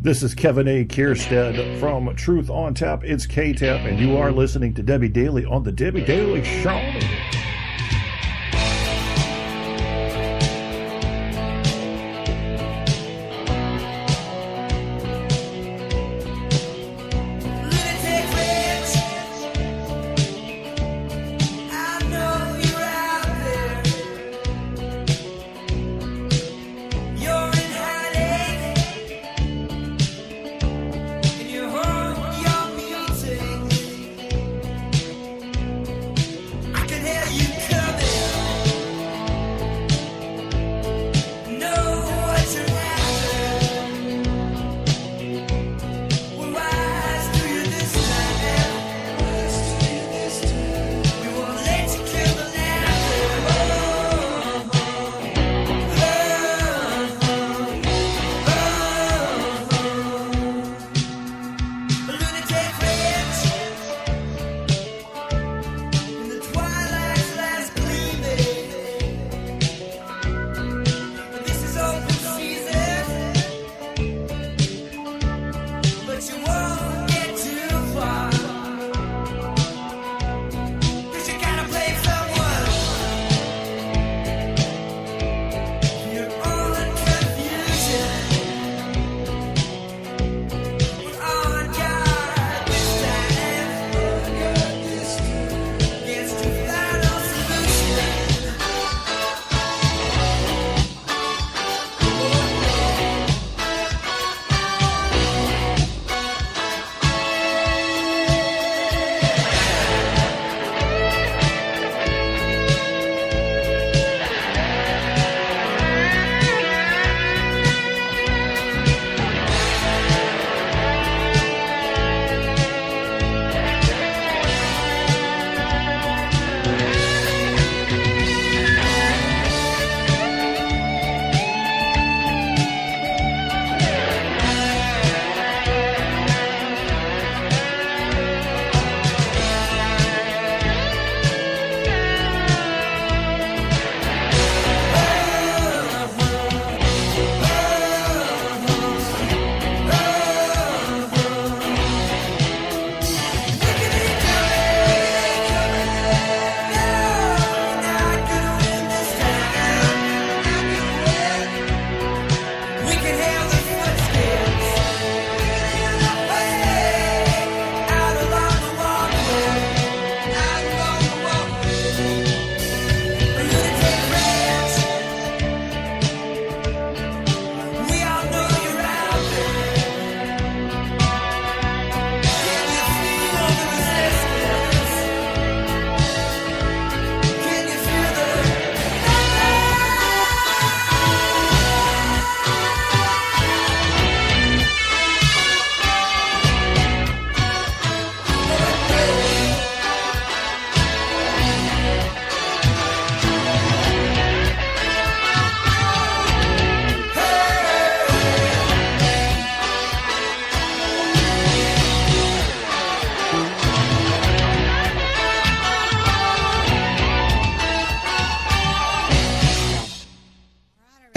This is Kevin A. Kierstead from Truth on Tap. It's K-Tap, and you are listening to Debi Daly on the Debi Daly Show.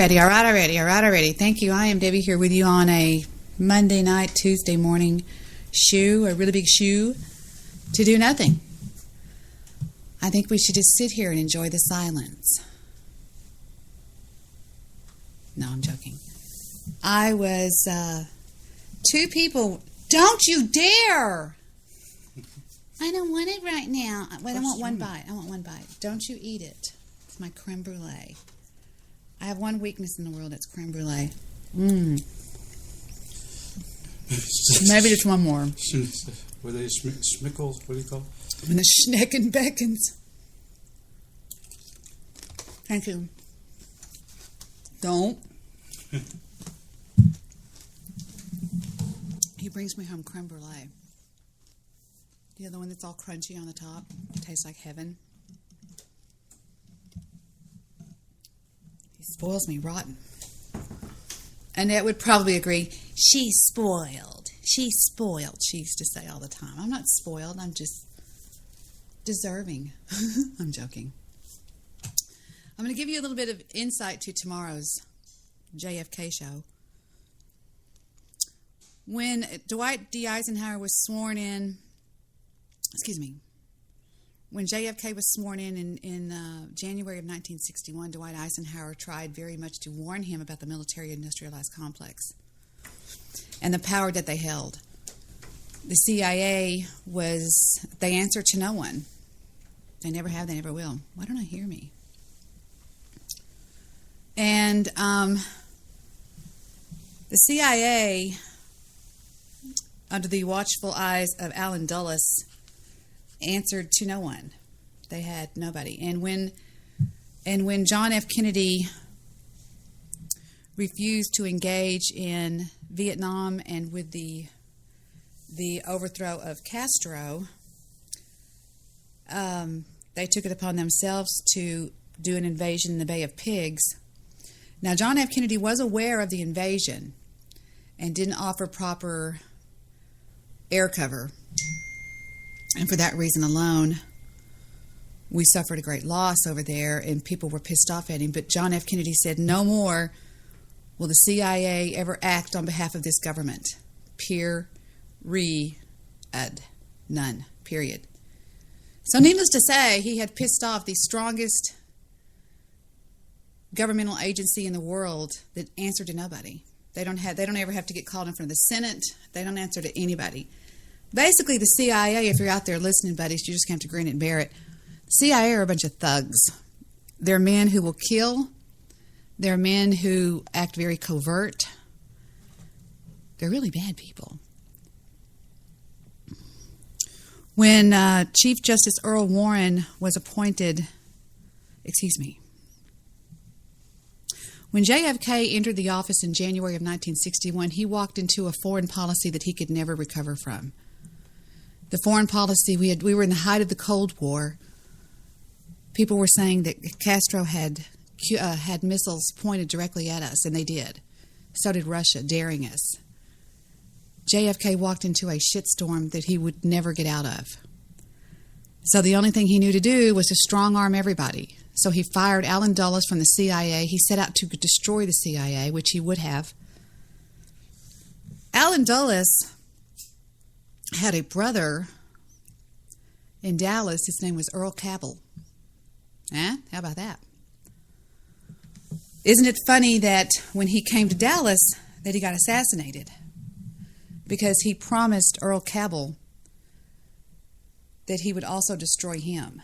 All right already. Thank you. I am Debbie here with you on a Monday night, Tuesday morning a really big shoe to do nothing. I think we should just sit here and enjoy the silence. No, I'm joking. I was, two people, don't you dare! I don't want it right now. Wait, I want one bite. Don't you eat it. It's my creme brulee. I have one weakness in the world, it's creme brulee. Maybe just one more. Were they schmickles? What do you call it? And the schnecken beckons. Thank you. Don't. He brings me home creme brulee. The other one that's all crunchy on the top. It tastes like heaven. He spoils me rotten. Annette would probably agree. She's spoiled. She's spoiled, she used to say all the time. I'm not spoiled. I'm just deserving. I'm joking. I'm going to give you a little bit of insight to tomorrow's JFK show. When Dwight D. Eisenhower was sworn in, when JFK was sworn in January of 1961, Dwight Eisenhower tried very much to warn him about the military-industrialized complex and the power that they held. The CIA they answer to no one. They never have, they never will. Why don't I hear me? And the CIA, under the watchful eyes of Allen Dulles, answered to no one. They had nobody. And when John F. Kennedy refused to engage in Vietnam and with the overthrow of Castro, they took it upon themselves to do an invasion in the Bay of Pigs. Now, John F. Kennedy was aware of the invasion and didn't offer proper air cover. And for that reason alone, we suffered a great loss over there, and people were pissed off at him. But John F. Kennedy said, no more will the CIA ever act on behalf of this government. None. Period. So needless to say, he had pissed off the strongest governmental agency in the world that answered to nobody. They don't ever have to get called in front of the Senate. They don't answer to anybody. Basically, the CIA, if you're out there listening, buddies, you just have to grin and bear it. The CIA are a bunch of thugs. They're men who will kill. They're men who act very covert. They're really bad people. When Chief Justice Earl Warren was appointed, when JFK entered the office in January of 1961, he walked into a foreign policy that he could never recover from. The foreign policy, we were in the height of the Cold War. People were saying that Castro had missiles pointed directly at us, and they did. So did Russia, daring us. JFK walked into a shitstorm that he would never get out of. So the only thing he knew to do was to strong-arm everybody. So he fired Allen Dulles from the CIA. He set out to destroy the CIA, which he would have. Allen Dulles had a brother in Dallas. His name was Earl Cabell. How about that? Isn't it funny that when he came to Dallas that he got assassinated? Because he promised Earl Cabell that he would also destroy him.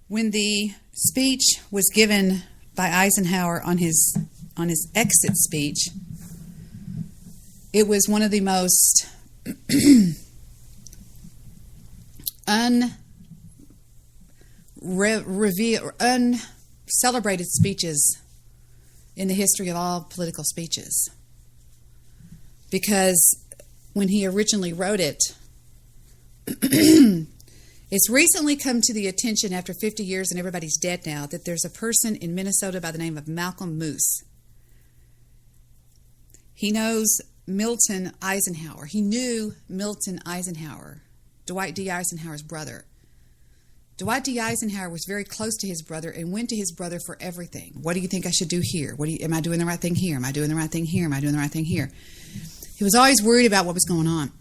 When the speech was given by Eisenhower on his exit speech, it was one of the most uncelebrated speeches in the history of all political speeches. Because when he originally wrote it, it's recently come to the attention after 50 years and everybody's dead now that there's a person in Minnesota by the name of Malcolm Moose. He knows Milton Eisenhower. He knew Milton Eisenhower, Dwight D. Eisenhower's brother. Dwight D. Eisenhower was very close to his brother and went to his brother for everything. What do you think I should do here? Am I doing the right thing here? Am I doing the right thing here? Am I doing the right thing here? He was always worried about what was going on.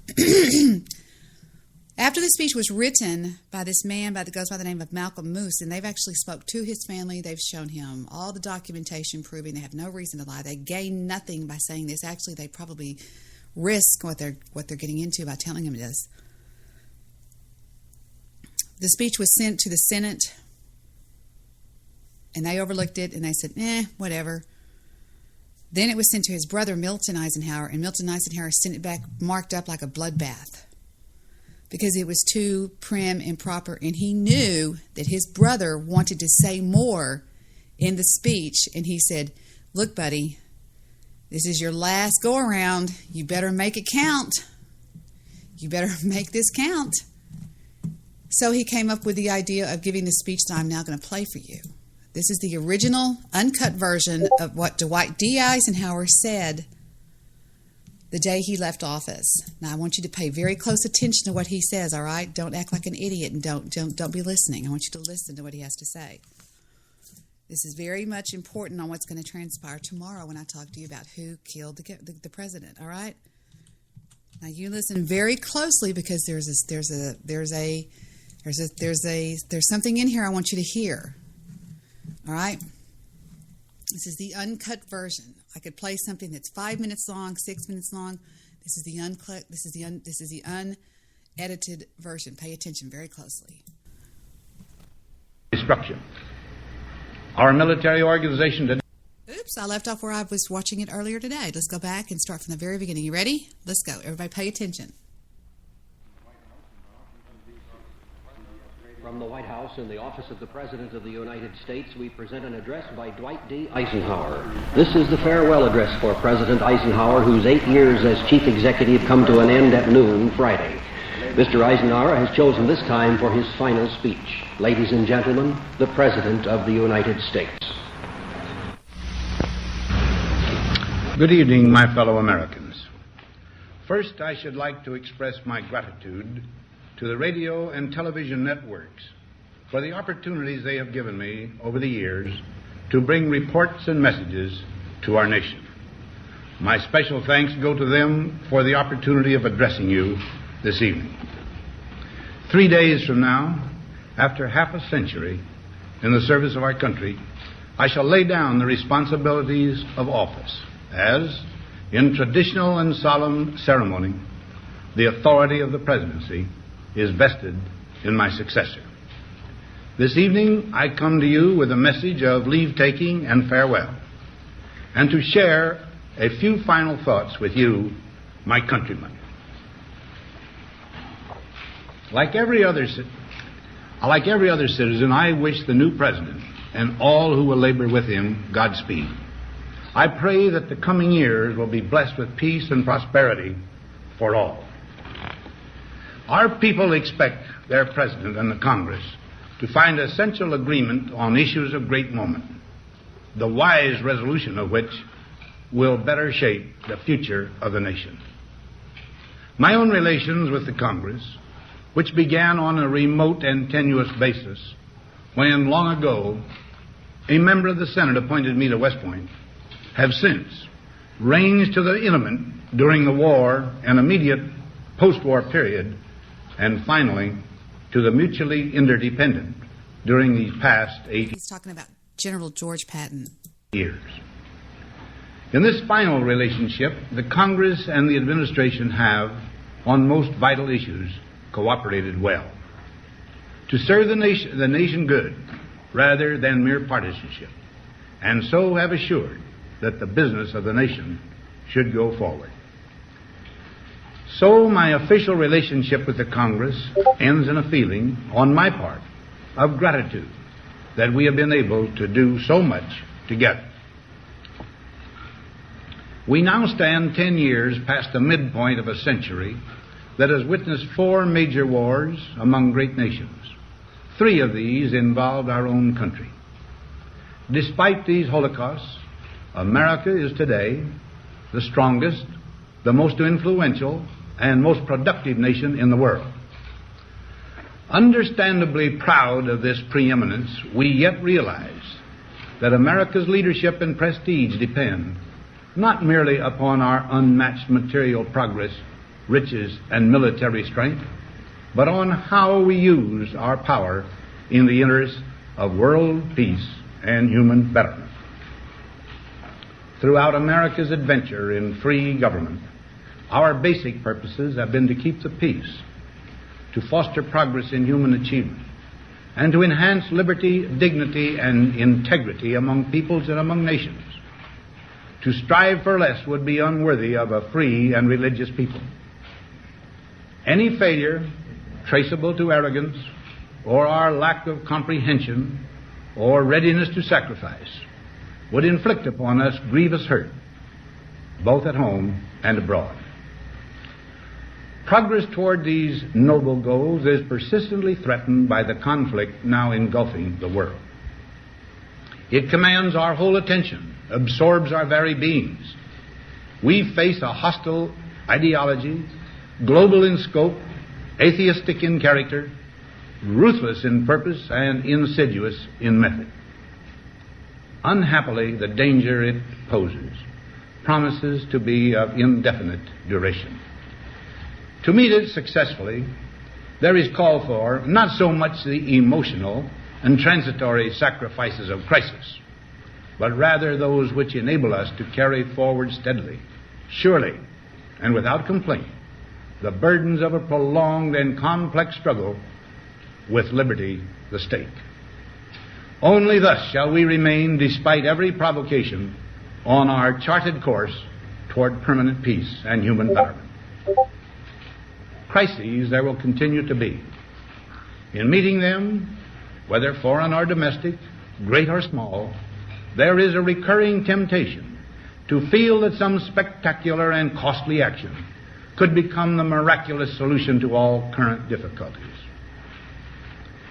After the speech was written by this man that goes by the name of Malcolm Moose, and they've actually spoke to his family, they've shown him all the documentation proving they have no reason to lie. They gain nothing by saying this. Actually, they probably risk what they're getting into by telling him this. The speech was sent to the Senate, and they overlooked it, and they said, whatever. Then it was sent to his brother, Milton Eisenhower, and Milton Eisenhower sent it back marked up like a bloodbath because it was too prim and proper, and he knew that his brother wanted to say more in the speech, and he said, look, buddy, this is your last go-around. You better make it count. You better make this count. So he came up with the idea of giving the speech that I'm now going to play for you. This is the original, uncut version of what Dwight D. Eisenhower said the day he left office. Now, I want you to pay very close attention to what he says, all right? Don't act like an idiot and don't be listening. I want you to listen to what he has to say. This is very much important on what's going to transpire tomorrow when I talk to you about who killed the president. All right. Now you listen very closely because there's something in here I want you to hear. All right. This is the uncut version. I could play something that's 5 minutes long, 6 minutes long. This is the uncut. This is the unedited version. Pay attention very closely. Destruction. Our military organization today. Oops, I left off where I was watching it earlier today. Let's go back and start from the very beginning. You ready? Let's go. Everybody pay attention. From the White House in the office of the President of the United States, we present an address by Dwight D. Eisenhower. This is the farewell address for President Eisenhower, whose 8 years as chief executive come to an end at noon Friday. Mr. Eisenhower has chosen this time for his final speech. Ladies and gentlemen, the President of the United States. Good evening, my fellow Americans. First, I should like to express my gratitude to the radio and television networks for the opportunities they have given me over the years to bring reports and messages to our nation. My special thanks go to them for the opportunity of addressing you this evening. 3 days from now, after half a century in the service of our country, I shall lay down the responsibilities of office as, in traditional and solemn ceremony, the authority of the presidency is vested in my successor. This evening, I come to you with a message of leave-taking and farewell, and to share a few final thoughts with you, my countrymen. Like every other citizen, I wish the new president and all who will labor with him Godspeed. I pray that the coming years will be blessed with peace and prosperity for all. Our people expect their president and the Congress to find essential agreement on issues of great moment, the wise resolution of which will better shape the future of the nation. My own relations with the Congress, which began on a remote and tenuous basis when, long ago, a member of the Senate appointed me to West Point, have since ranged to the intimate during the war and immediate post-war period, and finally to the mutually interdependent during these past 8 He's talking about General George Patton. years. In this final relationship, the Congress and the administration have, on most vital issues, cooperated well to serve the nation good rather than mere partisanship, and so have assured that the business of the nation should go forward. So my official relationship with the Congress ends in a feeling, on my part, of gratitude that we have been able to do so much together. We now stand 10 years past the midpoint of a century that has witnessed 4 major wars among great nations. 3 of these involved our own country. Despite these holocausts, America is today the strongest, the most influential, and most productive nation in the world. Understandably proud of this preeminence, we yet realize that America's leadership and prestige depend not merely upon our unmatched material progress, riches, and military strength, but on how we use our power in the interest of world peace and human betterment. Throughout America's adventure in free government, our basic purposes have been to keep the peace, to foster progress in human achievement, and to enhance liberty, dignity, and integrity among peoples and among nations. To strive for less would be unworthy of a free and religious people. Any failure traceable to arrogance or our lack of comprehension or readiness to sacrifice would inflict upon us grievous hurt, both at home and abroad. Progress toward these noble goals is persistently threatened by the conflict now engulfing the world. It commands our whole attention, absorbs our very beings. We face a hostile ideology, global in scope, atheistic in character, ruthless in purpose, and insidious in method. Unhappily, the danger it poses promises to be of indefinite duration. To meet it successfully, there is call for not so much the emotional and transitory sacrifices of crisis, but rather those which enable us to carry forward steadily, surely, and without complaint, the burdens of a prolonged and complex struggle with liberty the stake. Only thus shall we remain, despite every provocation, on our charted course toward permanent peace and human betterment. Crises there will continue to be. In meeting them, whether foreign or domestic, great or small, there is a recurring temptation to feel that some spectacular and costly action could become the miraculous solution to all current difficulties.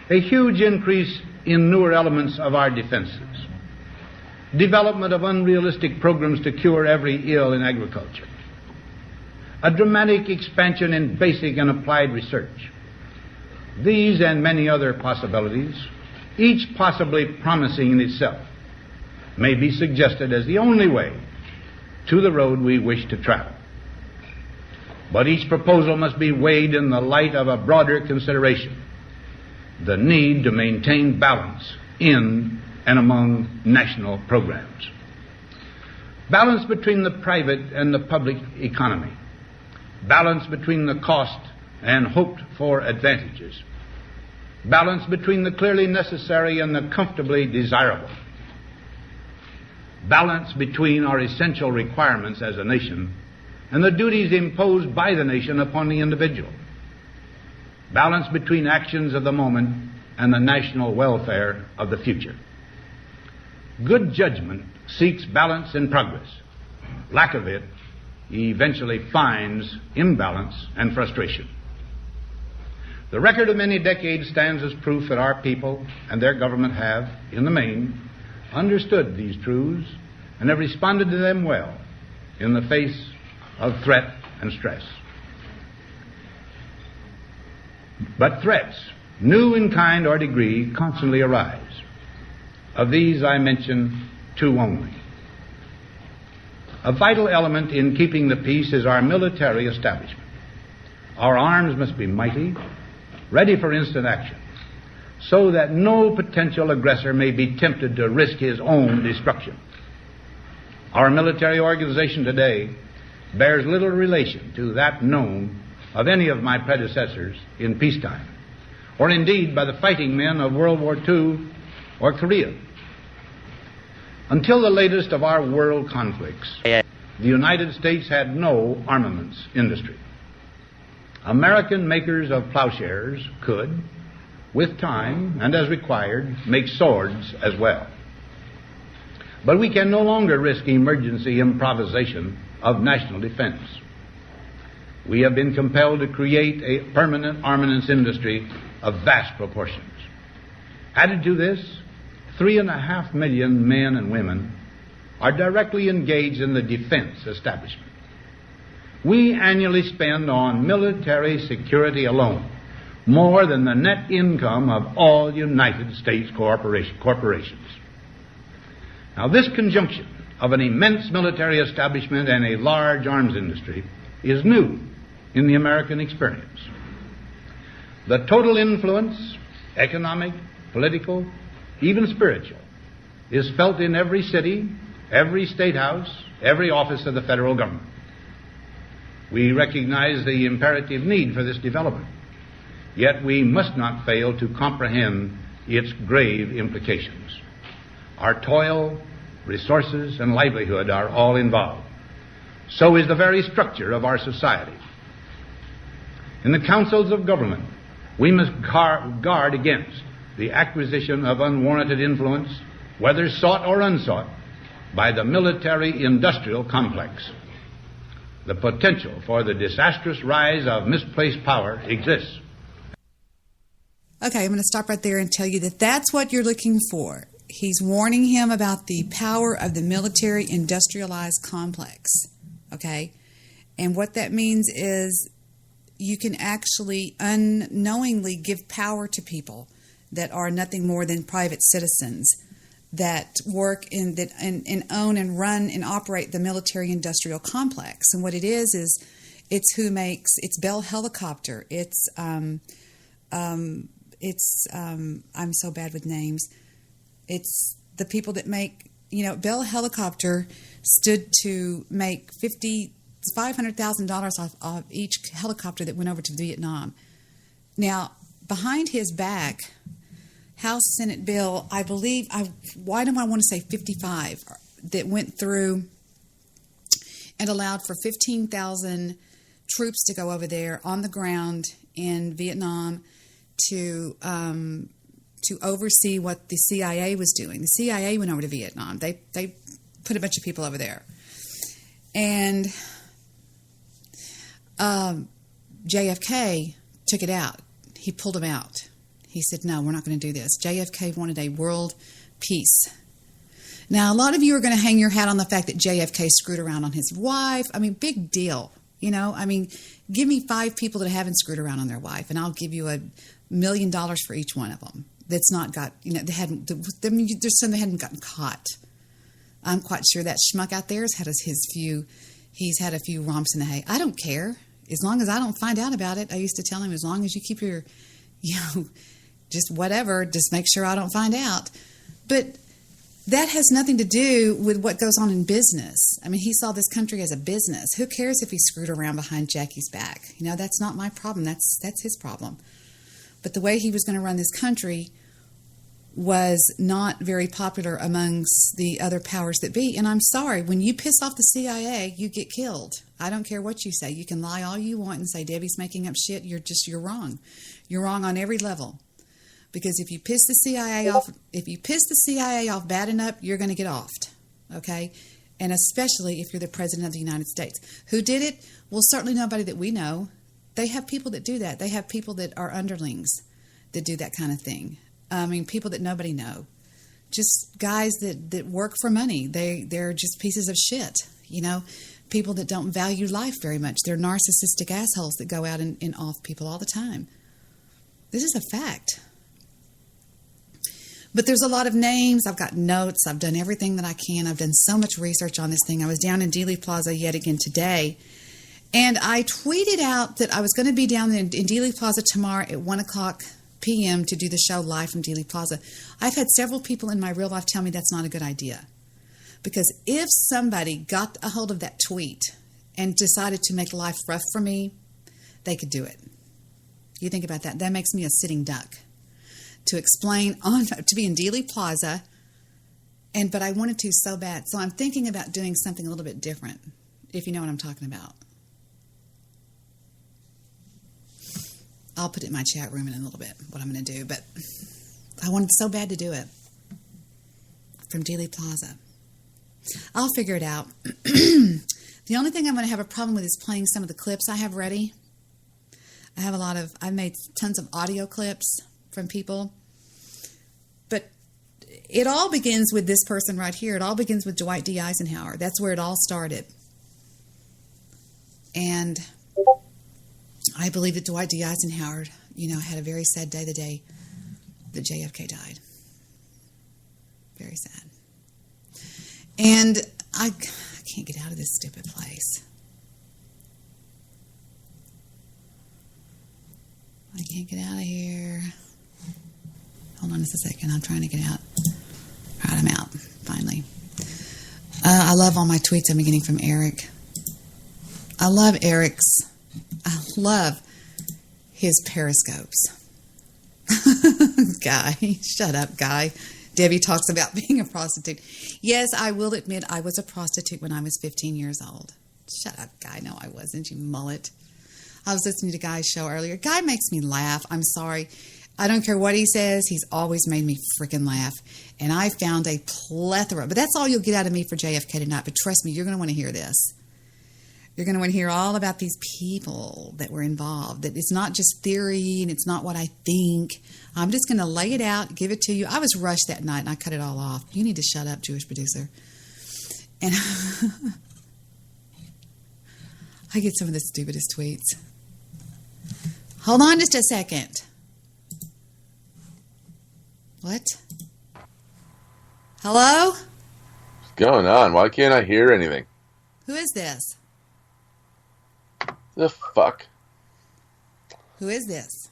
A huge increase in newer elements of our defenses, development of unrealistic programs to cure every ill in agriculture, a dramatic expansion in basic and applied research. These and many other possibilities, each possibly promising in itself, may be suggested as the only way to the road we wish to travel. But each proposal must be weighed in the light of a broader consideration, the need to maintain balance in and among national programs. Balance between the private and the public economy. Balance between the cost and hoped-for advantages. Balance between the clearly necessary and the comfortably desirable. Balance between our essential requirements as a nation and the duties imposed by the nation upon the individual. Balance between actions of the moment and the national welfare of the future. Good judgment seeks balance in progress. Lack of it eventually finds imbalance and frustration. The record of many decades stands as proof that our people and their government have, in the main, understood these truths and have responded to them well in the face of threat and stress. But threats, new in kind or degree, constantly arise. Of these I mention two only. A vital element in keeping the peace is our military establishment. Our arms must be mighty, ready for instant action, so that no potential aggressor may be tempted to risk his own destruction. Our military organization today bears little relation to that known of any of my predecessors in peacetime, or indeed by the fighting men of World War II or Korea. Until the latest of our world conflicts, the United States had no armaments industry. American makers of plowshares could, with time and as required, make swords as well. But we can no longer risk emergency improvisation of national defense. We have been compelled to create a permanent armaments industry of vast proportions. Added to this, 3.5 million men and women are directly engaged in the defense establishment. We annually spend on military security alone more than the net income of all United States corporations. Now, this conjunction of an immense military establishment and a large arms industry is new in the American experience. The total influence, economic, political, even spiritual, is felt in every city, every state house, every office of the federal government. We recognize the imperative need for this development, yet we must not fail to comprehend its grave implications. Our toil, resources, and livelihood are all involved. So is the very structure of our society. In the councils of government, we must guard against the acquisition of unwarranted influence, whether sought or unsought, by the military-industrial complex. The potential for the disastrous rise of misplaced power exists. Okay, I'm going to stop right there and tell you that that's what you're looking for. He's warning him about the power of the military-industrialized complex, okay? And what that means is you can actually unknowingly give power to people that are nothing more than private citizens that work in that and own and run and operate the military-industrial complex. And what it is it's who makes it's Bell Helicopter. I'm so bad with names. It's the people that make, Bell Helicopter stood to make $500,000 off each helicopter that went over to Vietnam. Now, behind his back, House Senate Bill, I believe, why do I want to say 55, that went through and allowed for 15,000 troops to go over there on the ground in Vietnam to oversee what the CIA was doing. The CIA went over to Vietnam. They put a bunch of people over there. And JFK took it out. He pulled them out. He said, no, we're not going to do this. JFK wanted a world peace. Now, a lot of you are going to hang your hat on the fact that JFK screwed around on his wife. I mean, big deal. Give me 5 people that haven't screwed around on their wife, and I'll give you $1 million for each one of them. That's not got, there's some that hadn't gotten caught. I'm quite sure that schmuck out there has had he's had a few romps in the hay. I don't care. As long as I don't find out about it. I used to tell him, as long as you keep your, just whatever, just make sure I don't find out. But that has nothing to do with what goes on in business. I mean, he saw this country as a business. Who cares if he screwed around behind Jackie's back? That's not my problem. That's his problem. But the way he was going to run this country was not very popular amongst the other powers that be. And I'm sorry, when you piss off the CIA, you get killed. I don't care what you say. You can lie all you want and say Debbie's making up shit. You're wrong. You're wrong on every level. Because if you piss the CIA off bad enough, you're going to get offed. Okay? And especially if you're the President of the United States. Who did it? Well, certainly nobody that we know. They have people that do that. They have people that are underlings that do that kind of thing. People that nobody know. Just guys that work for money. They're just pieces of shit, People that don't value life very much. They're narcissistic assholes that go out and off people all the time. This is a fact. But there's a lot of names. I've got notes. I've done everything that I can. I've done so much research on this thing. I was down in Dealey Plaza yet again today. And I tweeted out that I was going to be down in Dealey Plaza tomorrow at 1 o'clock p.m. to do the show live from Dealey Plaza. I've had several people in my real life tell me that's not a good idea. Because if somebody got a hold of that tweet and decided to make life rough for me, they could do it. You think about that. That makes me a sitting duck. To explain, to be in Dealey Plaza, but I wanted to so bad. So I'm thinking about doing something a little bit different, if you know what I'm talking about. I'll put it in my chat room in a little bit, what I'm going to do. But I wanted so bad to do it from Dealey Plaza. I'll figure it out. The only thing I'm going to have a problem with is playing some of the clips I have ready. I've made tons of audio clips from people. But it all begins with this person right here. It all begins with Dwight D. Eisenhower. That's where it all started. And I believe that Dwight D. Eisenhower, had a very sad day the day that JFK died. Very sad. And I can't get out of this stupid place. I can't get out of here. Hold on just a second. I'm trying to get out. All right, I'm out, finally. I love all my tweets I'm getting from Eric. I love his periscopes. Guy. Shut up, Guy. Debbie talks about being a prostitute. Yes, I will admit I was a prostitute when I was 15 years old. Shut up, Guy. No, I wasn't, you mullet. I was listening to Guy's show earlier. Guy makes me laugh. I'm sorry. I don't care what he says. He's always made me freaking laugh. And I found a plethora. But that's all you'll get out of me for JFK tonight. But trust me, you're going to want to hear this. You're going to want to hear all about these people that were involved. That it's not just theory and it's not what I think. I'm just going to lay it out, give it to you. I was rushed that night and I cut it all off. You need to shut up, Jewish producer. And I get some of the stupidest tweets. Hold on just a second. What? Hello? What's going on? Why can't I hear anything? Who is this? The fuck? Who is this?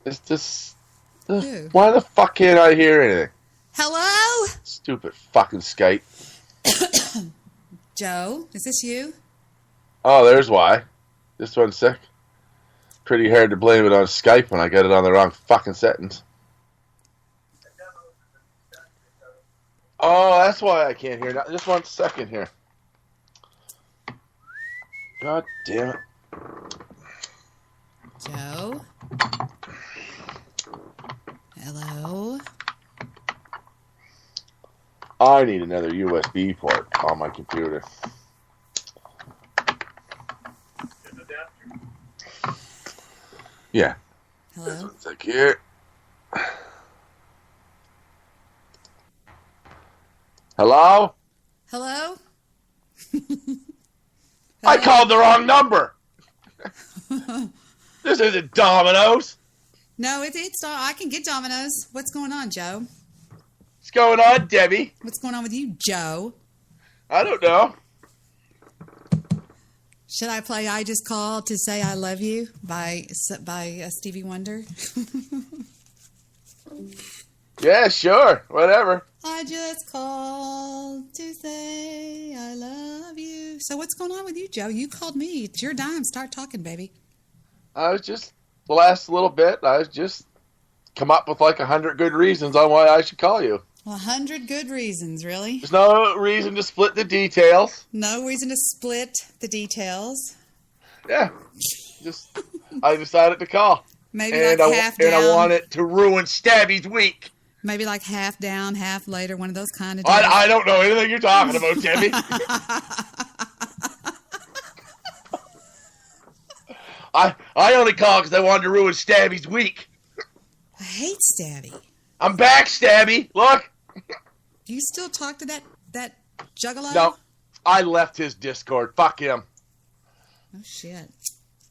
It's just... Who? Why the fuck can't I hear anything? Hello? Stupid fucking Skype. Joe, is this you? Oh, there's why. Just 1 sec. Pretty hard to blame it on Skype when I got it on the wrong fucking settings. Oh, that's why I can't hear now. Just 1 second here. God damn it. Joe? Hello? I need another USB port on my computer. Yeah. Hello? Just 1 sec here. Hello? Hello? I called the wrong number. This isn't Domino's. No, it's not. I can get Domino's. What's going on, Joe? What's going on, Debbie? What's going on with you, Joe? I don't know. Should I play I Just Called to Say I Love You by Stevie Wonder? Yeah, sure. Whatever. I just called to say I love you. So what's going on with you, Joe? You called me. It's your dime. Start talking, baby. I was just, the last little bit, I was just come up with like 100 good reasons on why I should call you. 100 good reasons, really? There's no reason to split the details. No reason to split the details. Yeah. Just, I decided to call. Maybe And like half down. And I want it to ruin Stabby's week. Maybe like half down, half later, one of those kind of days. I don't know anything you're talking about, Debbie. I only called because I wanted to ruin Stabby's week. I hate Stabby. I'm back, Stabby. Look. Do you still talk to that juggalo? No, I left his Discord. Fuck him. Oh, shit.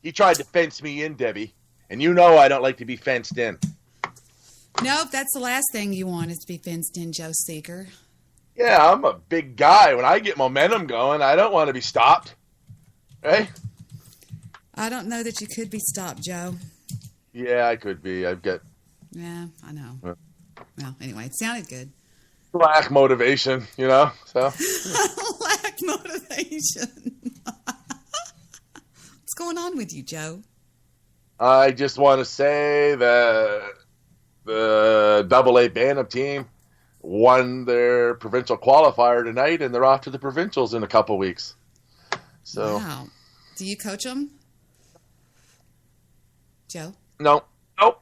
He tried to fence me in, Debbie. And you know I don't like to be fenced in. Nope, that's the last thing you want is to be fenced in, Joe Seeker. Yeah, I'm a big guy. When I get momentum going, I don't want to be stopped. Right? I don't know that you could be stopped, Joe. Yeah, I could be. I've got Yeah, I know. Well, anyway, it sounded good. lack motivation, you know? So Lack motivation. What's going on with you, Joe? I just want to say that the AA Bantam team won their provincial qualifier tonight, and they're off to the provincials in a couple weeks. So, Wow. Do you coach them, Joe? No,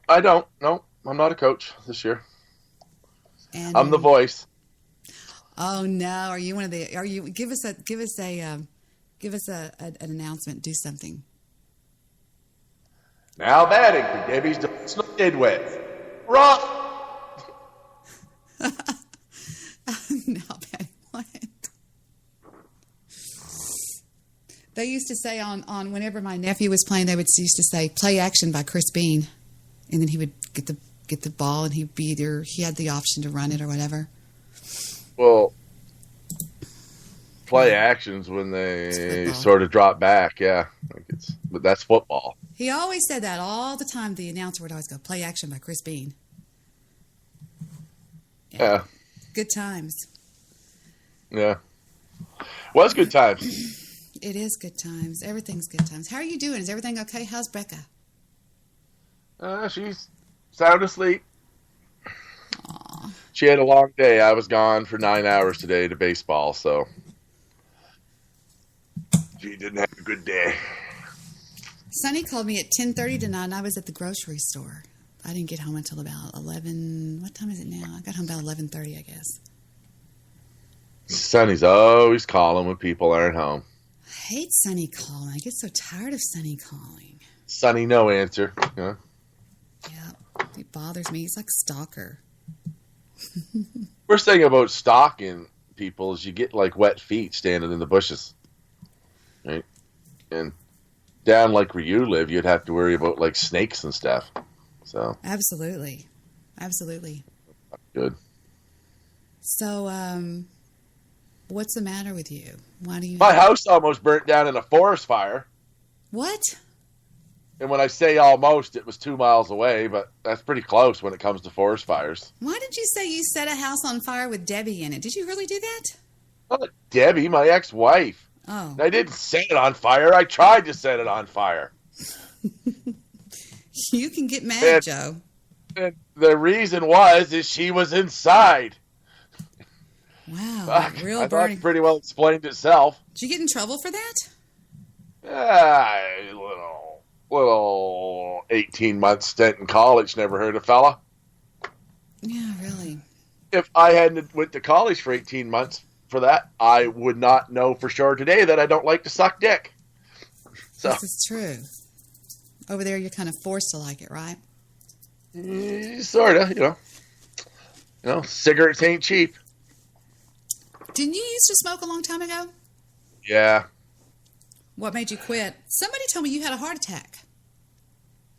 I don't. No, I'm not a coach this year. And I'm the voice. Oh no! Are you one of the? Are you? Give us an announcement. Do something. Now batting for Debbie's Snowden with Rock. No, Patty, what? They used to say on whenever my nephew was playing, they would used to say "play action" by Chris Bean, and then he would get the ball, and he'd be either he had the option to run it or whatever. Well, play actions when they sort of drop back, yeah. But that's football. He always said that all the time. The announcer would always go, "Play action" by Chris Bean. Yeah. Good times. Yeah. Was good times. It is good times. Everything's good times. How are you doing? Is everything okay? How's Becca? She's sound asleep. Aw. She had a long day. I was gone for 9 hours today to baseball, so she didn't have a good day. Sonny called me at 10:30 tonight, and I was at the grocery store. I didn't get home until about 11. What time is it now? I got home about 11:30, I guess. Sonny's always calling when people aren't home. I hate Sonny calling. I get so tired of Sonny calling. Sonny, no answer. Yeah. Yeah, it bothers me. He's like a stalker. Worst thing about stalking people is you get like wet feet standing in the bushes. Right? And down like where you live, you'd have to worry about like snakes and stuff. So Absolutely. Absolutely. good. So, what's the matter with you? Why do you... My house almost burnt down in a forest fire. What? And when I say almost, it was 2 miles away, but that's pretty close when it comes to forest fires. Why did you say you set a house on fire with Debbie in it? Did you really do that? Not Debbie, my ex-wife. Oh. I didn't set it on fire. I tried to set it on fire. You can get mad, Joe. And the reason is she was inside. Wow, Fuck, real I burning. thought it pretty well explained itself. Did you get in trouble for that? Little 18-month stint in college never hurt a fella. Yeah, really. If I hadn't went to college for 18 months for that, I would not know for sure today that I don't like to suck dick. So This is true. Over there, you're kind of forced to like it, right? Sort of, you know, cigarettes ain't cheap. Didn't you used to smoke a long time ago? Yeah. What made you quit? Somebody told me you had a heart attack.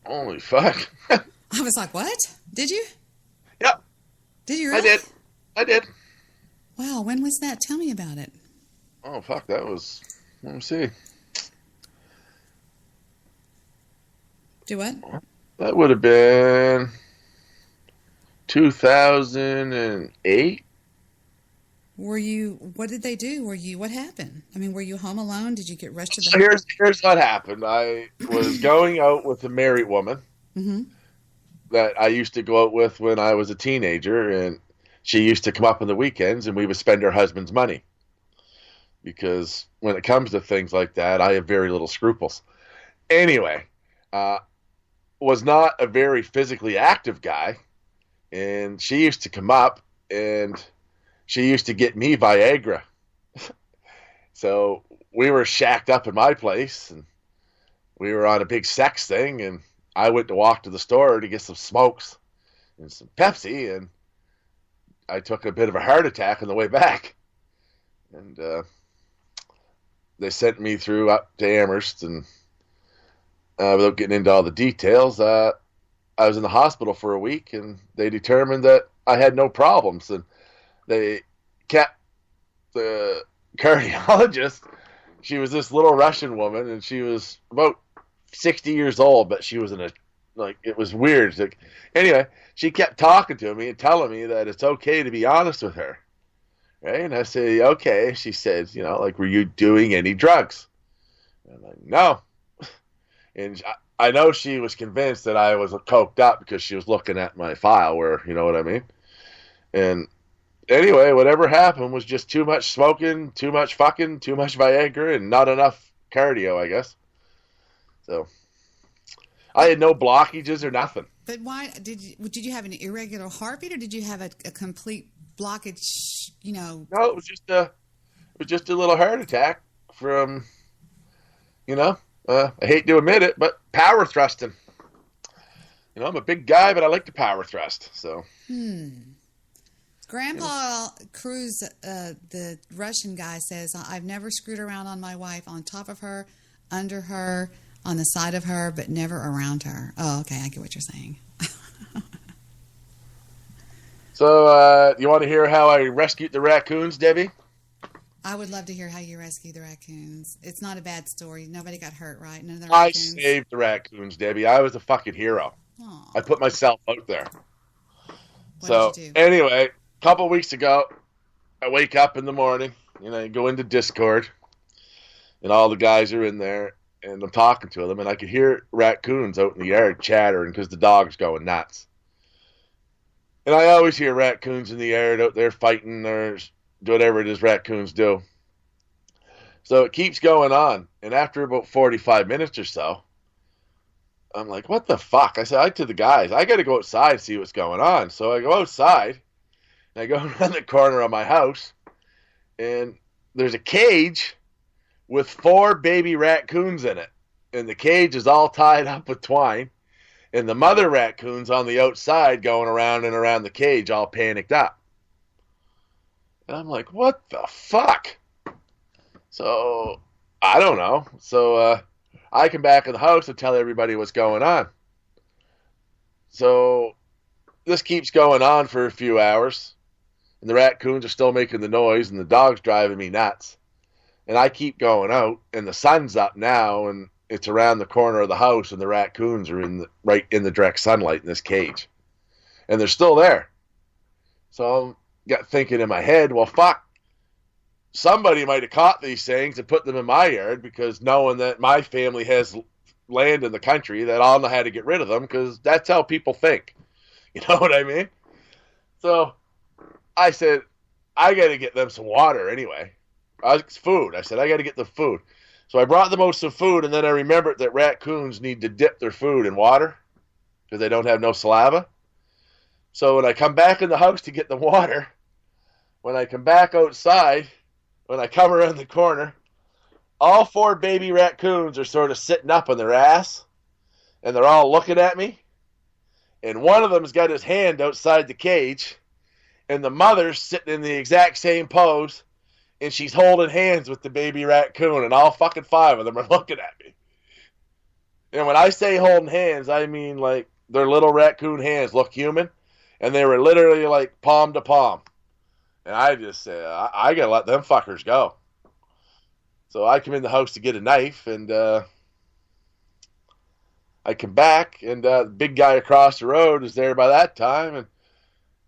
Holy fuck. I was like, what? Did you? Yep. Did you really? I did. Wow, when was that? Tell me about it. Oh, fuck, that was, let me see. Do what? That would have been 2008. What did they do? What happened? I mean, were you home alone? Did you get rushed to the... So here's what happened. I was going out with a married woman that I used to go out with when I was a teenager, and she used to come up on the weekends, and we would spend her husband's money. Because when it comes to things like that, I have very little scruples. Anyway, was not a very physically active guy, and she used to come up, and she used to get me Viagra. So we were shacked up in my place, and we were on a big sex thing, and I went to walk to the store to get some smokes and some Pepsi, and I took a bit of a heart attack on the way back. And they sent me through up to Amherst, and without getting into all the details, I was in the hospital for a week, and they determined that I had no problems. And they kept the cardiologist. She was this little Russian woman, and she was about 60 years old, but she was it was weird. Like, anyway, she kept talking to me and telling me that it's okay to be honest with her. Right? And I said, okay. She said, were you doing any drugs? And I'm like, no. And I know she was convinced that I was coked up because she was looking at my file where, you know what I mean? And anyway, whatever happened was just too much smoking, too much fucking, too much Viagra, and not enough cardio, I guess. So I had no blockages or nothing. But why did you have an irregular heartbeat, or did you have a complete blockage? No, it was just a little heart attack from, I hate to admit it, but power thrusting. I'm a big guy, but I like to power thrust. So. Grandpa Cruz, the Russian guy, says, I've never screwed around on my wife, on top of her, under her, on the side of her, but never around her. Oh, okay, I get what you're saying. So, you want to hear how I rescued the raccoons, Debbie? I would love to hear how you rescued the raccoons. It's not a bad story. Nobody got hurt, right? None of the raccoons. I saved the raccoons, Debbie. I was a fucking hero. Aww. I put myself out there. What did you do? Anyway, a couple weeks ago, I wake up in the morning, go into Discord, and all the guys are in there, and I'm talking to them, and I could hear raccoons out in the yard chattering because the dog's going nuts. And I always hear raccoons in the yard out there fighting or whatever it is raccoons do. So it keeps going on, and after about 45 minutes or so, I'm like, what the fuck? I said to the guys, I got to go outside and see what's going on. So I go outside, and I go around the corner of my house, and there's a cage with 4 baby raccoons in it. And the cage is all tied up with twine. And the mother raccoon's on the outside going around and around the cage all panicked up. And I'm like, what the fuck? So, I don't know. So, I come back in the house and tell everybody what's going on. So, this keeps going on for a few hours. and the raccoons are still making the noise, and the dog's driving me nuts. And I keep going out, and the sun's up now, and it's around the corner of the house, and the raccoons are right in the direct sunlight in this cage. And they're still there. So I got thinking in my head, well, fuck, somebody might have caught these things and put them in my yard, because knowing that my family has land in the country, that I'll know how to get rid of them, because that's how people think. You know what I mean? So I said, I got to get them some water anyway. Food. I said, I got to get the food. So I brought them out some food, and then I remembered that raccoons need to dip their food in water because they don't have no saliva. So when I come back in the house to get the water, when I come back outside, when I come around the corner, all 4 baby raccoons are sort of sitting up on their ass, and they're all looking at me. And one of them's got his hand outside the cage, and the mother's sitting in the exact same pose, and she's holding hands with the baby raccoon, and all fucking 5 of them are looking at me. And when I say holding hands, I mean like their little raccoon hands look human, and they were literally like palm to palm. And I just said, I gotta let them fuckers go. So I come in the house to get a knife, and I come back, and the big guy across the road is there by that time, and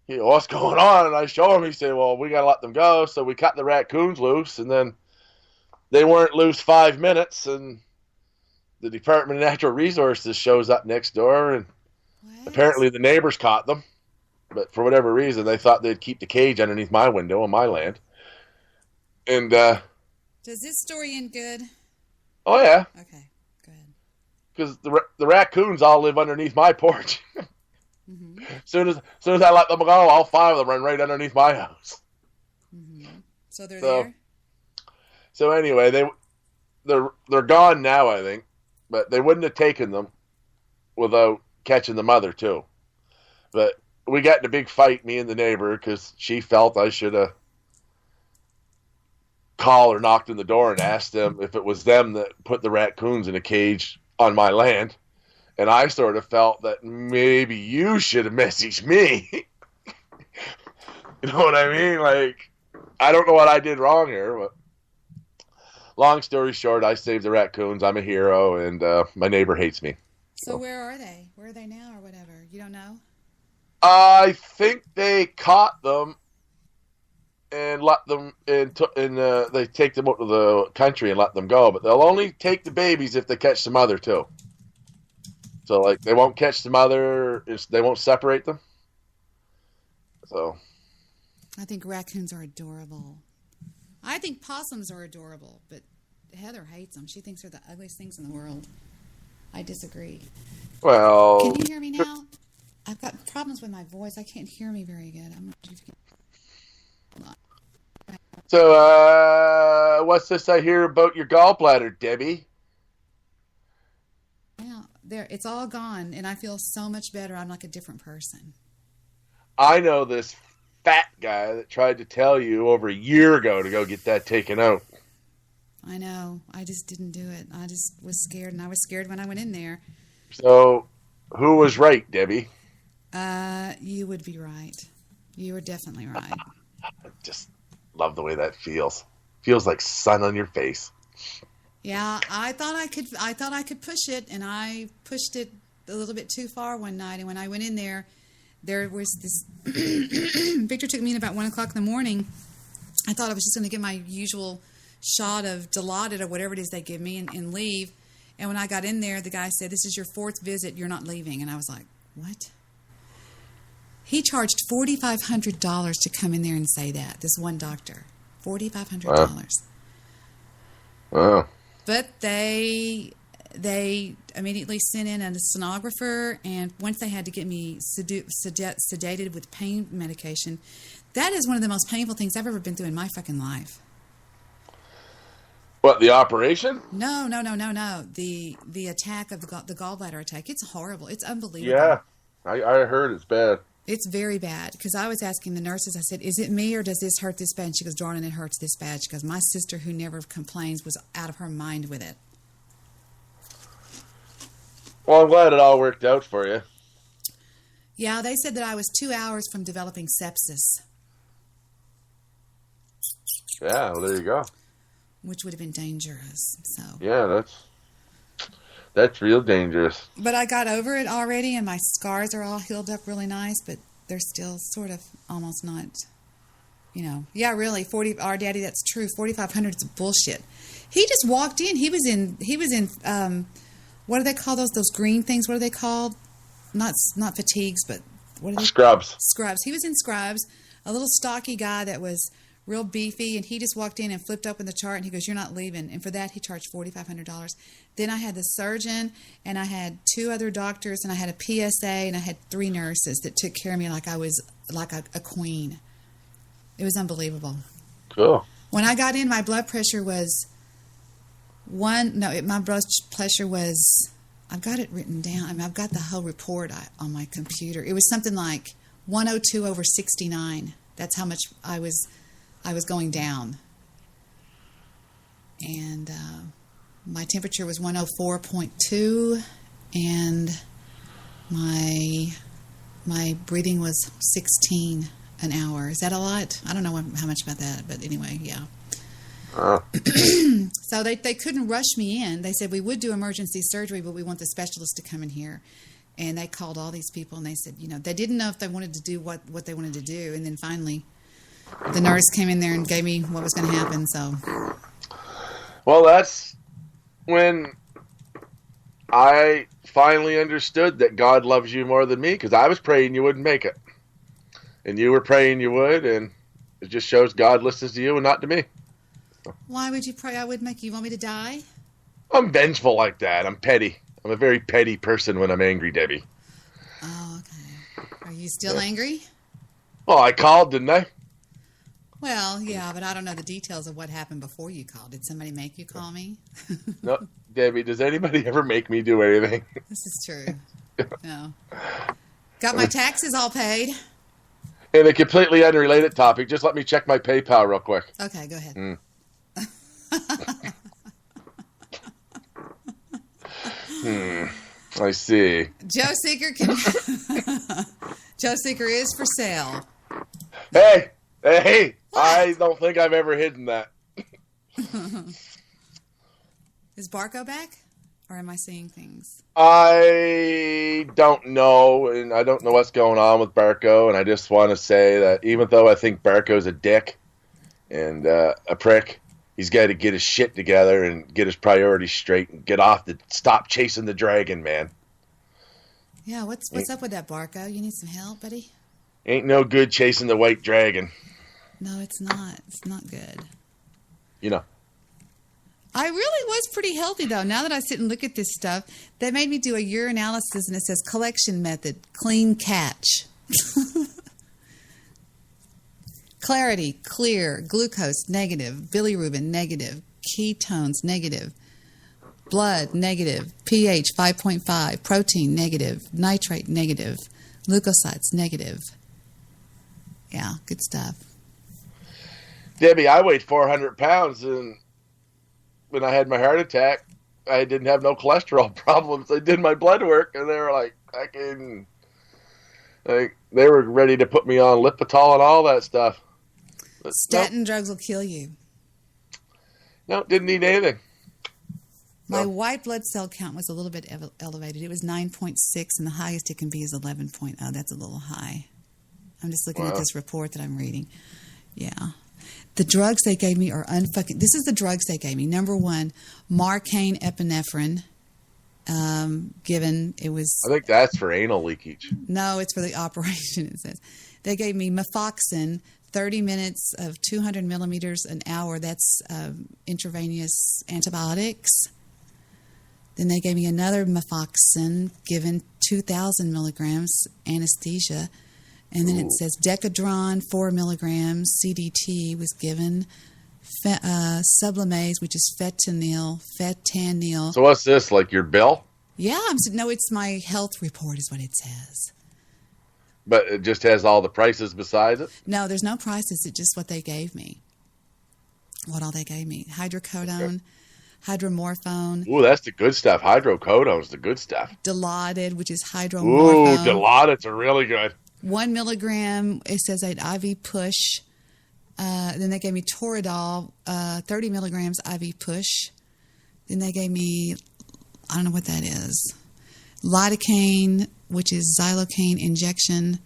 he goes, what's going on? And I show him. He said, well, we got to let them go. So we cut the raccoons loose, and then they weren't loose 5 minutes, and the Department of Natural Resources shows up next door, and apparently the neighbors caught them. But for whatever reason, they thought they'd keep the cage underneath my window on my land. And does this story end good? Oh, yeah. Okay, good. Because the raccoons all live underneath my porch. Mm-hmm. Soon as I let them go, all 5 of them run right underneath my house. Mm-hmm. So they're there? So anyway, they're gone now, I think. But they wouldn't have taken them without catching the mother, too. But we got in a big fight, me and the neighbor, because she felt I should have called or knocked on the door and asked them if it was them that put the raccoons in a cage on my land. And I sort of felt that maybe you should have messaged me. You know what I mean? Like, I don't know what I did wrong here, but long story short, I saved the raccoons. I'm a hero, and my neighbor hates me. So where are they? Where are they now or whatever? You don't know? I think they caught them and let them, and they take them out to the country and let them go. But they'll only take the babies if they catch the mother, too. So, like, they won't catch the mother. They won't separate them. So. I think raccoons are adorable. I think possums are adorable, but Heather hates them. She thinks they're the ugliest things in the world. I disagree. Well. Can you hear me now? I've got problems with my voice. I can't hear me very good. Hold on. So, what's this I hear about your gallbladder, Debbie? Yeah, it's all gone, and I feel so much better. I'm like a different person. I know this fat guy that tried to tell you over a year ago to go get that taken out. I know. I just didn't do it. I just was scared, and I was scared when I went in there. So, who was right, Debbie? You would be right. You were definitely right. I just love the way that feels. Feels like sun on your face. Yeah, I thought I could push it, and I pushed it a little bit too far one night. And when I went in there was this. Victor took me in about 1 o'clock in the morning. I thought I was just going to get my usual shot of Dilaudid or whatever it is they give me and leave. And when I got in there, the guy said, "This is your 4th visit. You're not leaving." And I was like, "What?" He charged $4,500 to come in there and say that. This one doctor, $4,500. Wow. But they immediately sent in a sonographer, and once they had to get me sedated with pain medication, that is one of the most painful things I've ever been through in my fucking life. What, the operation? No. The attack of the gallbladder attack. It's horrible. It's unbelievable. Yeah, I heard it's bad. It's very bad, because I was asking the nurses, I said, "Is it me or does this hurt this bad?" And she goes, "Darling, it hurts this bad." She goes, "My sister, who never complains, was out of her mind with it." Well, I'm glad it all worked out for you. Yeah, they said that I was 2 hours from developing sepsis. Yeah, well, there you go. which would have been dangerous. So Yeah, that's real dangerous. but I got over it already, and my scars are all healed up really nice, but they're still sort of almost not, Yeah, really, our daddy, that's true. 4,500 is bullshit. He just walked in. He was in. What do they call those green things? What are they called? Not fatigues, but what are they? Scrubs. Scrubs. He was in scrubs. A little stocky guy that was real beefy, and he just walked in and flipped open the chart, and he goes, "You're not leaving." And for that, he charged $4,500. Then I had the surgeon, and I had 2 other doctors, and I had a PSA, and I had 3 nurses that took care of me like I was like a queen. It was unbelievable. Cool. When I got in, my blood pressure was my blood pressure was, I've got it written down. I mean, I've got the whole report on my computer. It was something like 102/69. That's how much I was going down. And my temperature was 104.2, and my breathing was 16 an hour. Is that a lot? I don't know how much about that, but anyway, yeah. So they couldn't rush me in. They said, we would do emergency surgery, but we want the specialist to come in here. And they called all these people, and they said, they didn't know if they wanted to do what they wanted to do. And then finally, the nurse came in there and gave me what was going to happen. So, well, that's when I finally understood that God loves you more than me, because I was praying you wouldn't make it. And you were praying you would, and it just shows God listens to you and not to me. Why would you pray I would make you? You want me to die? I'm vengeful like that. I'm petty. I'm a very petty person when I'm angry, Debbie. Oh, okay. Are you still angry? Well, I called, didn't I? Well, yeah, but I don't know the details of what happened before you called. Did somebody make you call me? No, Debbie, does anybody ever make me do anything? This is true. No. Got my taxes all paid. In a completely unrelated topic, just let me check my PayPal real quick. Okay, go ahead. I see. Joe Seeker Joe Seeker is for sale. Hey! I don't think I've ever hidden that. Is Barco back? Or am I seeing things? I don't know, and I don't know what's going on with Barco, and I just want to say that even though I think Barco's a dick and a prick, he's got to get his shit together and get his priorities straight and stop chasing the dragon, man. Yeah, what's up with that, Barco? You need some help, buddy? Ain't no good chasing the white dragon. No, it's not. It's not good. I really was pretty healthy, though. Now that I sit and look at this stuff, they made me do a urinalysis, and it says collection method, clean catch. Clarity, clear, glucose, negative, bilirubin, negative, ketones, negative, blood, negative, pH, 5.5, protein, negative, nitrate, negative, leukocytes, negative. Yeah, good stuff. Debbie, I weighed 400 pounds, and when I had my heart attack, I didn't have no cholesterol problems. They did my blood work, and they were like, they were ready to put me on Lipital and all that stuff. But Statin drugs will kill you. No, didn't need anything. My white blood cell count was a little bit elevated. It was 9.6, and the highest it can be is 11.0. That's a little high. I'm just looking at this report that I'm reading. Yeah. The drugs they gave me are unfucking... This is the drugs they gave me. Number 1, Marcaine epinephrine. Given it was... I think that's for anal leakage. No, it's for the operation, it says. They gave me Mefoxin, 30 minutes of 200 millimeters an hour. That's intravenous antibiotics. Then they gave me another Mefoxin, given 2,000 milligrams anesthesia. And then it says Decadron, 4 milligrams, CDT was given, Sublimase, which is fentanyl. So what's this, like your bill? Yeah, no, it's my health report is what it says. But it just has all the prices besides it? No, there's no prices. It's just what they gave me. What all they gave me. Hydrocodone, hydromorphone. Ooh, that's the good stuff. Hydrocodone's the good stuff. Dilaudid, which is hydromorphone. Ooh, Dilaudid's are really good. 1 milligram, it says an IV push Then they gave me Toradol, 30 milligrams IV push. Then they gave me, I don't know what that is, lidocaine, which is xylocaine injection.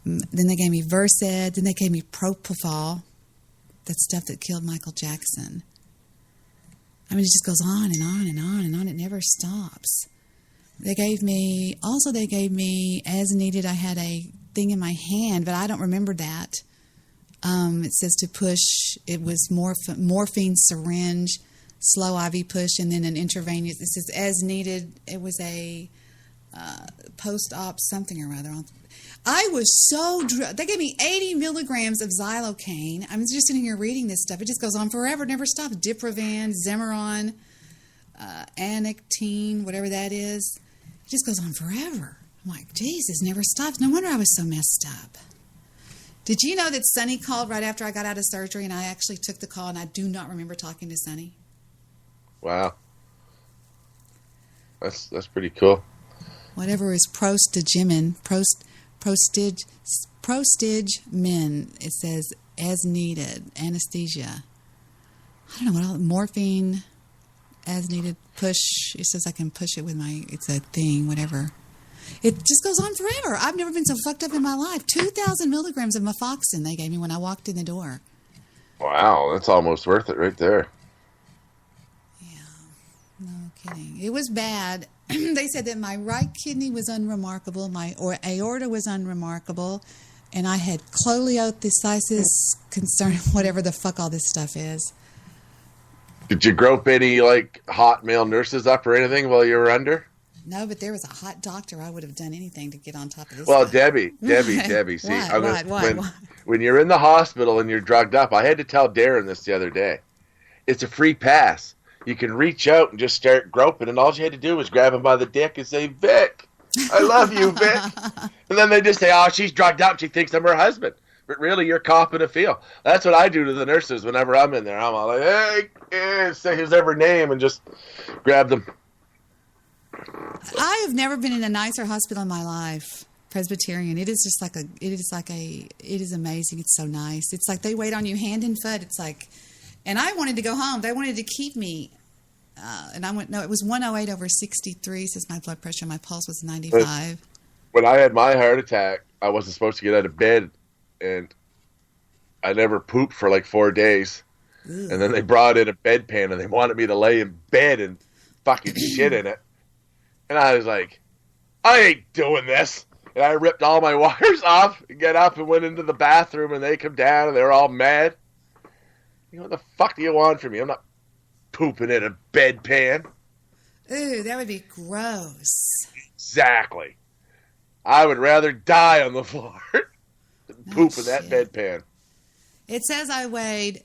Then they gave me Versed. Then they gave me propofol, that stuff that killed Michael Jackson. I mean, it just goes on and on and on and on. It never stops. They gave me, as needed, I had a thing in my hand, but I don't remember that. It says to push, it was morphine syringe, slow IV push, and then an intravenous. It says as needed. It was a post-op something or other. I was so they gave me 80 milligrams of xylocaine. I'm just sitting here reading this stuff. It just goes on forever, never stops. Diprovan, Zemeron, Anactine, whatever that is. It just goes on forever. I'm like, Jesus, never stops. No wonder I was so messed up. Did you know that Sonny called right after I got out of surgery, and I actually took the call, and I do not remember talking to Sonny? Wow. That's pretty cool. Whatever is prostagimin, prostagimin, it says as needed, anesthesia. I don't know what else, morphine, as needed, push. It says I can push it with it's a thing, whatever. It just goes on forever. I've never been so fucked up in my life. 2,000 milligrams of Mefoxin they gave me when I walked in the door. Wow, that's almost worth it right there. Yeah, no kidding. It was bad. They said that my right kidney was unremarkable, my aorta was unremarkable, and I had cholelithiasis concern, whatever the fuck all this stuff is. Did you grope any hot male nurses up or anything while you were under? No, but there was a hot doctor. I would have done anything to get on top of this. Well, stuff. Debbie. See, What? When you're in the hospital and you're drugged up, I had to tell Darren this the other day. It's a free pass. You can reach out and just start groping, and all you had to do was grab him by the dick and say, Vic, I love you, Vic. And then they just say, oh, she's drugged up. She thinks I'm her husband. But really, you're copping a feel. That's what I do to the nurses whenever I'm in there. I'm all like, hey, say his every name and just grab them. I have never been in a nicer hospital in my life. Presbyterian. It is amazing. It's so nice. It's like they wait on you hand and foot. It's like, and I wanted to go home. They wanted to keep me. And I went, no, it was 108 over 63, says my blood pressure. My pulse was 95. When I had my heart attack, I wasn't supposed to get out of bed, and I never pooped for like 4 days. Ew. And then they brought in a bedpan, and they wanted me to lay in bed and fucking shit in it. And I was like, I ain't doing this. And I ripped all my wires off and get up and went into the bathroom, and they come down, and they were all mad. You know, what the fuck do you want from me? I'm not pooping in a bedpan. Ooh, that would be gross. Exactly. I would rather die on the floor than poop in that bedpan. It says I weighed,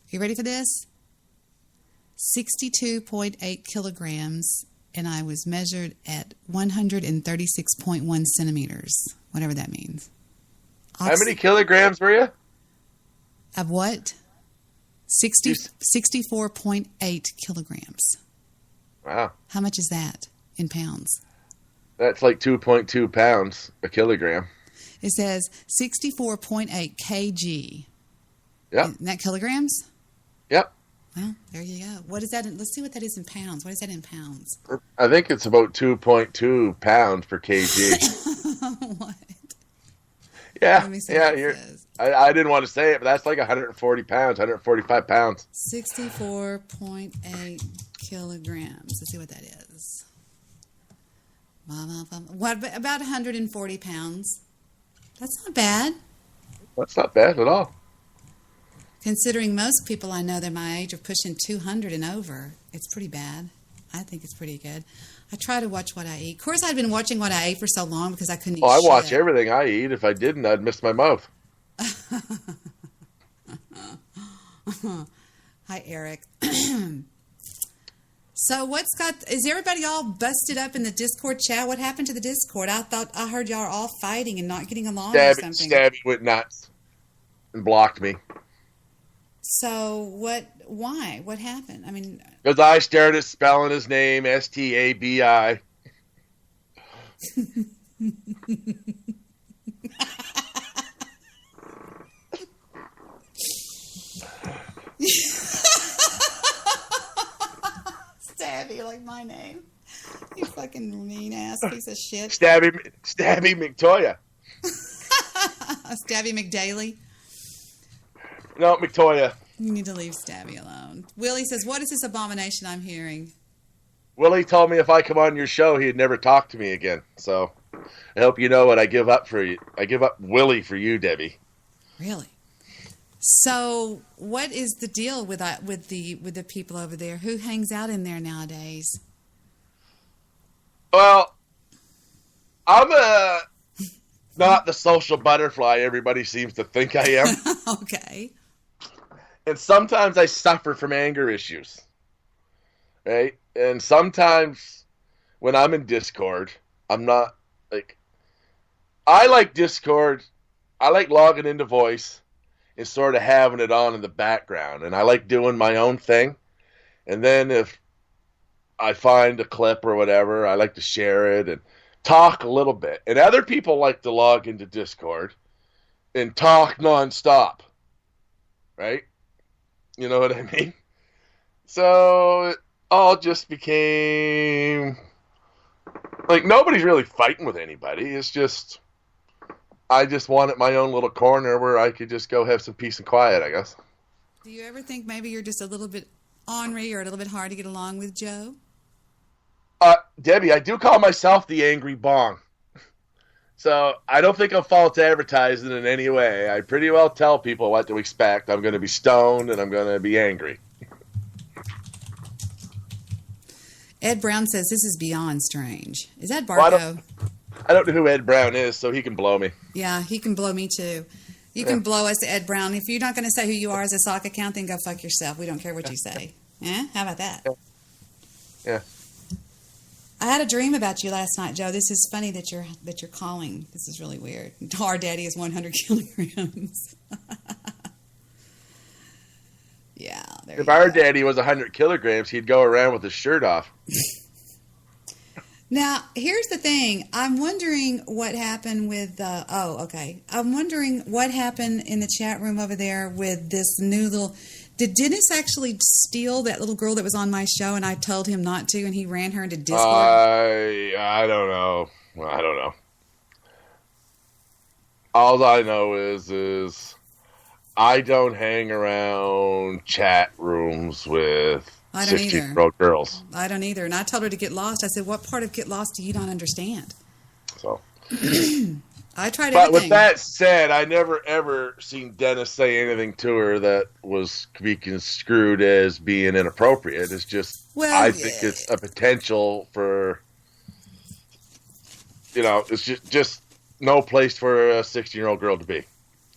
you ready for this? 62.8 kilograms, and I was measured at 136.1 centimeters, whatever that means. How many kilograms were you? Of what? 64.8 kilograms. Wow. How much is that in pounds? That's like 2.2 pounds a kilogram. It says 64.8 kg. Yep. Isn't that kilograms? Yep. Well, there you go. What is that? Let's see what that is in pounds. What is that in pounds? I think it's about 2.2 pounds per kg. What? Yeah. I didn't want to say it, but that's like 140 pounds, 145 pounds. 64.8 kilograms. Let's see what that is. What, about 140 pounds. That's not bad. That's not bad at all. Considering most people I know that my age are pushing 200 and over, it's pretty bad. I think it's pretty good. I try to watch what I eat. Of course, I've been watching what I ate for so long because I couldn't eat shit. I watch everything I eat. If I didn't, I'd miss my mouth. Hi, Eric. So is everybody all busted up in the Discord chat? What happened to the Discord? I thought I heard y'all all fighting and not getting along or something. Stabby went nuts and blocked me. So why? What happened? I mean, because I started spelling his name Stabi. Stabby, like my name. You fucking mean ass piece of shit. Stabby McToya. Stabby McDaly. No, McToya. You need to leave Stabby alone. Willie says, what is this abomination I'm hearing? Willie told me if I come on your show, he'd never talk to me again. So I hope you know what I give up for you. I give up Willie for you, Debbie. Really? So what is the deal with the people over there? Who hangs out in there nowadays? Well, I'm not the social butterfly everybody seems to think I am. Okay. And sometimes I suffer from anger issues. Right? And sometimes when I'm in Discord, I'm not like... I like Discord. I like logging into Voice and sort of having it on in the background. And I like doing my own thing. And then if I find a clip or whatever, I like to share it and talk a little bit. And other people like to log into Discord and talk nonstop. Right? You know what I mean? So it all just became like nobody's really fighting with anybody. It's just I just wanted my own little corner where I could just go have some peace and quiet, I guess. Do you ever think maybe you're just a little bit ornery or a little bit hard to get along with, Joe? Debbie, I do call myself the Angry Bong. So I don't think I'm false advertising in any way. I pretty well tell people what to expect. I'm going to be stoned and I'm going to be angry. Ed Brown says this is beyond strange. Is that Barco? Well, I don't know who Ed Brown is, so he can blow me. Yeah, he can blow me too. You can blow us, Ed Brown. If you're not going to say who you are as a sock account, then go fuck yourself. We don't care what you say. Yeah? How about that? Yeah. I had a dream about you last night, Joe. This is funny that you're calling. This is really weird. Our daddy is 100 kilograms. Yeah. If our daddy was 100 kilograms, he'd go around with his shirt off. Now, here's the thing. I'm wondering what happened with I'm wondering what happened in the chat room over there with this new little... Did Dennis actually steal that little girl that was on my show and I told him not to and he ran her into Discord? I don't know. I don't know. All I know is I don't hang around chat rooms with 16-year-old girls. I don't either. And I told her to get lost. I said, what part of get lost do you not understand? So... I tried but everything. with that said, I never ever seen Dennis say anything to her that was to be construed as being inappropriate. It's just, I think it's a potential for, it's just no place for a 16-year-old girl to be.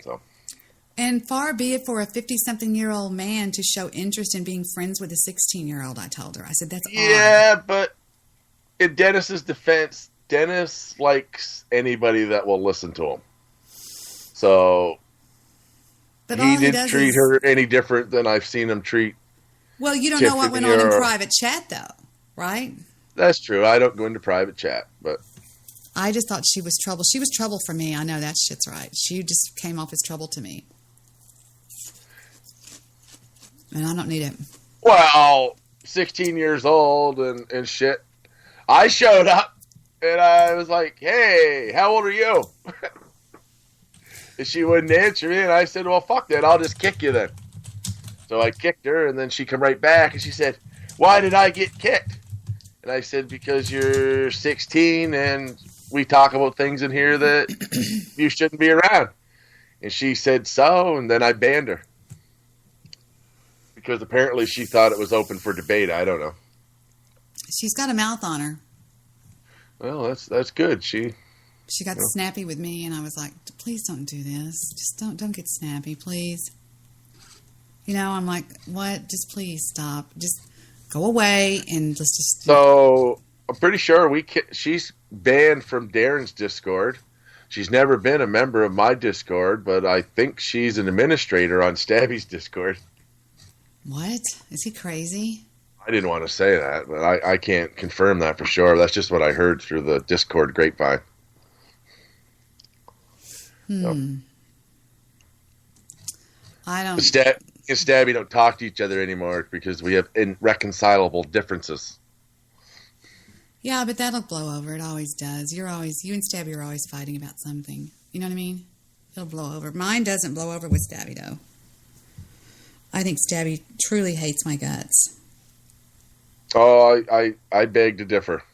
So. And far be it for a 50-something-year-old man to show interest in being friends with a 16-year-old, I told her. I said, that's odd. Yeah, but in Dennis's defense, Dennis likes anybody that will listen to him. So but he didn't treat her any different than I've seen him treat. Well, you don't know what went on in private chat, though, right? That's true. I don't go into private chat, but I just thought she was trouble. She was trouble for me. I know that shit's right. She just came off as trouble to me. And I don't need it. Well, 16 years old and shit. I showed up. And I was like, hey, how old are you? And she wouldn't answer me. And I said, well, fuck that. I'll just kick you then. So I kicked her. And then she come right back. And she said, why did I get kicked? And I said, because you're 16 and we talk about things in here that you shouldn't be around. And she said so. And then I banned her. Because apparently she thought it was open for debate. I don't know. She's got a mouth on her. Well, that's good. She got snappy with me, and I was like, "Please don't do this. Just don't get snappy, please." I'm like, "What? Just please stop. Just go away and let's just." So I'm pretty sure she's banned from Darren's Discord. She's never been a member of my Discord, but I think she's an administrator on Stabby's Discord. What? Is he crazy? I didn't want to say that, but I can't confirm that for sure. That's just what I heard through the Discord grapevine. I don't... and Stabby don't talk to each other anymore because we have irreconcilable differences. Yeah, but that'll blow over. It always does. You and Stabby are always fighting about something. You know what I mean? It'll blow over. Mine doesn't blow over with Stabby, though. I think Stabby truly hates my guts. Oh, I beg to differ.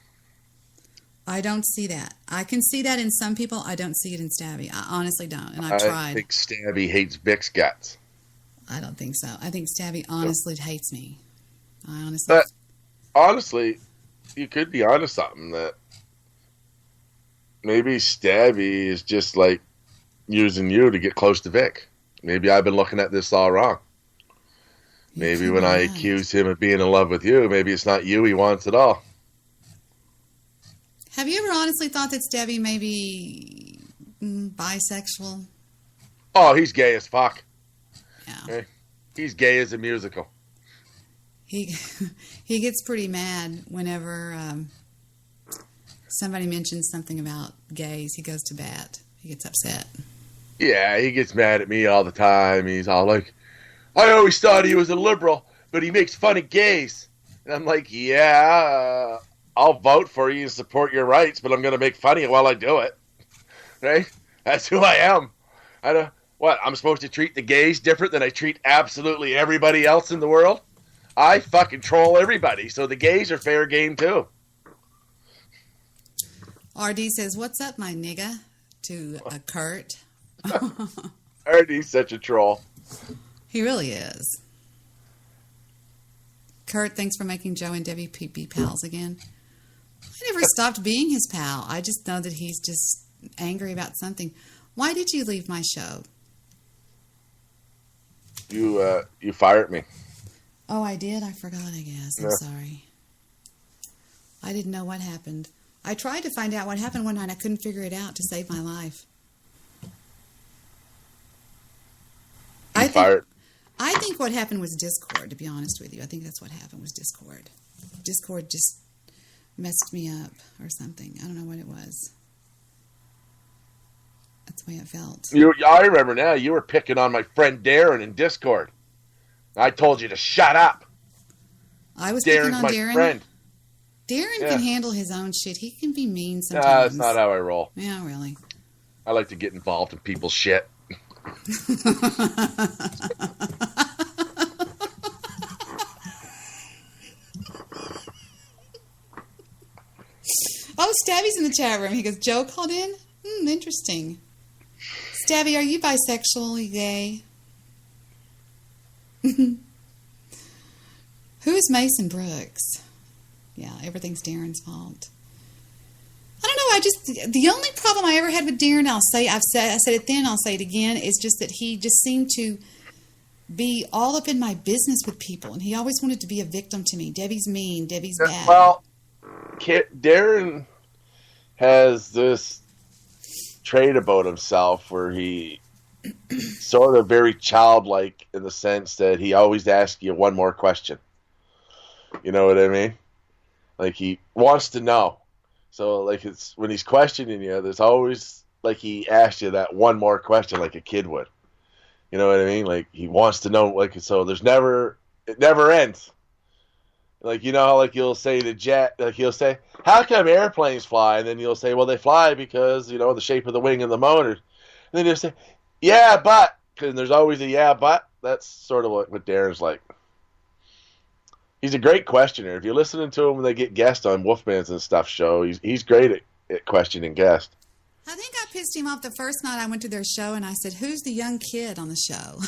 I don't see that. I can see that in some people. I don't see it in Stabby. I honestly don't, and I've tried. I think Stabby hates Vic's guts. I don't think so. I think Stabby honestly hates me. But honestly, you could be onto something that maybe Stabby is just like using you to get close to Vic. Maybe I've been looking at this all wrong. Maybe when I accuse him of being in love with you, maybe it's not you he wants at all. Have you ever honestly thought that Stabby may be bisexual? Oh, he's gay as fuck. Yeah. Okay? He's gay as a musical. He gets pretty mad whenever somebody mentions something about gays. He goes to bat. He gets upset. Yeah, he gets mad at me all the time. He's all like, I always thought he was a liberal, but he makes fun of gays. And I'm like, yeah, I'll vote for you and support your rights, but I'm going to make fun of you while I do it. Right? That's who I am. I'm supposed to treat the gays different than I treat absolutely everybody else in the world? I fucking troll everybody, so the gays are fair game too. RD says, what's up, my nigga? To Kurt. RD's such a troll. He really is. Kurt, thanks for making Joe and Debbie be pals again. I never stopped being his pal. I just know that he's just angry about something. Why did you leave my show? You fired me. Oh, I did? I forgot, I guess. I'm sorry. I didn't know what happened. I tried to find out what happened one night. I couldn't figure it out to save my life. I think what happened was Discord, to be honest with you. I think that's what happened was Discord. Discord just messed me up or something. I don't know what it was. That's the way it felt. I remember now. You were picking on my friend Darren in Discord. I told you to shut up. I was Darren's picking on my Darren. Friend. Darren can handle his own shit. He can be mean sometimes. That's not how I roll. Yeah, really. I like to get involved in people's shit. Oh, Stabby's in the chat room. He goes, Joe called in? Interesting. Stabby, are you bisexual? Are you gay? Who is Mason Brooks? Yeah, everything's Darren's fault. I don't know. The only problem I ever had with Darren, I said it then, I'll say it again, is just that he just seemed to be all up in my business with people, and he always wanted to be a victim to me. Debbie's mean. Debbie's bad. Well, Darren has this trait about himself where he sort of very childlike in the sense that he always asks you one more question. You know what I mean? Like he wants to know. So like it's when he's questioning you, there's always like he asks you that one more question like a kid would. You know what I mean? Like he wants to know. Like so, it never ends. Like you know, like you'll say to Jet, like he'll say, "How come airplanes fly?" And then you'll say, "Well, they fly because you know the shape of the wing and the motor." And then you'll say, "Yeah, but," because there's always a "yeah, but." That's sort of what Darren's like. He's a great questioner. If you're listening to him when they get guests on Wolfman's and stuff show, he's great at questioning guests. I think I pissed him off the first night I went to their show, and I said, "Who's the young kid on the show?"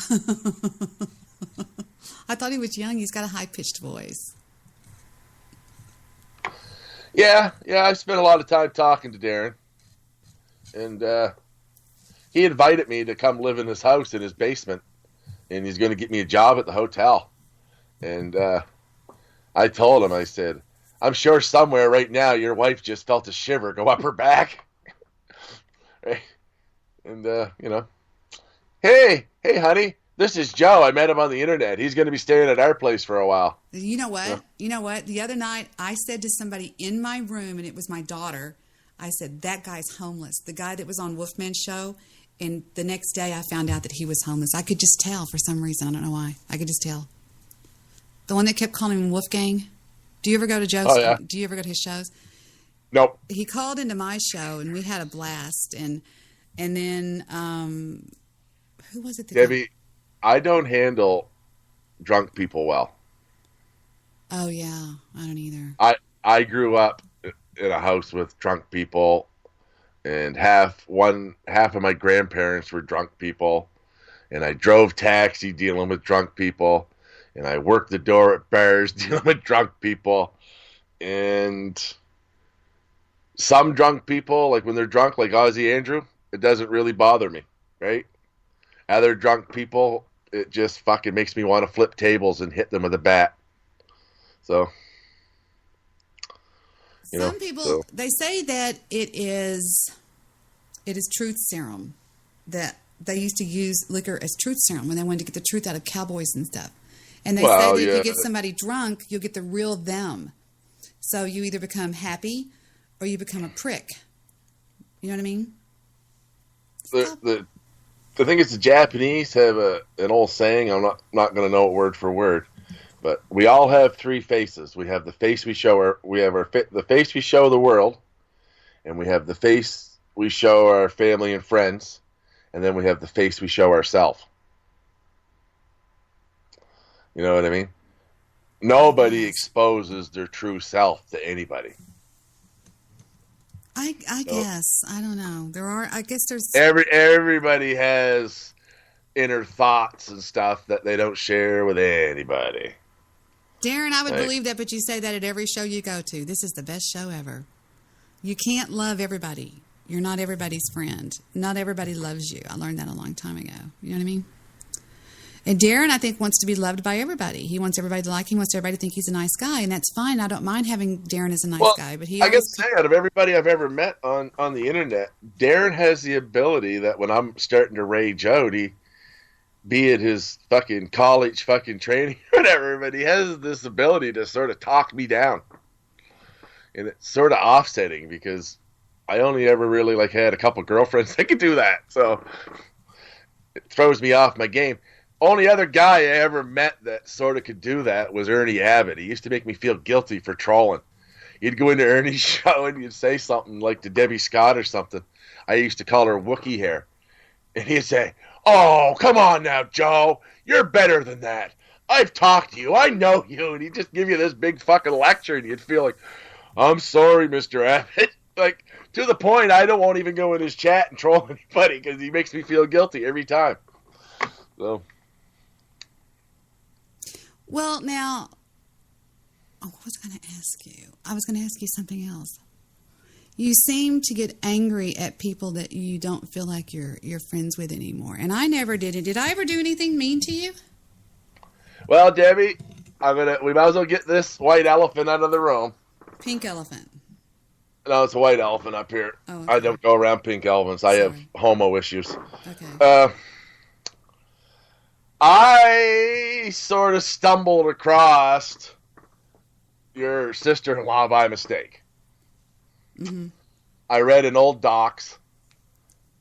I thought he was young. He's got a high-pitched voice. Yeah, I spent a lot of time talking to Darren. And he invited me to come live in his house in his basement. And he's going to get me a job at the hotel. And I told him, I said, "I'm sure somewhere right now your wife just felt a shiver go up her back." Right? And, you know, hey, honey, this is Joe. I met him on the internet. He's going to be staying at our place for a while. You know what? Yeah. You know what? The other night, I said to somebody in my room, and it was my daughter, I said, "That guy's homeless." The guy that was on Wolfman's show And the next day I found out that he was homeless. I could just tell for some reason. I don't know why. I could just tell. The one that kept calling him Wolfgang. Do you ever go to Joe's? Oh, yeah. Do you ever go to his shows? Nope. He called into my show, and we had a blast. And then, who was it? Debbie, I don't handle drunk people well. Oh, yeah. I don't either. I grew up in a house with drunk people, and half of my grandparents were drunk people, and I drove taxi dealing with drunk people, and I worked the door at bars dealing with drunk people, and some drunk people, like when they're drunk, like Ozzy Andrew, it doesn't really bother me, right? Other drunk people, it just fucking makes me want to flip tables and hit them with a bat. So, some people, they say that it is truth serum, that they used to use liquor as truth serum when they wanted to get the truth out of cowboys and stuff. And they say that if you get somebody drunk, you'll get the real them. So you either become happy or you become a prick. You know what I mean? The thing is, the Japanese have an old saying. I'm not going to know it word for word, but we all have three faces. We have the face we show the face we show the world, and we have the face we show our family and friends, and then we have the face we show ourselves. You know what I mean? Nobody exposes their true self to anybody. I guess. I don't know. There's everybody has inner thoughts and stuff that they don't share with anybody. Darren, I would believe that, but you say that at every show you go to. This is the best show ever. You can't love everybody. You're not everybody's friend. Not everybody loves you. I learned that a long time ago. You know what I mean? And Darren, I think, wants to be loved by everybody. He wants everybody to like him. He wants everybody to think he's a nice guy, and that's fine. I don't mind having Darren as a nice guy. But I guess out of everybody I've ever met on the internet, Darren has the ability that when I'm starting to rage out, be it his fucking college fucking training or whatever, but he has this ability to sort of talk me down. And it's sort of offsetting because I only ever really had a couple girlfriends that could do that. So it throws me off my game. Only other guy I ever met that sort of could do that was Ernie Abbott. He used to make me feel guilty for trolling. You'd go into Ernie's show and you'd say something like to Debbie Scott or something. I used to call her Wookiee hair. And he'd say, "Oh, come on now, Joe. You're better than that. I've talked to you. I know you." And he'd just give you this big fucking lecture and you'd feel like, "I'm sorry, Mr. Abbott." To the point I won't even go in his chat and troll anybody because he makes me feel guilty every time. So... Well, now, what was I going to ask you? I was going to ask you something else. You seem to get angry at people that you don't feel like you're friends with anymore, and I never did. Did I ever do anything mean to you? Well, Debbie, we might as well get this white elephant out of the room. Pink elephant. No, it's a white elephant up here. Oh, okay. I don't go around pink elephants. I have homo issues. Okay. I sort of stumbled across your sister-in-law by mistake. Mm-hmm. I read an old docs,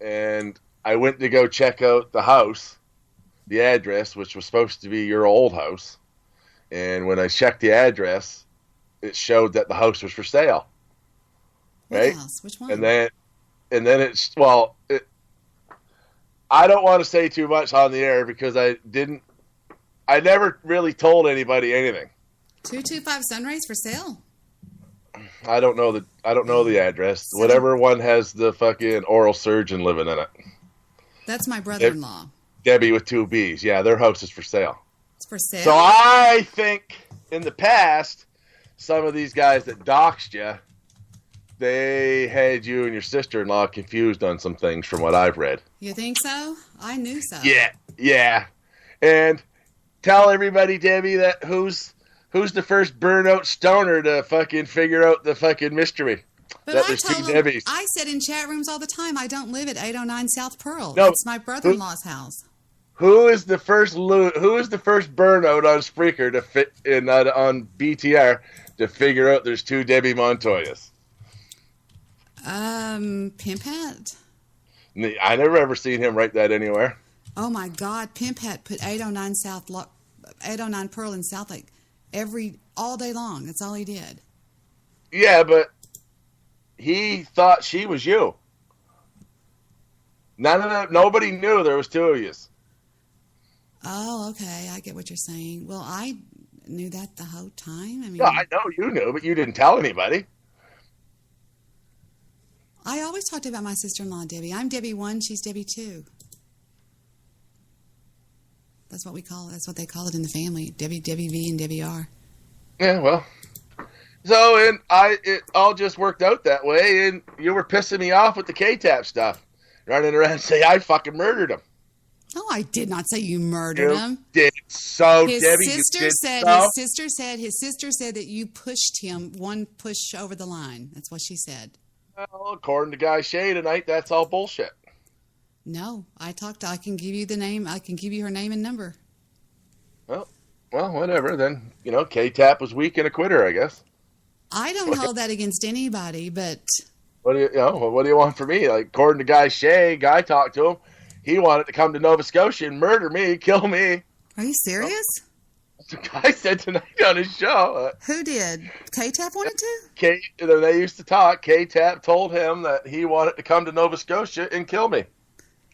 and I went to go check out the house, the address, which was supposed to be your old house. And when I checked the address, it showed that the house was for sale. Right? What house? Which one? And then I don't want to say too much on the air because I never really told anybody anything. 225 Sunrise for sale? I don't know the address. Whatever one has the fucking oral surgeon living in it. That's my brother-in-law. Debbie with 2 B's. Yeah, their house is for sale. It's for sale? So I think in the past, some of these guys that doxed you, they had you and your sister-in-law confused on some things from what I've read. You think so? I knew so. Yeah. And tell everybody, Debbie, that who's the first burnout stoner to fucking figure out the fucking mystery. But that I there's told two them, Debbies. I said in chat rooms all the time, I don't live at 809 South Pearl. No, it's my brother-in-law's house. Who is the first burnout on Spreaker to fit in on BTR to figure out there's 2 Debbie Montoyas? Pimp Hat? I never ever seen him write that anywhere. Oh my God, Pimp had put 809 Pearl in South Lake all day long. That's all he did. Yeah, but he thought she was you. Nobody knew there was two of you. Oh, okay. I get what you're saying. Well, I knew that the whole time. I mean, No, I know you knew, but you didn't tell anybody. I always talked about my sister-in-law, Debbie. I'm Debbie 1, she's Debbie 2. That's what we call it. That's what they call it in the family. Debbie V, and Debbie R. Yeah, well. So, and it all just worked out that way, and you were pissing me off with the KTAP stuff. Running around and say I fucking murdered him. No, I did not say you murdered him. Did so, His Debbie? sister said that you pushed him one push over the line. That's what she said. Well, according to Guy Shea tonight, that's all bullshit. No, I can give you the name. I can give you her name and number. Well, whatever. Then KTAP was weak and a quitter, I guess. I don't hold that against anybody, but what do you want from me? Like, according to Guy Shea, Guy talked to him. He wanted to come to Nova Scotia and murder me, kill me. Are you serious? That's what Guy said tonight on his show. Who did? K-Tap wanted to? They used to talk. K-Tap told him that he wanted to come to Nova Scotia and kill me.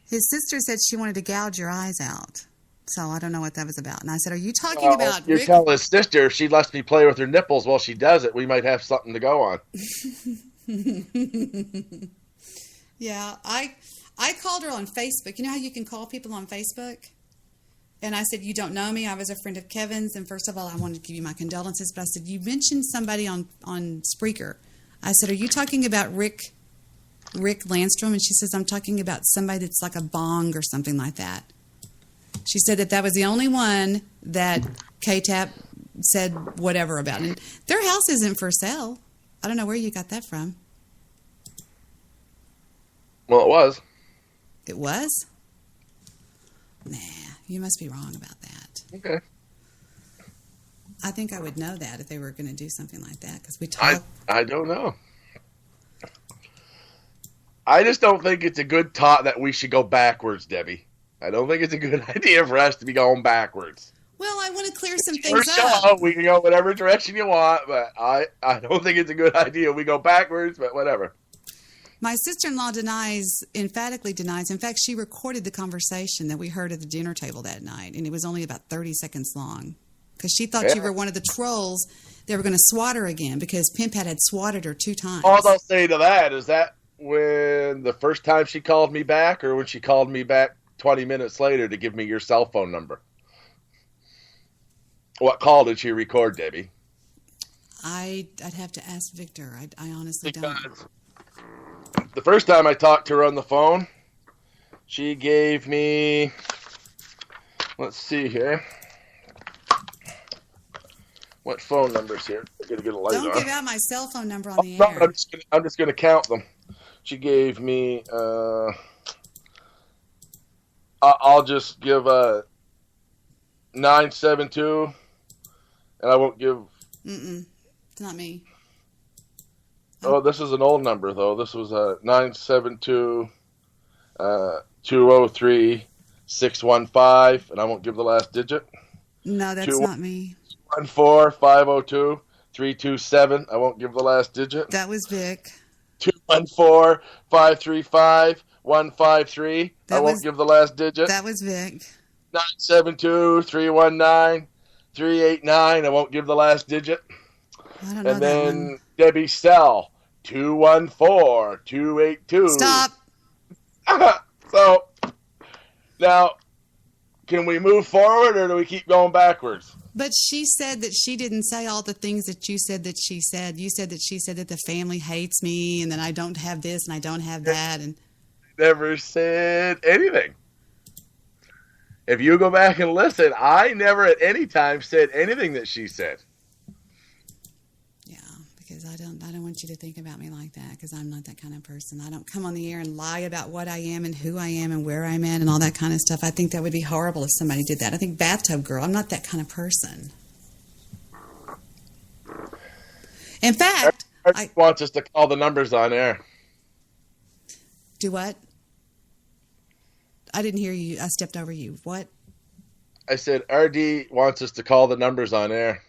His sister said she wanted to gouge your eyes out. So I don't know what that was about. And I said, are you talking about You're Rick? telling his sister if she lets me play with her nipples while she does it, we might have something to go on. Yeah, I called her on Facebook. You know how you can call people on Facebook? And I said, you don't know me. I was a friend of Kevin's. And first of all, I wanted to give you my condolences. But I said, you mentioned somebody on Spreaker. I said, are you talking about Rick Landstrom? And she says, I'm talking about somebody that's like a bong or something like that. She said that was the only one that K-Tap said whatever about. And their house isn't for sale. I don't know where you got that from. Well, it was. It was? Nah, you must be wrong about that. Okay. I think I would know that if they were going to do something like that because we talk. I don't know. I just don't think it's a good thought that we should go backwards, Debbie. I don't think it's a good idea for us to be going backwards. Well, I want to clear some things up. We can go whatever direction you want, but I don't think it's a good idea we go backwards, but whatever. My sister-in-law emphatically denies. In fact, she recorded the conversation that we heard at the dinner table that night, and it was only about 30 seconds long because she thought you were one of the trolls. They were going to swat her again because Pimp had swatted her 2 times. All I'll say to that is that when the first time she called me back or when she called me back 20 minutes later to give me your cell phone number. What call did she record, Debbie? I'd have to ask Victor. I honestly don't. The first time I talked to her on the phone, she gave me, let's see here. What phone number's here? I gotta get a light on. Don't give out my cell phone number on the air. No, I'm just gonna count them. She gave me, I'll just give 972, and I won't give. It's not me. Oh, this is an old number though. This was 972 203 615, and I won't give the last digit. No, that's not me. 14 502 327. I won't give the last digit. That was Vic. 214 535 153. I won't give the last digit. That was Vic. 972 319 389. I won't give the last digit. I don't know and that then one. Debbie's cell 214 282. Stop. So now, can we move forward or do we keep going backwards? But she said that she didn't say all the things that you said that she said. You said that she said that the family hates me and that I don't have this and I don't have that. And never said anything. If you go back and listen, I never at any time said anything that she said. Yeah, because I don't want you to think about me like that because I'm not that kind of person. I don't come on the air and lie about what I am and who I am and where I'm at and all that kind of stuff. I think that would be horrible if somebody did that. I think bathtub girl, I'm not that kind of person. In fact, I wants us to call the numbers on air. Do what? I didn't hear you. I stepped over you. What? I said RD wants us to call the numbers on air.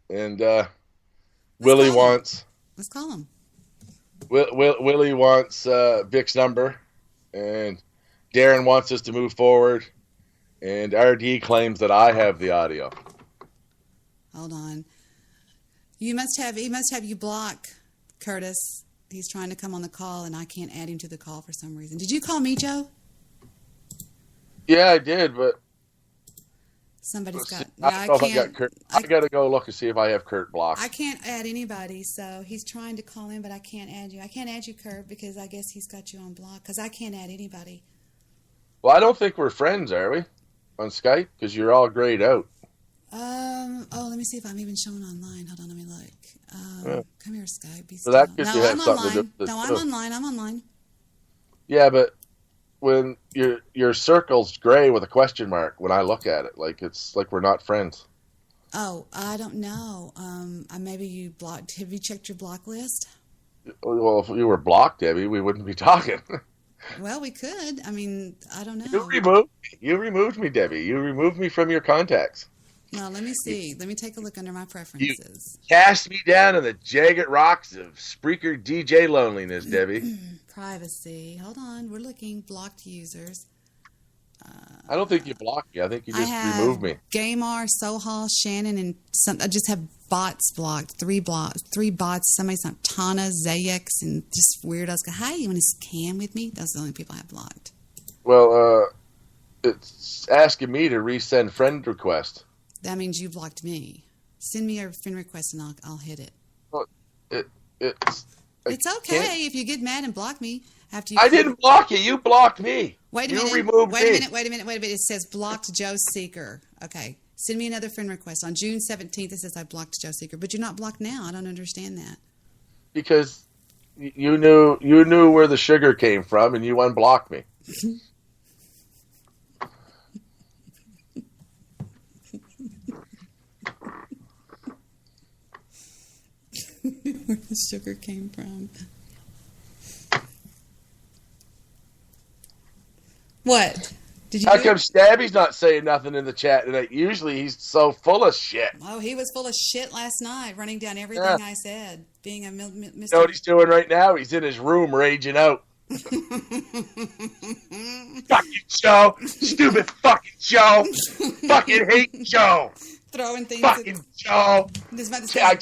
And Willie wants... Let's call him. Willie wants Vic's number. And Darren wants us to move forward. And RD claims that I have the audio. Hold on. He must have you block Curtis. He's trying to come on the call, and I can't add him to the call for some reason. Did you call me, Joe? Yeah, I did, but somebody's got. I don't know if I got Kurt. I got to go look and see if I have Kurt blocked. I can't add anybody, so he's trying to call in, but I can't add you. I can't add you, Kurt, because I guess he's got you on block. Because I can't add anybody. Well, I don't think we're friends, are we? On Skype, because you're all grayed out. Oh, let me see if I'm even showing online. Hold on, let me look. Come here, Skype. Be so that still. could No, have I'm something to do online. with No, it, I'm too. online. I'm online. Yeah, but when your circle's gray with a question mark, when I look at it, like it's like we're not friends. Oh, I don't know. Maybe you blocked. Have you checked your block list? Well, if we were blocked, Debbie, we wouldn't be talking. Well, we could. I mean, I don't know. You removed me, Debbie. You removed me from your contacts. No, let me see. Let me take a look under my preferences. You cast me down in the jagged rocks of Spreaker DJ loneliness, Debbie. Privacy. Hold on. We're looking. Blocked users. I don't think you blocked me. I think you just removed me. Gamar, Sohal, Shannon, and some. I just have bots blocked. Three bots. Somebody's not Tana, Zayex, and just weirdos. Go, hi, you want to scam with me? Those are the only people I have blocked. Well, it's asking me to resend friend request. That means you blocked me. Send me a friend request and I'll hit it. Well, it's okay if you get mad and block me after you. I didn't block you. You blocked me. Wait a minute. Wait a minute. It says blocked Joe Seeker. Okay. Send me another friend request. On June 17th, it says I blocked Joe Seeker. But you're not blocked now. I don't understand that. Because you knew where the sugar came from and you unblocked me. Where the sugar came from. What? Did you? How come Stabby's not saying nothing in the chat tonight? Usually he's so full of shit. Oh, he was full of shit last night, running down everything I said. Being a Mr. You know what he's doing right now? He's in his room raging out. Fucking Joe. Stupid fucking Joe. Fucking hate Joe. Throwing things. Fucking Joe. I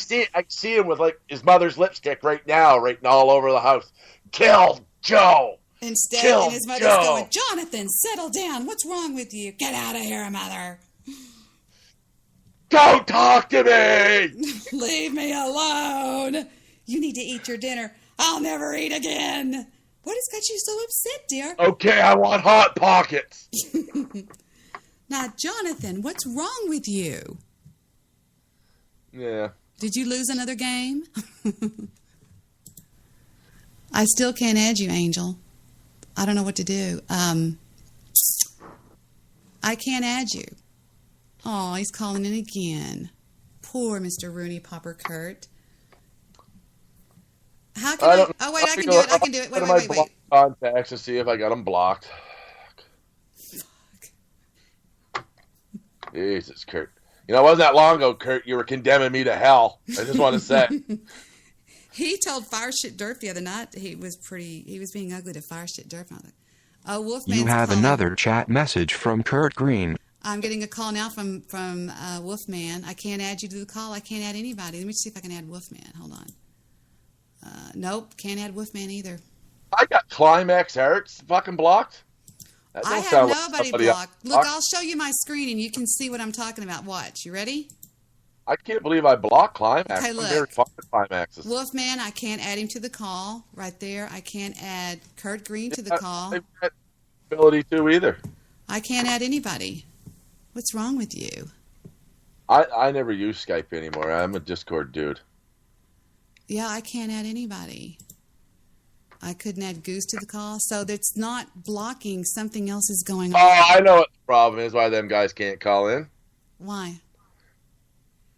see him with like his mother's lipstick right now, written all over the house. Kill Joe. Instead, and his mother's going, Jonathan, settle down. What's wrong with you? Get out of here, mother. Don't talk to me. Leave me alone. You need to eat your dinner. I'll never eat again. What has got you so upset, dear? Okay, I want Hot Pockets. Now, Jonathan, what's wrong with you? Yeah. Did you lose another game? I still can't add you, Angel. I don't know what to do. I can't add you. Oh, he's calling in again. Poor Mr. Rooney Popper Kurt. How can I? Oh, wait, I can do it. I can do it. Wait. Contacts and see if I got them blocked. Fuck. Jesus, Kurt. You know, it wasn't that long ago, Kurt, you were condemning me to hell. I just want to say. He told Fire Shit Derp the other night he was being ugly to Fire Shit Derp. Oh, Wolfman's You have calling. another chat message from CURT GREEN. I'm getting a call now from Wolfman. I can't add you to the call. I can't add anybody. Let me see if I can add Wolfman. Hold on. Nope, can't add Wolfman either. I got Climax Hearts fucking blocked. I have nobody blocked. Look, I'll show you my screen and you can see what I'm talking about. Watch. You ready? I can't believe I blocked Climax. Okay, look. I'm very fond of Climaxes. Wolfman, I can't add him to the call. Right there. I can't add CURT GREEN to the call. I've got ability to either. I can't add anybody. What's wrong with you? I never use Skype anymore. I'm a Discord dude. Yeah, I can't add anybody. I couldn't add Goose to the call. So that's not blocking. Something else is going on. Oh, I know what the problem is, why them guys can't call in. Why?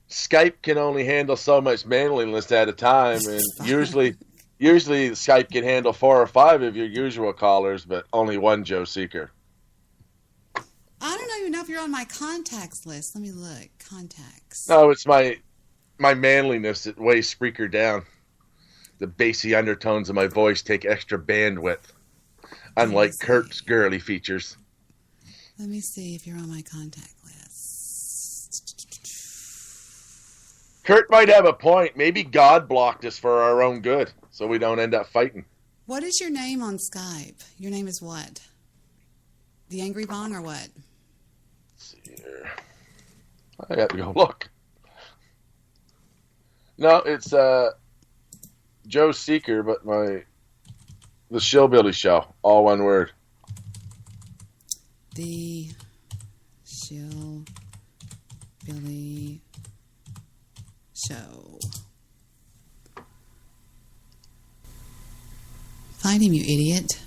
Skype can only handle so much mailing list at a time, and usually Usually Skype can handle 4 or 5 of your usual callers, but only one Joe Seeker. I don't even know if you're on my contacts list. Let me look. Contacts. No, it's my manliness that weighs Spreaker down. The bassy undertones of my voice take extra bandwidth, unlike Kurt's girly features. Let me see if you're on my contact list. Kurt might have a point. Maybe God blocked us for our own good, so we don't end up fighting. What is your name on Skype? Your name is what? The Angry Bong or what? Let's see here. I got to go look. No, it's Joe Seeker, but the Shillbilly Show, all one word. The Shillbilly Show. Find him, you idiot.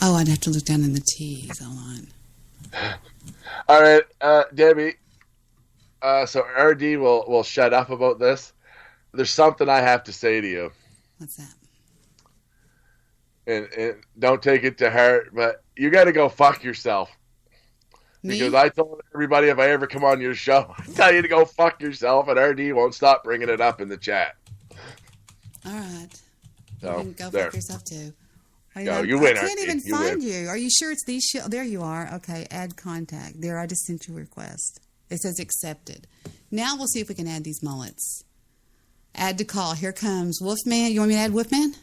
Oh, I'd have to look down in the T's. Hold on. All right, Debbie. So RD will shut up about this. There's something I have to say to you. What's that? And don't take it to heart, but you got to go fuck yourself. Me? Because I told everybody if I ever come on your show, I tell you to go fuck yourself, and RD won't stop bringing it up in the chat. All right. You So, can go there. fuck yourself too. Go, you win, I can't RD. even You find win. you. Are you sure it's these? There you are. Okay, add contact. There, I just sent you a request. It says accepted. Now we'll see if we can add these mullets. Add to call. Here comes Wolfman. You want me to add Wolfman?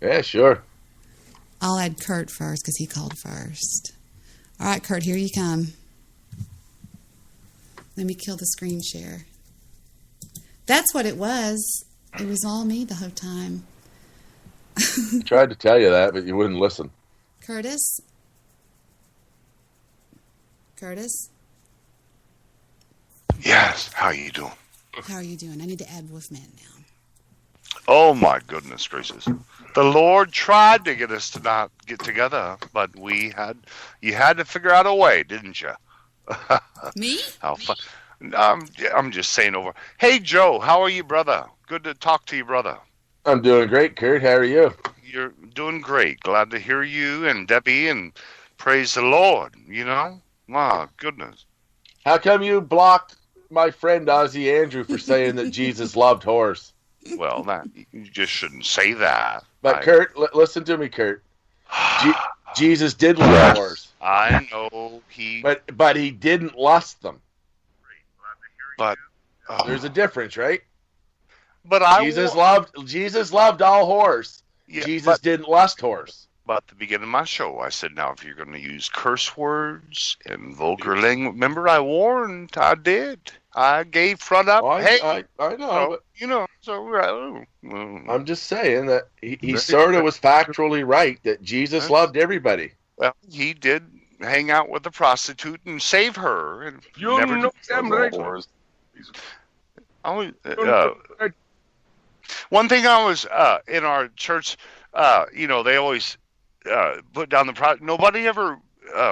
Yeah, sure. I'll add Kurt first because he called first. All right, Kurt, here you come. Let me kill the screen share. That's what it was. It was all me the whole time. I tried to tell you that, but you wouldn't listen. Curtis? Curtis? Yes, how you doing? How are you doing? I need to add Wolfman now. Oh my goodness gracious. The Lord tried to get us to not get together, but you had to figure out a way, didn't you? Me? How fun. I'm just saying over. Hey Joe, how are you, brother? Good to talk to you, brother. I'm doing great, Kurt. How are you? You're doing great. Glad to hear you and Debbie, and praise the Lord, you know? My goodness. How come you blocked my friend Ozzy Andrew for saying that Jesus loved whores? Well, you just shouldn't say that. But Kurt, listen to me, Kurt. Jesus did love whores. I know he... But he didn't lust them. But... There's a difference, right? But Jesus loved all whores. Yeah, Jesus didn't lust whores. But at the beginning of my show, I said, now, if you're going to use curse words and vulgar language, remember I warned, I did. I gave front up. I know. I'm just saying that he sort of was factually right that Jesus loved everybody. Well, he did hang out with a prostitute and save her. And one thing I was in our church, they always put down the nobody ever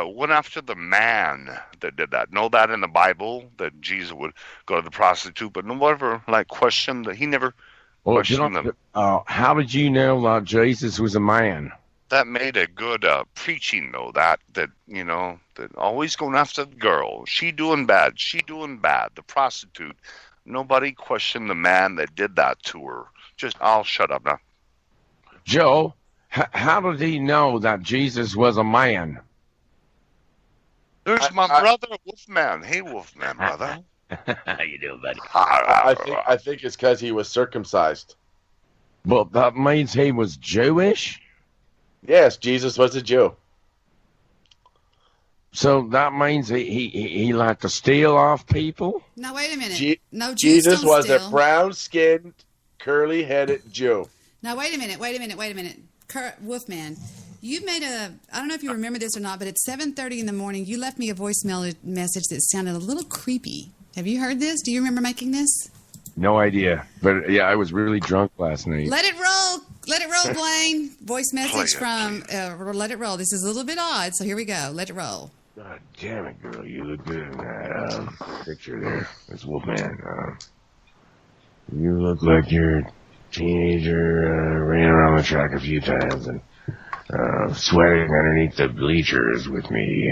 went after the man that did that. Know that in the Bible that Jesus would go to the prostitute, but nobody ever questioned that. He never questioned them. How did you know that Jesus was a man? That made a good preaching though. That always going after the girl. She doing bad. The prostitute. Nobody questioned the man that did that to her. I'll shut up now. Joe, how did he know that Jesus was a man? There's my brother, Wolfman. Hey, Wolfman, brother. How you doing, buddy? I think it's because he was circumcised. But that means he was Jewish? Yes, Jesus was a Jew. So that means he liked to steal off people? No, wait a minute. Jews Jesus don't was steal. a brown-skinned, curly-headed Jew. Now, wait a minute. Wolfman, you made I don't know if you remember this or not, but at 7:30 in the morning, you left me a voicemail message that sounded a little creepy. Have you heard this? Do you remember making this? No idea. But, yeah, I was really drunk last night. Let it roll. Let it roll, Blaine. Voice message from Let It Roll. This is a little bit odd, so here we go. Let it roll. God damn it, girl. You look good in that picture there. That's Wolfman. You look like you're teenager, ran around the track a few times and sweating underneath the bleachers with me,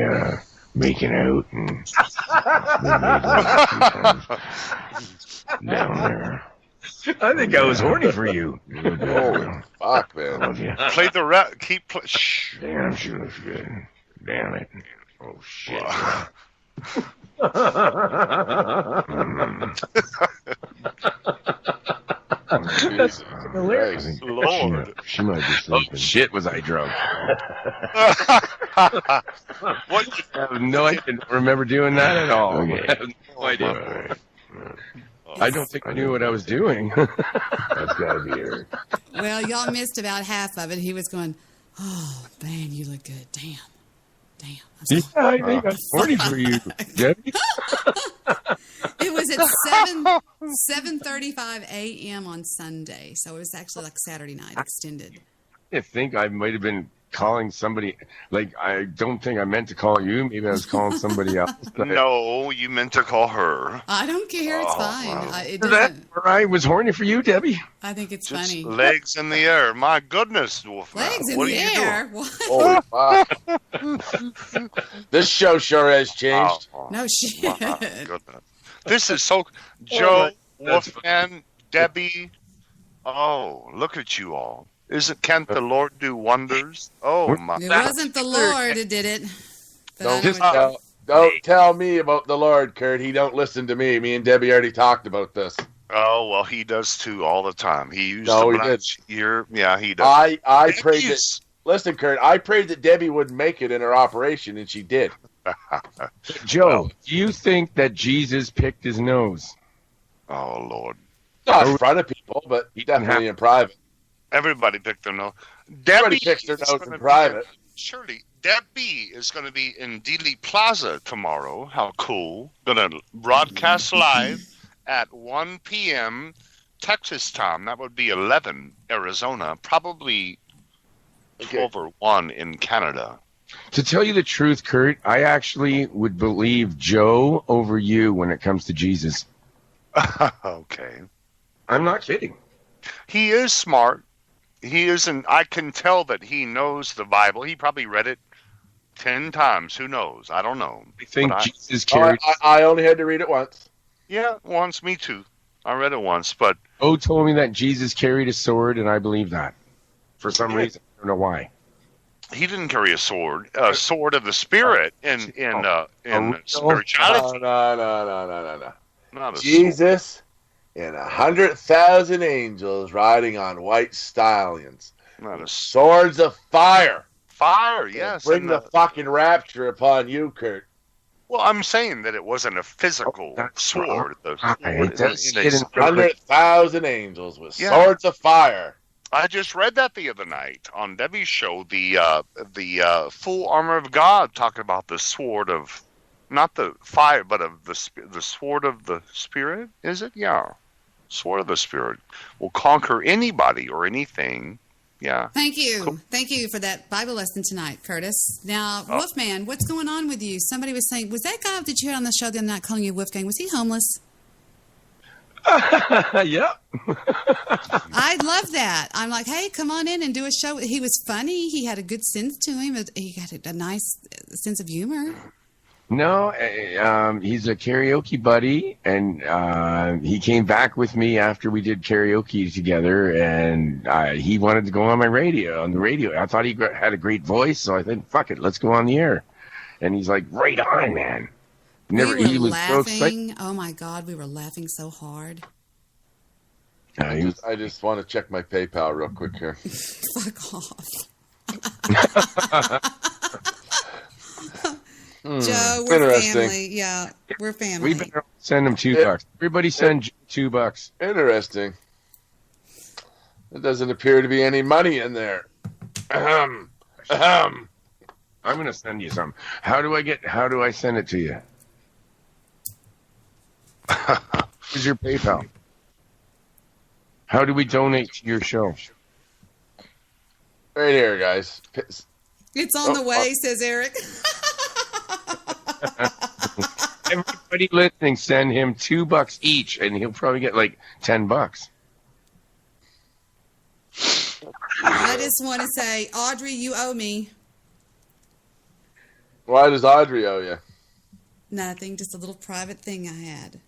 making out and been made love a few times down there. I think I was horny for you. Oh, fuck, man. I love you. Play the rep. Keep play. Shh. Damn, she looks good. Damn it. Oh, shit. Jesus hilarious. Christ. Lord. She might be Oh, sleeping. shit, was I drunk? What? I have no idea. I don't remember doing that at all. Okay. I have no idea. Alright. I don't think I knew what I was doing. That's gotta be her. Well, y'all missed about half of it. He was going, "Oh, man, you look good. Damn. Damn." Yeah, I think I'm horny for you, Debbie. It was at 7:35 a.m. on Sunday, so it was actually like Saturday night extended. I think I might have been calling somebody. Like, I don't think I meant to call you. Maybe I was calling somebody else. No, you meant to call her. I don't care. It's Oh, fine. wow. It That doesn't. where I was horny for you, Debbie. I think it's Just funny. legs in the air. My goodness, Wolfman. Legs in what the are you air. What? Holy fuck. This show sure has doing? changed. Oh, No shit. my goodness. This is so. Joe, Wolfman, Debbie. Oh, look at you all. Can't the Lord do wonders? Oh, my. It wasn't the Lord that did it. But I know Don't what- don't tell me about the Lord, Kurt. He don't listen to me. Me and Debbie already talked about this. Oh, well, he does too all the time. He used No, the he did. year. Yeah, he does. I prayed that. Debbie's- Listen, Kurt. I prayed that Debbie wouldn't make it in her operation, and she did. Joe, do you think that Jesus picked his nose? Oh, Lord. Not in front of people, but He didn't definitely in private. Everybody picked their nose. Everybody Debbie picks their is nose gonna in be- private. Surely, Debbie is going to be in Dealey Plaza tomorrow. How cool. Going to broadcast live at 1 p.m. Texas time. That would be 11 Arizona. Probably 12 or 1 in Canada. To tell you the truth, Kurt, I actually would believe Joe over you when it comes to Jesus. Okay. I'm not kidding. He is smart. He isn't. I can tell that he knows the Bible. He probably read it 10 times. Who knows? I don't know. I think But Jesus Oh, carried. I only had to read it once. Yeah, once. Me too. I read it once, but Joe told me that Jesus carried a sword, and I believe that. For some Yeah. reason. I don't know why. he didn't carry a sword of the Spirit in spirituality. No. Not a sword. Jesus and 100,000 angels riding on white stallions. Not a Swords of fire. fire. Yes. Bring and the fucking rapture upon you, Kurt. well, I'm saying that it wasn't a physical sword. The sword It does in a get in- spirit. 100,000 angels with Yeah. swords of fire. I just read that the other night on Debi's show. The full armor of God, talking about the sword of, not the fire, but of the sword of the Spirit. Is it? Yeah, sword of the Spirit will conquer anybody or anything. Yeah. Thank you. Thank you for that Bible lesson tonight, Curtis. Now, Wolfman, what's going on with you? Somebody was saying, was that guy that you had on the show the other night calling you Wolfgang, was he homeless? Yep. I love that. I'm like, hey, come on in and do a show. He was funny. He had a good sense to him. He had a nice sense of humor. No, he's a karaoke buddy, and he came back with me after we did karaoke together, and he wanted to go on the radio. I thought he had a great voice, so I said, fuck it, let's go on the air. And he's like, right on, man. We were He was so excited. laughing. Oh, my God, we were laughing so hard. I just want to check my PayPal real quick here. Fuck off. Joe, we're Interesting. family. Yeah, we're family. We better send him $2. Everybody send $2. Interesting. There doesn't appear to be any money in there. I'm going to send you some. How do I send it to you? Where's your PayPal? How do we donate to your show? Right here, guys. It's on the way, says Eric. Everybody listening, send him $2 each, and he'll probably get like $10. I just want to say, Audrey, you owe me. Why does Audrey owe you? Nothing, just a little private thing I had.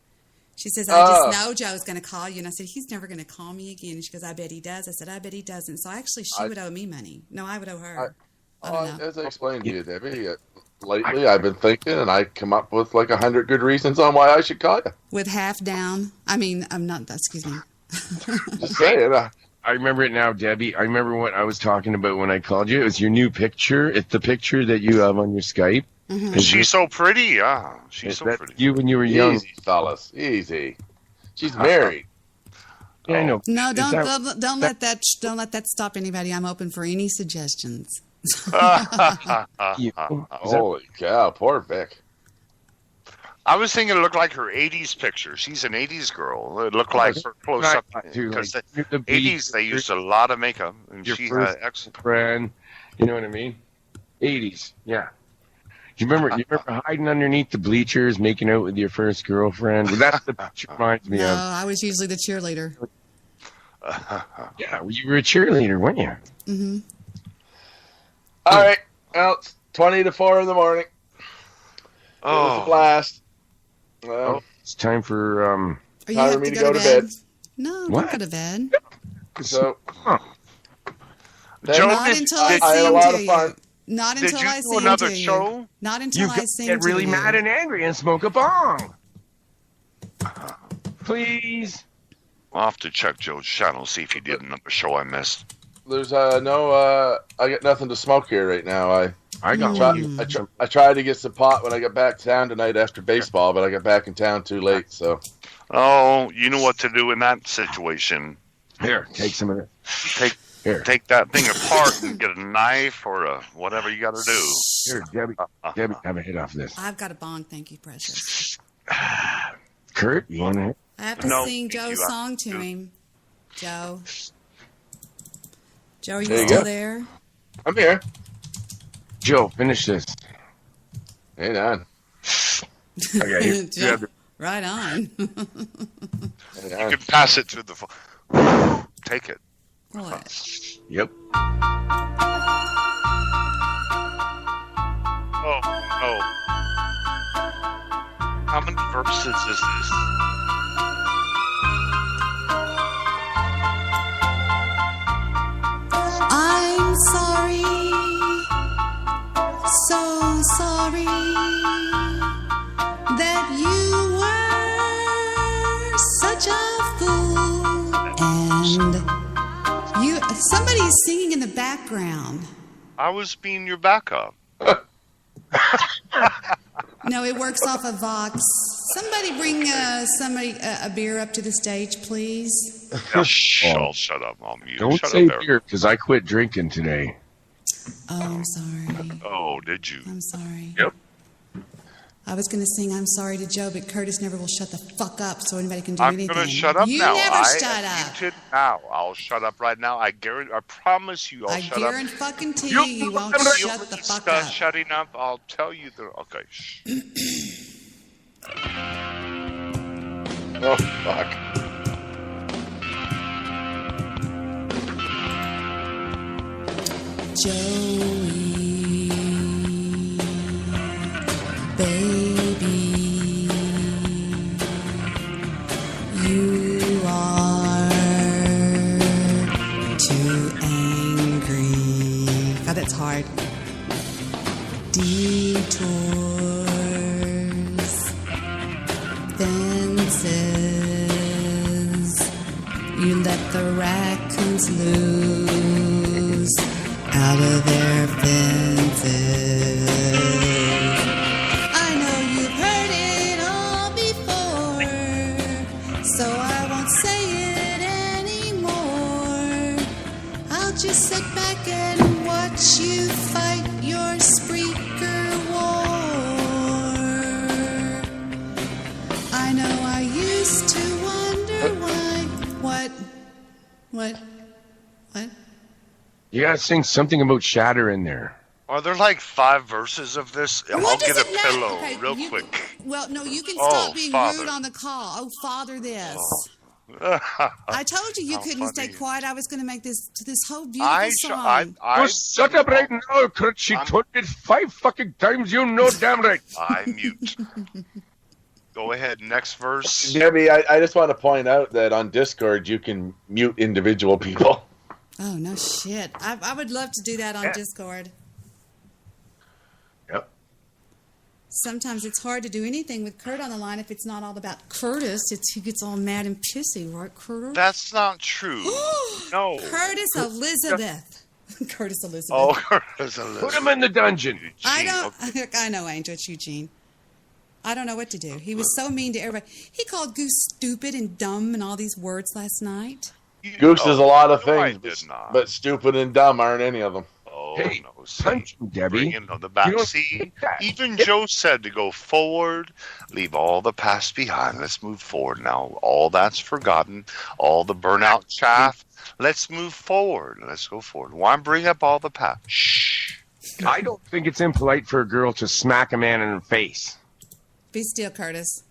She says, I just know Joe's going to call you. And I said, he's never going to call me again. And she goes, I bet he does. I said, I bet he doesn't. So actually, she would owe me money. No, I would owe her. I don't know. As I explained to you, Debbie, lately I've been thinking, and I come up with like 100 good reasons on why I should call you. With half down. I mean, I'm not, excuse me. Just saying. I remember it now, Debbie. I remember what I was talking about when I called you. It was your new picture. It's the picture that you have on your Skype. Mm-hmm. She's so pretty. Yeah, she's so pretty. You when you were young. Easy, fellas. Easy. She's married. Yeah, I know. No, don't let that stop anybody. I'm open for any suggestions. Holy cow, poor Vic. I was thinking it looked like her 80s picture. She's an 80s girl. It looked like her close up. Because the 80s, they used a lot of makeup. And Your she first had excellent. friend. You know what I mean? 80s, yeah. You remember hiding underneath the bleachers, making out with your first girlfriend? Well, that's the picture reminds me No, of. I was usually the cheerleader. Yeah, well, you were a cheerleader, weren't you? Mm-hmm. All right. Well, it's 20 to 4 in the morning. It was a blast. It's time for Are you time have for me to to go go to to bed? bed. No, What? don't go to bed. So, Joe, Not until I I had a sing lot to of you. fun. Not Did until you I do sing another to show? you. Not until you I got sing get to really you. mad and angry and smoke a bong. Please. I'll have to check Joe's channel, see if he did another show I missed. There's I got nothing to smoke here right now. I got I tried to get some pot when I got back to town tonight after baseball, but I got back in town too late. So, Oh, you know what to do in that situation. Here, take some of it. Take that thing apart and get a knife or whatever you got to do. Here, Debbie, have a hit off this. I've got a bong, thank you, precious. Kurt, you want to hit? I have to sing Joe's song to him. Joe. Joe, are you still there? I'm here. Joe, finish this. Hey, on. Okay, Joe, right on. You can pass it through the phone. Take it. What? Yep. Oh, no. How many verses is this? I'm sorry, so sorry that you were such a fool. And somebody's singing in the background. I was being your backup. No, it works off of Vox. Somebody bring a beer up to the stage, please. I'll shut up. I'll mute. Don't shut say up there. beer, because I quit drinking today. Oh, I'm sorry. Oh, did you? I'm sorry. Yep. I was going to sing I'm sorry to Joe, but Curtis never will shut the fuck up so anybody can do anything. I'm going to shut up you now. never shut up. Muted now. I'll shut up right now. I promise you I'll shut up. I guarantee you won't shut the fuck up. Shutting up, I'll tell you the... Okay, shh. Oh, fuck. Joey, baby, you are too angry. God, that's hard. Detours, fences, you let the raccoons loose out of their fences. I know you've heard it all before, so I won't say it anymore. I'll just sit back and watch you fight your Spreaker war. I know I used to wonder why. What? You gotta sing something about shatter in there. Are there like 5 verses of this? I'll get a pillow real quick. Well, no, you can Oh, stop being Father. rude on the call. Oh, Father, this. I told you How couldn't stay funny. quiet. I was going to make this whole beautiful song. Oh, shut up right now, Kurt. She told it 5 fucking times. You know damn right. I mute. Go ahead, next verse. Debbie, I just want to point out that on Discord you can mute individual people. Oh, no shit. I would love to do that on Discord. Yep. Sometimes it's hard to do anything with Kurt on the line if it's not all about Curtis. He gets all mad and pissy, right, Curtis? That's not true. No. Curtis Elizabeth. Curtis Elizabeth. Oh, Curtis Elizabeth. Put him in the dungeon. I know, Angel. It's Eugene. I don't know what to do. He was so mean to everybody. He called Goose stupid and dumb and all these words last night. Goose is a lot of No, I things, did not. but stupid and dumb aren't any of them. Oh, Hey, no. punch him, Debbie. Bring him to the back. You don't See, think that. even Joe said to go forward, leave all the past behind. Let's move forward now. All that's forgotten, all the burnout chaff. Let's move forward. Let's go forward. Why bring up all the past? Shh. I don't think it's impolite for a girl to smack a man in the face. Be still, Curtis.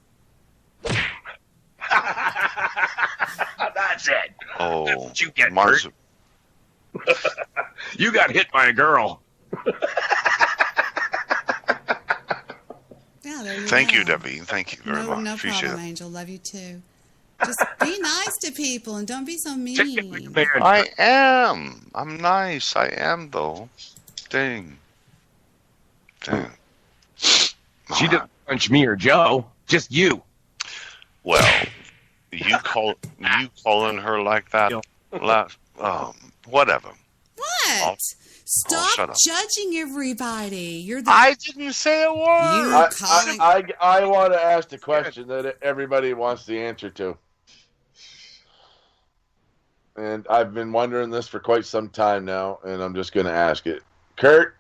That's it. Oh, That's what you get, Mars. You got hit by a girl. Yeah, there you Thank go. you, Debbie. Thank you very much. No Appreciate problem, it. Angel. Love you too. Just be nice to people and don't be so mean. I am. I'm nice. I am, though. Dang. She didn't punch me or Joe. Just you. Well, you calling her like that? Whatever. What? Stop shut up. judging everybody. You're the. I didn't say a word. You're calling. I want to ask the question that everybody wants the answer to. And I've been wondering this for quite some time now, and I'm just going to ask it. Kurt,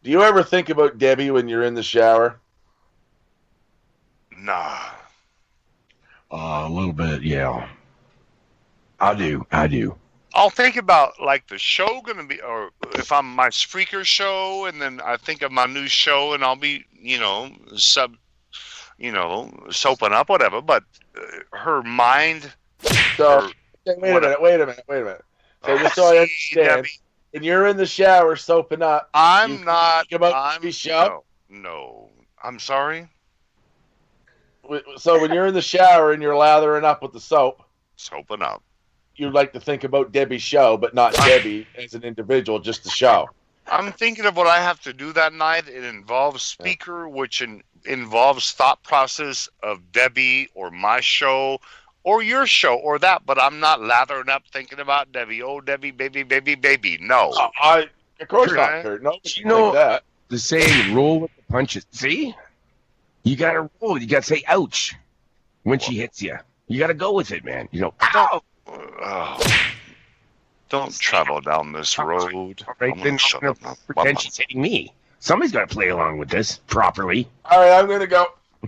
do you ever think about Debbie when you're in the shower? Nah. A little bit, yeah. I do. I'll think about like the show gonna be, or if I'm my Spreaker show, and then I think of my new show, and I'll be, soaping up, whatever. But her mind. So wait a minute. So just so I understand, Debbie, when you're in the shower soaping up, I'm not. think about the show. No. I'm sorry. So when you're in the shower and you're lathering up with the soap, Soaping up. you like to think about Debbie's show, but not Debbie as an individual, just the show. I'm thinking of what I have to do that night. It involves speaker, which involves thought process of Debbie or my show or your show or that. But I'm not lathering up thinking about Debbie. Oh, Debbie, baby. No. Of course not, Kurt. No, You know like that. the saying, roll with the punches. See? You got to roll. You got to say, ouch, when she hits you. You got to go with it, man. Ow! Don't travel down this road. All right, I'm then gonna shut I'm up gonna now. pretend she's hitting me. Somebody's got to play along with this properly. All right, I'm going to go.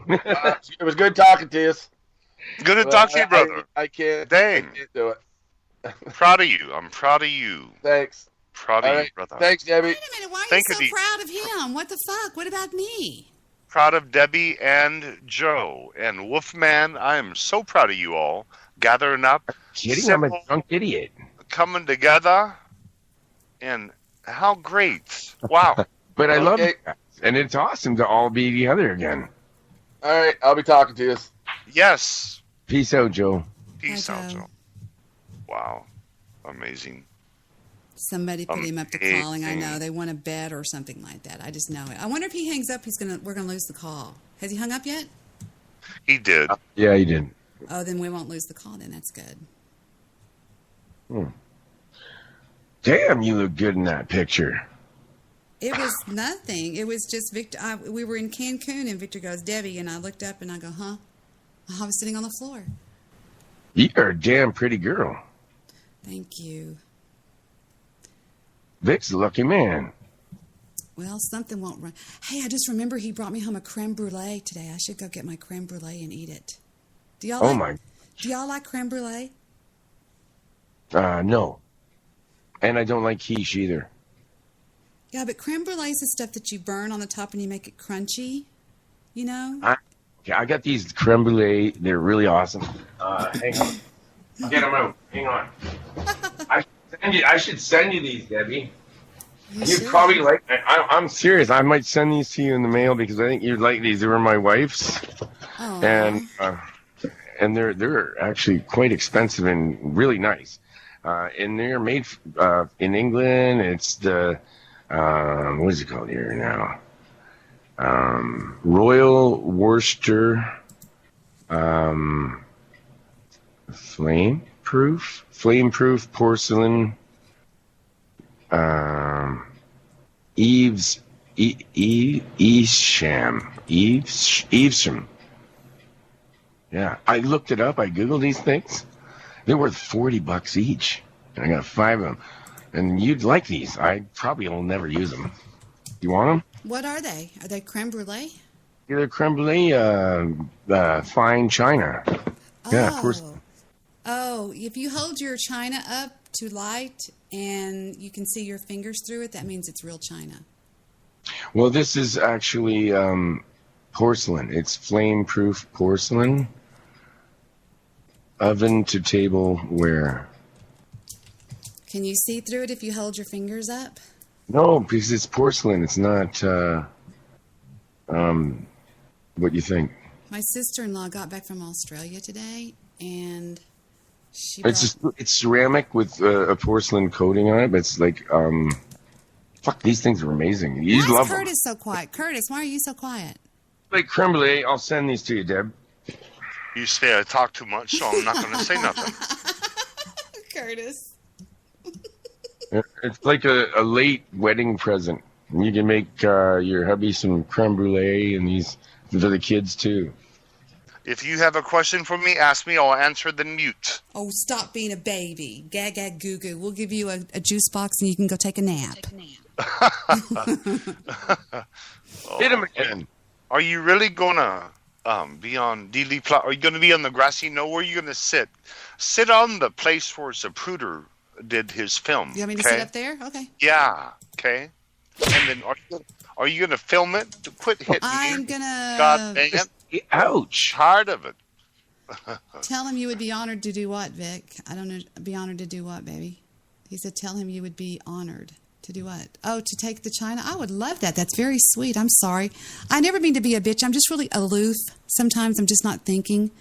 It was good talking to you. Good to talk to you, brother. I can't. Dang. I can't do it. Proud of you. I'm proud of you. Thanks. Proud All of right. you, brother. Thanks, Debbie. Wait a minute. Why are Think you of so the- proud of him? What the fuck? What about me? Proud of Debbie and Joe and Wolfman. I am so proud of you all. Gathering up, Kidding? I'm a simple, drunk idiot. coming together, and how great! Wow. But I love Okay. you guys, and it's awesome to all be together again. All right, I'll be talking to you. Yes. Peace out, Joe. Peace Hi, out, Joe. Joe. Wow. Amazing. Somebody put him up to calling. I know they want a bet or something like that. I just know it. I wonder if he hangs up, we're gonna lose the call. Has he hung up yet? He did. Yeah, you did. Oh, then we won't lose the call. Then that's good. Damn, you look good in that picture. It was nothing. It was just Victor. We were in Cancun, and Victor goes, Debbie, and I looked up and I go, huh? I was sitting on the floor. You're a damn pretty girl. Thank you. Vic's a lucky man. Well, something won't run. Hey, I just remember he brought me home a creme brulee today. I should go get my creme brulee and eat it. Do y'all Do y'all like creme brulee? No. And I don't like quiche either. Yeah, but creme brulee is the stuff that you burn on the top and you make it crunchy. You know? I got these creme brulee. They're really awesome. Hang on. Get them out. Hang on. I should send you these, Debbie. You'd probably like. I'm serious. I might send these to you in the mail because I think you'd like these. They were my wife's, and they're actually quite expensive and really nice. And they're made in England. It's the what is it called here now? Royal Worcester flame-proof porcelain Evesham. Yeah, I looked it up. I googled these things. They're worth $40 each. And I got 5 of them. And you'd like these. I probably will never use them. You want them? What are they? Are they creme brulee? Yeah, they're creme brulee fine china. Yeah, of course. Oh, if you hold your china up to light and you can see your fingers through it, that means it's real china. Well, this is actually porcelain. It's flame-proof porcelain. Oven to tableware. Can you see through it if you hold your fingers up? No, because it's porcelain. It's not what you think. My sister-in-law got back from Australia today, and it's ceramic with a porcelain coating on it, but it's like fuck, these things are amazing. You love them. Curtis so quiet? Curtis, why are you so quiet? Like creme brulee, I'll send these to you, Deb. You say I talk too much, so I'm not going to say nothing. Curtis. It's like a late wedding present. You can make your hubby some creme brulee, and these for the kids too. If you have a question for me, ask me. I'll answer, then mute. Oh, stop being a baby. Gag, gag, goo, goo. We'll give you a juice box, and you can go take a nap. Hit him again. Are you really going to be on Dealey Plaza? Are you going to be on the grassy knoll? Where are you going to sit? Sit on the place where Zapruder did his film. You want me to sit up there? Okay. Yeah. Okay. And then are you going to film it? Quit hitting I'm going to... God dang it. Ouch. Tired of it. Tell him you would be honored to do what, Vic? I don't know. Be honored to do what, baby? He said tell him you would be honored to do what? Oh, to take the china? I would love that. That's very sweet. I'm sorry. I never mean to be a bitch. I'm just really aloof. Sometimes I'm just not thinking.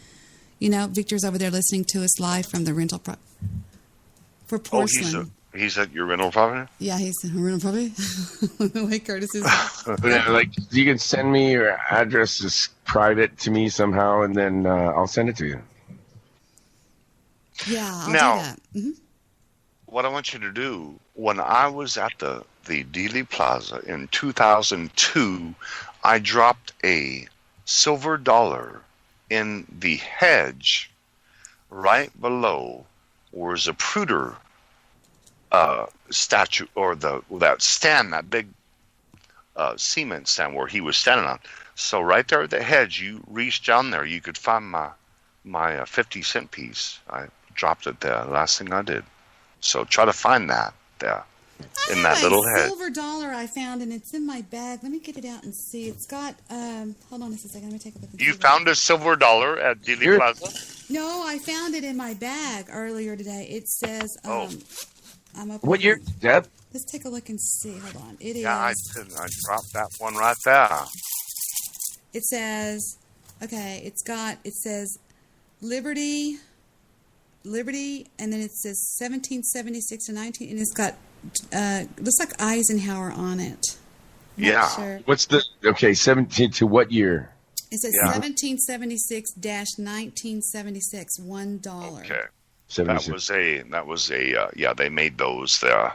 You know, Victor's over there listening to us live from the rental for porcelain. Oh, he's at your rental property? Yeah, he's at rental property. The way Curtis is. Like, you can send me your address as private to me somehow, and then I'll send it to you. Yeah, I'll do that. Mm-hmm. What I want you to do, when I was at the Dealey Plaza in 2002, I dropped a silver dollar in the hedge right below where Zapruder statue, or that stand, that big cement stand where he was standing on. So right there at the hedge, you reached down there, you could find my 50-cent piece. I dropped it there, last thing I did. So try to find that there in that little hedge. Silver dollar I found, and it's in my bag. Let me get it out and see. It's got. Hold on a second. Let me take a look. You found a silver dollar at Dealey Plaza? No, I found it in my bag earlier today. It says. I'm up. What year, Deb? Let's take a look and see. Hold on. It is. Yeah, I dropped that one right there. It says. Okay. It says, Liberty, and then it says 1776 to 19, and it's got looks like Eisenhower on it. Yeah. Sure. What's the 17 to what year? It says 1776-1976, $1. Okay. 76. That was a yeah, they made those the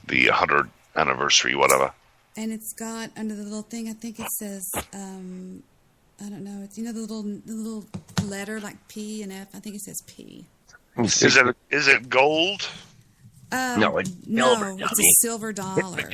100th anniversary, whatever. And it's got under the little thing, I think it says I don't know. It's the little letter like P and F. I think it says P. Is it gold? No, it's a silver dollar.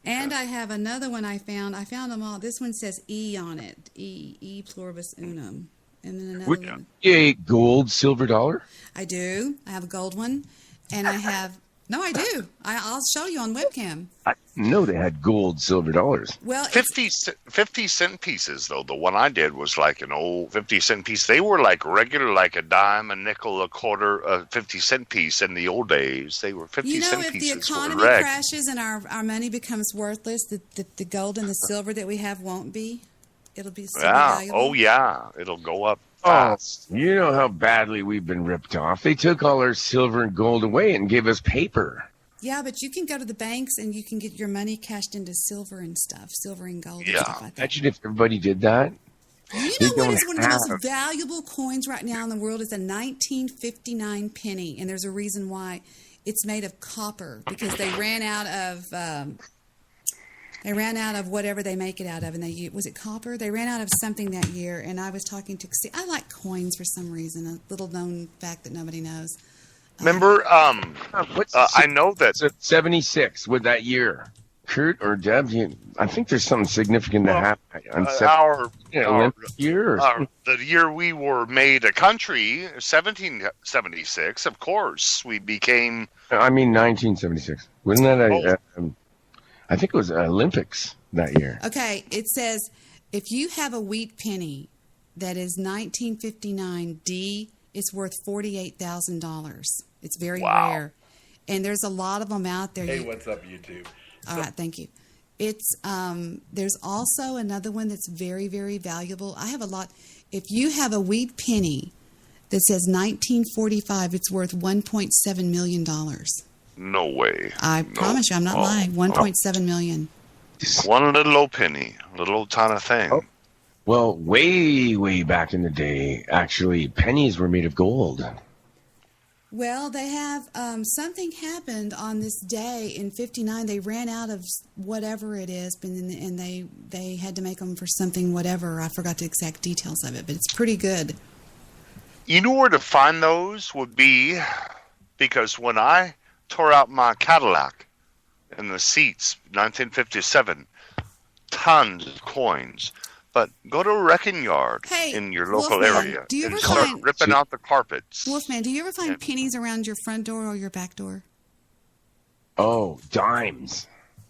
And I have another one I found. I found them all. This one says E on it. E pluribus unum. And then another one. A gold silver dollar? I do. I have a gold one, and I have No, I do. I'll show you on webcam. I know they had gold, silver dollars. Well, 50-cent pieces, though. The one I did was like an old 50-cent piece. They were like regular, like a dime, a nickel, a quarter, a 50-cent piece in the old days. They were 50-cent pieces. If the economy crashes and our money becomes worthless, the gold and the silver that we have won't be. It'll be still valuable. Oh, yeah. It'll go up Oh, fast. you know how badly we've been ripped off. They took all our silver and gold away and gave us paper. Yeah, but you can go to the banks and you can get your money cashed into silver and stuff, silver and gold and Yeah. stuff like that. Imagine if everybody did that. You They know what don't is one of the most have- valuable coins right now in the world is a 1959 penny, and there's a reason why. It's made of copper because they ran out of whatever they make it out of, and was it copper? They ran out of something that year, and I was talking to. See, I like coins for some reason. A little known fact that nobody knows. Remember, I know that 76 with that year. Kurt or Deb, I think there's something significant to happen on Olympic year. The year we were made a country, 1776. Of course, we became. I mean, 1976. Wasn't that I think it was Olympics that year. Okay, it says if you have a wheat penny that is 1959 D, it's worth $48,000. It's very rare, and there's a lot of them out there. Hey, what's up, YouTube? All right, thank you. It's there's also another one that's very, very valuable. I have a lot. If you have a wheat penny that says 1945, it's worth $1.7 million. No way. I promise you, I'm not lying. $1.7 million. One little old penny, little old tiny thing. Oh. Well, way back in the day, actually, pennies were made of gold. Well, they have something happened on this day in '59. They ran out of whatever it is, and they had to make them for something whatever. I forgot the exact details of it, but it's pretty good. You know where to find those would be, because when I tore out my Cadillac in the seats, 1957, tons of coins. But go to a wrecking yard in your local Wolfman, area do you and ever start find, ripping out the carpets. Wolfman, do you ever find pennies around your front door or your back door? Oh, dimes.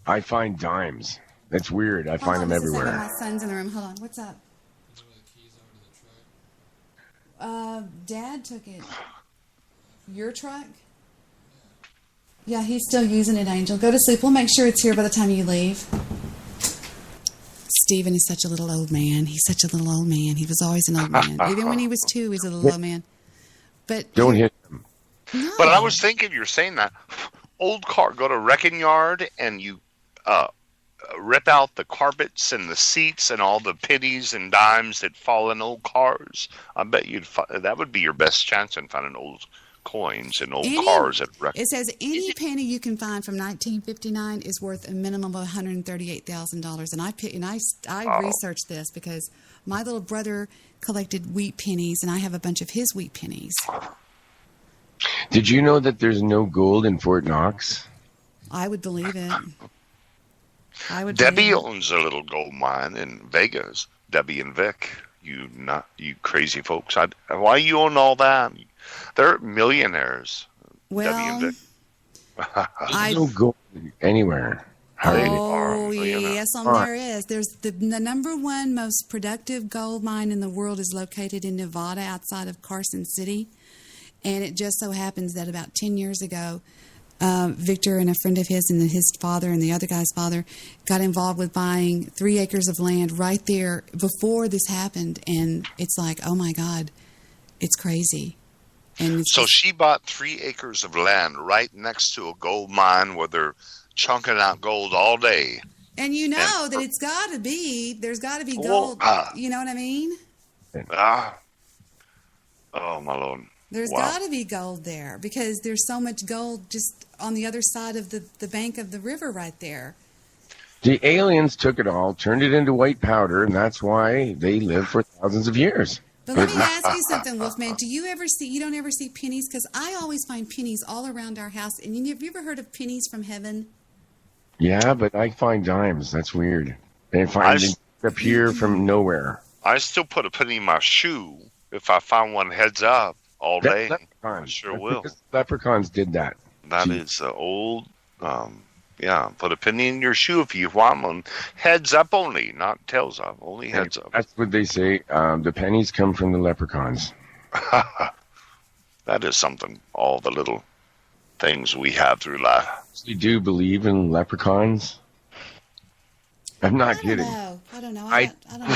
I find dimes. That's weird. I find them everywhere. My son's in the room. Hold on. What's up? Dad took it. Your truck? Yeah, he's still using it, Angel. Go to sleep. We'll make sure it's here by the time you leave. Stephen is such a little old man. He's such a little old man. He was always an old man. Even when he was 2, he's a little old man. But don't hit him. No. But I was thinking, you're saying that old car. Go to a wrecking yard and you rip out the carpets and the seats and all the pennies and dimes that fall in old cars. I bet that would be your best chance in finding old coins and old cars at wreck. It says any penny you can find from 1959 is worth a minimum of $138,000. And I researched this because my little brother collected wheat pennies, and I have a bunch of his wheat pennies. Did you know that there's no gold in Fort Knox? I would believe it. Debbie owns a little gold mine in Vegas. Debbie and Vic, you crazy folks. Why you own all that? They're millionaires. Well, Debbie and Vic. There's no gold anywhere. Yes, there is. There's the number one most productive gold mine in the world is located in Nevada outside of Carson City. And it just so happens that about 10 years ago, Victor and a friend of his and his father and the other guy's father got involved with buying 3 acres of land right there before this happened. And it's like, oh, my God, it's crazy. And it's she bought 3 acres of land right next to a gold mine where they're chunking out gold all day. And you know that there's got to be gold. You know what I mean? Oh, my Lord. There's got to be gold there because there's so much gold just on the other side of the bank of the river right there. The aliens took it all, turned it into white powder, and that's why they live for thousands of years. But let me ask you something, Wolfman. You don't ever see pennies? Because I always find pennies all around our house. And have you ever heard of pennies from heaven? Yeah, but I find dimes. That's weird. They appear from nowhere. I still put a penny in my shoe if I find one heads up all day. Leprechauns. I sure will. Leprechauns did that. That is the old, put a penny in your shoe if you want one. Heads up only, not tails up, only heads up. That's what they say. The pennies come from the leprechauns. That is something, all the little things we have through life. You do believe in leprechauns? I'm not kidding. I don't know. I don't know.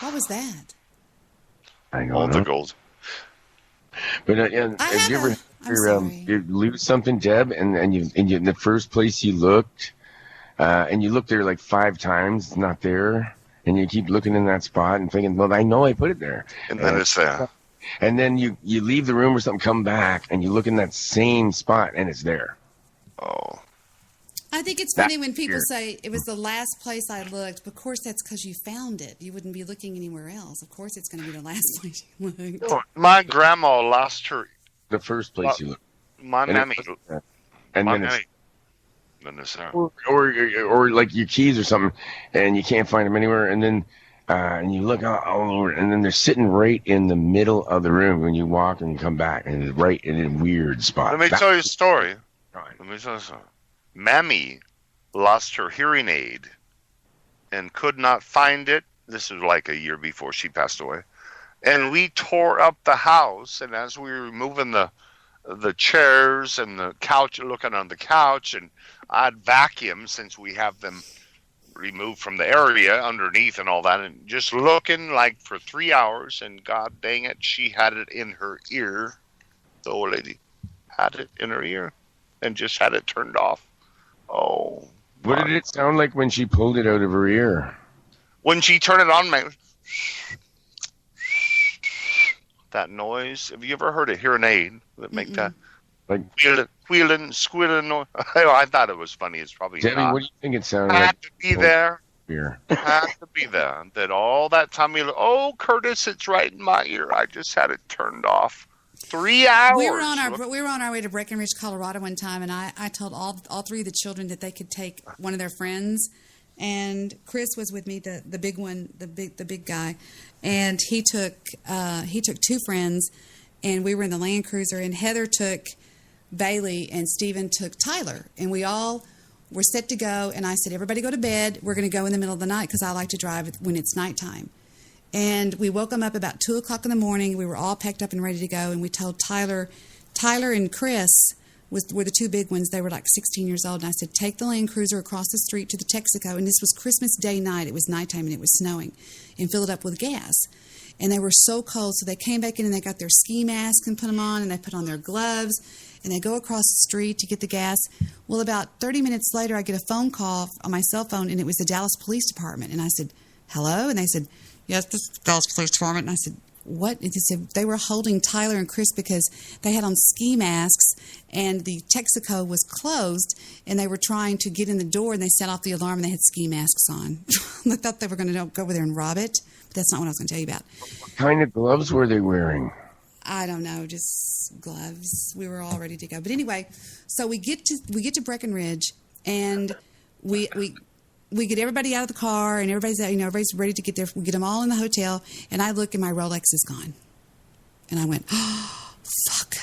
What was that? I don't all know. The gold. But have you ever you lose something, Deb, and you in the first place you looked, and you looked there like 5 times, it's not there, and you keep looking in that spot and thinking, well, I know I put it there, and then it's there. And then you leave the room or something, come back, and you look in that same spot, and it's there. Oh. I think it's funny when people say it was the last place I looked. Of course, that's because you found it. You wouldn't be looking anywhere else. Of course, it's going to be the last place you looked. No, my grandma lost her. The first place you looked. My mammy. And then it's or like your keys or something, and you can't find them anywhere, and then and you look all over, and then they're sitting right in the middle of the room when you walk and you come back, and it's right in a weird spot. Let me tell you a story. Let me tell you something. Mammy lost her hearing aid and could not find it. This was like a year before she passed away. And we tore up the house, and as we were moving the chairs and the couch, looking on the couch, and I'd vacuum since we have them removed from the area underneath and all that, and just looking like for 3 hours, and god dang it, she had it in her ear. The old lady had it in her ear and just had it turned off. Oh. What did it sound like when she pulled it out of her ear? When she turned it on, that noise. Have you ever heard a hearing aid that make that like wheeling, squealing noise? I thought it was funny. It's probably Debbie, not. what do you think it sounded had like? To be there. Ear. Had to be there. That all that time oh, Curtis, it's right in my ear. I just had it turned off. 3 hours. We were on our way to Breckenridge, Colorado one time, and I told all 3 of the children that they could take one of their friends, and Chris was with me, the big one, the big guy, and he took 2 friends, and we were in the Land Cruiser, and Heather took Bailey, and Stephen took Tyler, and we all were set to go, and I said, everybody go to bed. We're going to go in the middle of the night because I like to drive when it's nighttime. And we woke them up about 2 o'clock in the morning. We were all packed up and ready to go. And we told Tyler and Chris were the 2 big ones. They were like 16 years old. And I said, take the Land Cruiser across the street to the Texaco. And this was Christmas Day night. It was nighttime and it was snowing. And fill it up with gas. And they were so cold. So they came back in and they got their ski masks and put them on. And they put on their gloves. And they go across the street to get the gas. Well, about 30 minutes later, I get a phone call on my cell phone. And it was the Dallas Police Department. And I said, hello? And they said, yes, this is Dallas Police Department. And I said, what? And they said they were holding Tyler and Chris because they had on ski masks and the Texaco was closed and they were trying to get in the door and they set off the alarm and they had ski masks on. I thought they were going to go over there and rob it, but that's not what I was going to tell you about. What kind of gloves were they wearing? I don't know, just gloves. We were all ready to go. But anyway, so we get to Breckenridge and we get everybody out of the car, and everybody's ready to get there. We get them all in the hotel, and I look, and my Rolex is gone. And I went, oh, fuck.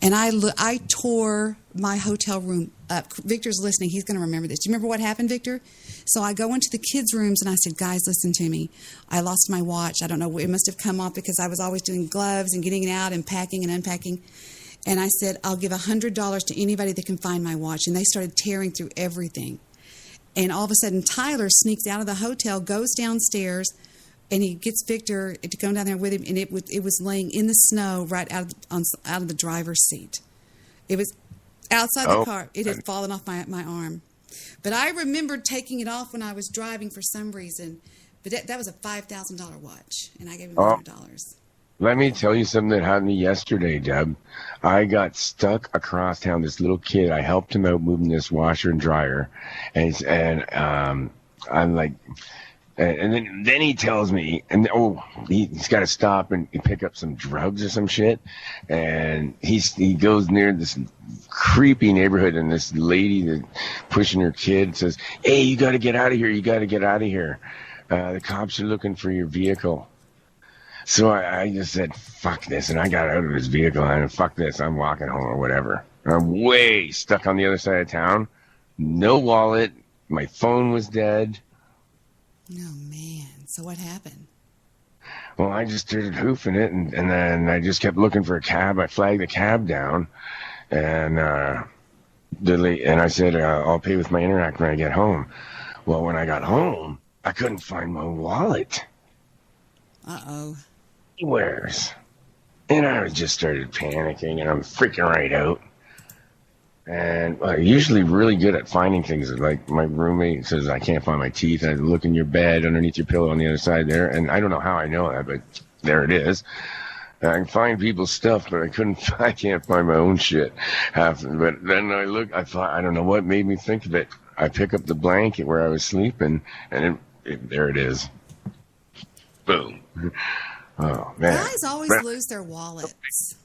And I tore my hotel room up. Victor's listening. He's going to remember this. Do you remember what happened, Victor? So I go into the kids' rooms, and I said, guys, listen to me. I lost my watch. I don't know. It must have come off because I was always doing gloves and getting it out and packing and unpacking. And I said, I'll give $100 to anybody that can find my watch. And they started tearing through everything. And all of a sudden, Tyler sneaks out of the hotel, goes downstairs, and he gets Victor to go down there with him. And it was laying in the snow right out of the driver's seat. It was outside the car. It had fallen off my arm. But I remember taking it off when I was driving for some reason. But that was a $5,000 watch, and I gave him $100. Let me tell you something that happened to me yesterday, Deb. I got stuck across town. This little kid, I helped him out moving this washer and dryer, and I'm like, and then he tells me, and he's got to stop and pick up some drugs or some shit, and he goes near this creepy neighborhood, and this lady that pushing her kid says, "Hey, you got to get out of here! You got to get out of here! The cops are looking for your vehicle." So I just said, fuck this, and I got out of his vehicle, and fuck this, I'm walking home or whatever. I'm way stuck on the other side of town. No wallet. My phone was dead. Oh, man. So what happened? Well, I just started hoofing it, and then I just kept looking for a cab. I flagged the cab down, and I said, I'll pay with my Interac when I get home. Well, when I got home, I couldn't find my wallet. Uh-oh. Anywheres. And I just started panicking, and I'm freaking right out. And I'm usually really good at finding things. Like my roommate says, I can't find my teeth. I look in your bed, underneath your pillow on the other side there. And I don't know how I know that, but there it is. I can find people's stuff, but I can't find my own shit. But then I thought, I don't know what made me think of it. I pick up the blanket where I was sleeping, and there it is. Boom. Oh, man. Guys always lose their wallets.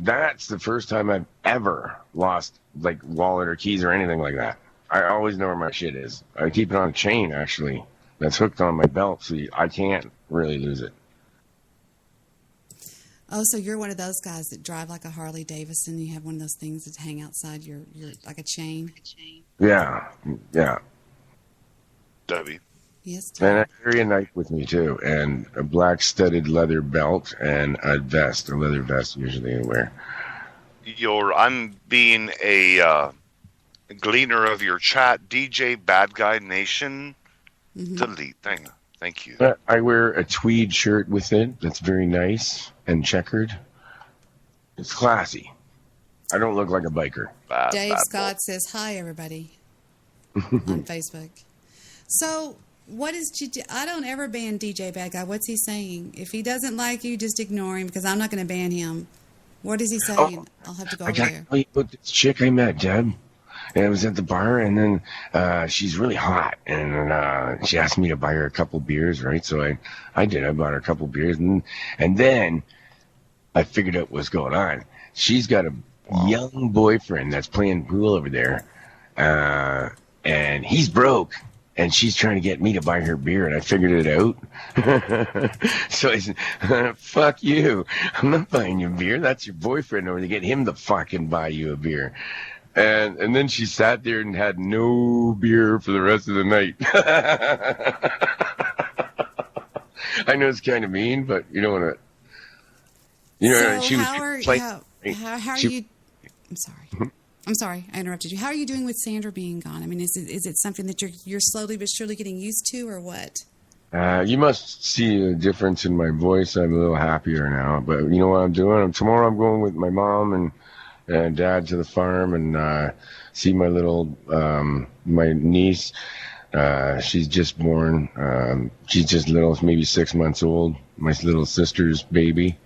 That's the first time I've ever lost, like, wallet or keys or anything like that. I always know where my shit is. I keep it on a chain, actually, that's hooked on my belt, so I can't really lose it. Oh, so you're one of those guys that drive like a Harley Davidson. You have one of those things that hang outside your like a chain? Yeah. Debbie. Yes, Tom. And I carry a knife with me, too, and a black studded leather belt and a leather vest usually I wear. I'm being a gleaner of your chat, DJ Bad Guy Nation. Delete. Thank you. I wear a tweed shirt with it that's very nice and checkered. It's classy. I don't look like a biker. Dave Scott says, hi, everybody, on Facebook. So, what is I don't ever ban DJ Bad Guy. What's he saying? If he doesn't like you, just ignore him, because I'm not going to ban him. What is he saying? I'll have to go over there. I got to tell you about this chick I met, Deb. And I was at the bar, and then she's really hot, and she asked me to buy her a couple beers, right? So I did. I bought her a couple beers, and then I figured out what's going on. She's got a young boyfriend that's playing pool over there, and he's broke, and she's trying to get me to buy her beer, and I figured it out. So I said, fuck you. I'm not buying you a beer. That's your boyfriend over to get him to fucking buy you a beer. And then she sat there and had no beer for the rest of the night. I know it's kind of mean, but you know what? So she was how are you? I'm sorry. I'm sorry, I interrupted you. How are you doing with Sandra being gone? I mean, is it something that you're slowly but surely getting used to, or what? You must see a difference in my voice. I'm a little happier now. But you know what I'm doing? Tomorrow I'm going with my mom and Dad to the farm and see my little my niece. She's just born. She's just little, maybe 6 months old. My little sister's baby,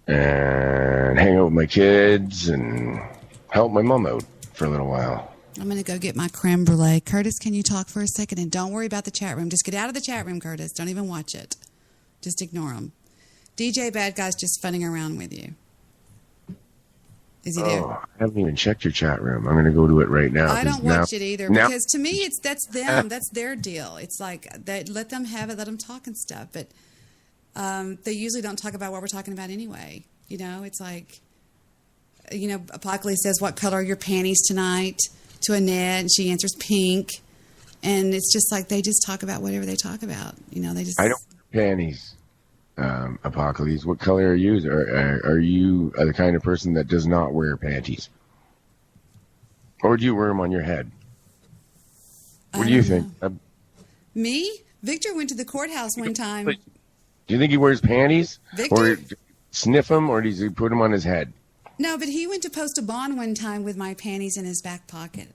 and hang out with my kids and help my mom out for a little while. I'm going to go get my creme brulee. Curtis, can you talk for a second? And don't worry about the chat room. Just get out of the chat room, Curtis. Don't even watch it. Just ignore them. DJ Bad Guy's just funning around with you. Is he there? I haven't even checked your chat room. I'm going to go to it right now. I don't watch it either, because to me, that's them. That's their deal. It's like, let them have it, let them talk and stuff. But they usually don't talk about what we're talking about anyway. You know, it's like, Apocalypse says, what color are your panties tonight? To Annette, and she answers pink. And it's just like they just talk about whatever they talk about. They just... I don't wear panties. Apocalypse, what color are you? Are you the kind of person that does not wear panties, or do you wear them on your head? What do you think? Me? Victor went to the courthouse one time. Do you think he wears panties, Victor? or sniff them, or does he put them on his head? No, but he went to post a bond one time with my panties in his back pocket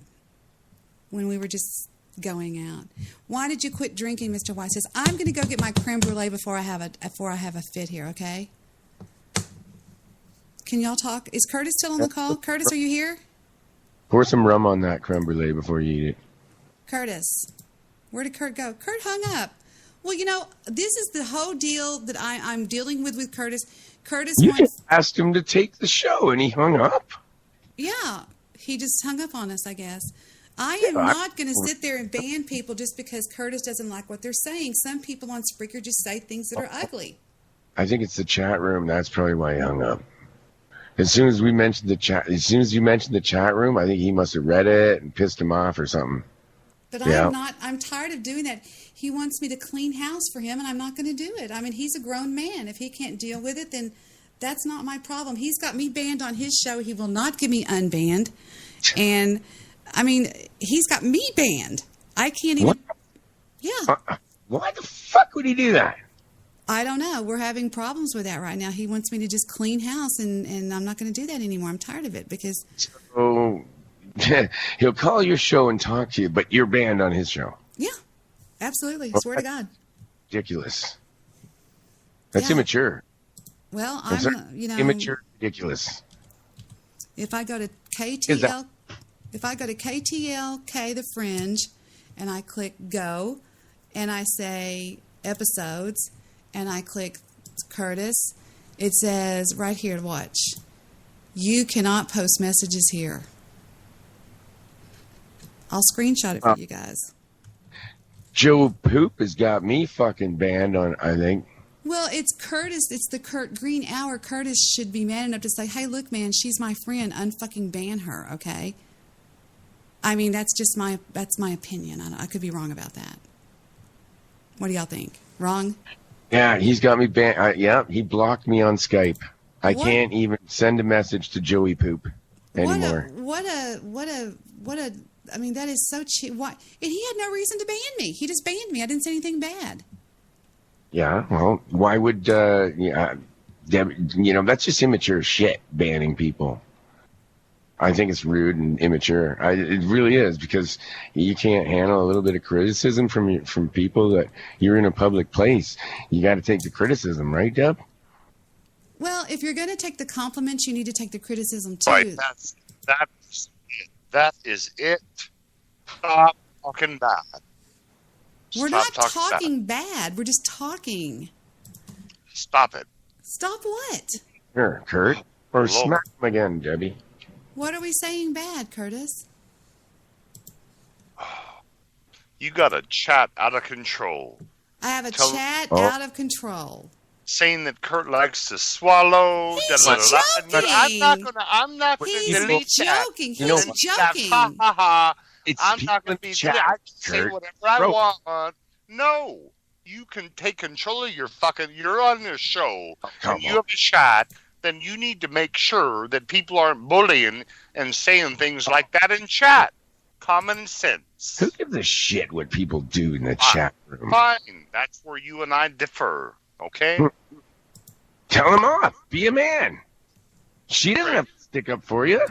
when we were just going out. Why did you quit drinking, Mr. White says? I'm going to go get my creme brulee before I have a fit here, okay? Can y'all talk? Is Curtis still on the call? Curtis, are you here? Pour some rum on that creme brulee before you eat it. Curtis, where did Kurt go? Kurt hung up. Well, this is the whole deal that I'm dealing with Curtis. Curtis wants... asked him to take the show, and he hung up. Yeah, he just hung up on us, I guess. I am not going to sit there and ban people just because Curtis doesn't like what they're saying. Some people on Spreaker just say things that are ugly. I think it's the chat room. That's probably why he hung up. As soon as you mentioned the chat room, I think he must have read it and pissed him off or something. But Yeah. I'm tired of doing that. He wants me to clean house for him, and I'm not going to do it. I mean, he's a grown man. If he can't deal with it, then that's not my problem. He's got me banned on his show. He will not get me unbanned. And, I mean, he's got me banned. I can't even... What? Yeah. Why the fuck would he do that? I don't know. We're having problems with that right now. He wants me to just clean house, and I'm not going to do that anymore. I'm tired of it because... So, he'll call your show and talk to you, but you're banned on his show. Yeah, absolutely. Swear to God. Ridiculous. That's Yeah. immature. Well, That's immature, ridiculous. If I go to Is that- KTLK The Fringe, and I click go, and I say episodes, and I click Curtis, it says right here, watch, you cannot post messages here. I'll screenshot it for you guys. Joe Poop has got me fucking banned on, I think. Well, it's Curtis. It's the CURT GREEN hour. Curtis should be man enough to say, hey, look, man, she's my friend. Unfucking ban her, okay? I mean, that's my opinion. I could be wrong about that. What do y'all think? Wrong? Yeah, he's got me banned. Yeah, he blocked me on Skype. I What? can't even send a message to Joey Poop anymore. I mean, that is so cheap. Why? And he had no reason to ban me. He just banned me. I didn't say anything bad. Yeah, well, why would, that's just immature shit, banning people. I think it's rude and immature. It really is, because you can't handle a little bit of criticism from people that you're in a public place. You got to take the criticism, right, Deb? Well, if you're going to take the compliments, you need to take the criticism too. Right, that is it. Stop talking bad. We're Stop not talking talking bad. We're just talking. Stop it. Stop what? Here, Kurt. Or Lord. smack him again, Debbie. What are we saying bad, Curtis? You got a chat out of control. I have a Tell- chat Oh. out of control. Saying that Kurt likes to swallow. He's da-da-da-da. joking. I'm not gonna He's delete that. joking. He's You know- joking. Ha ha ha. It's I'm people not going in to be. the chat, I can say Kurt. whatever I Bro. want. No, you can take control of your fucking. You're on this show, come and you on. have a chat. Then you need to make sure that people aren't bullying and saying things like that in chat. Common sense. Who gives a shit what people do in the chat room? Fine. That's where you and I differ. Okay. Tell him off. Be a man. She doesn't have to stick up for you.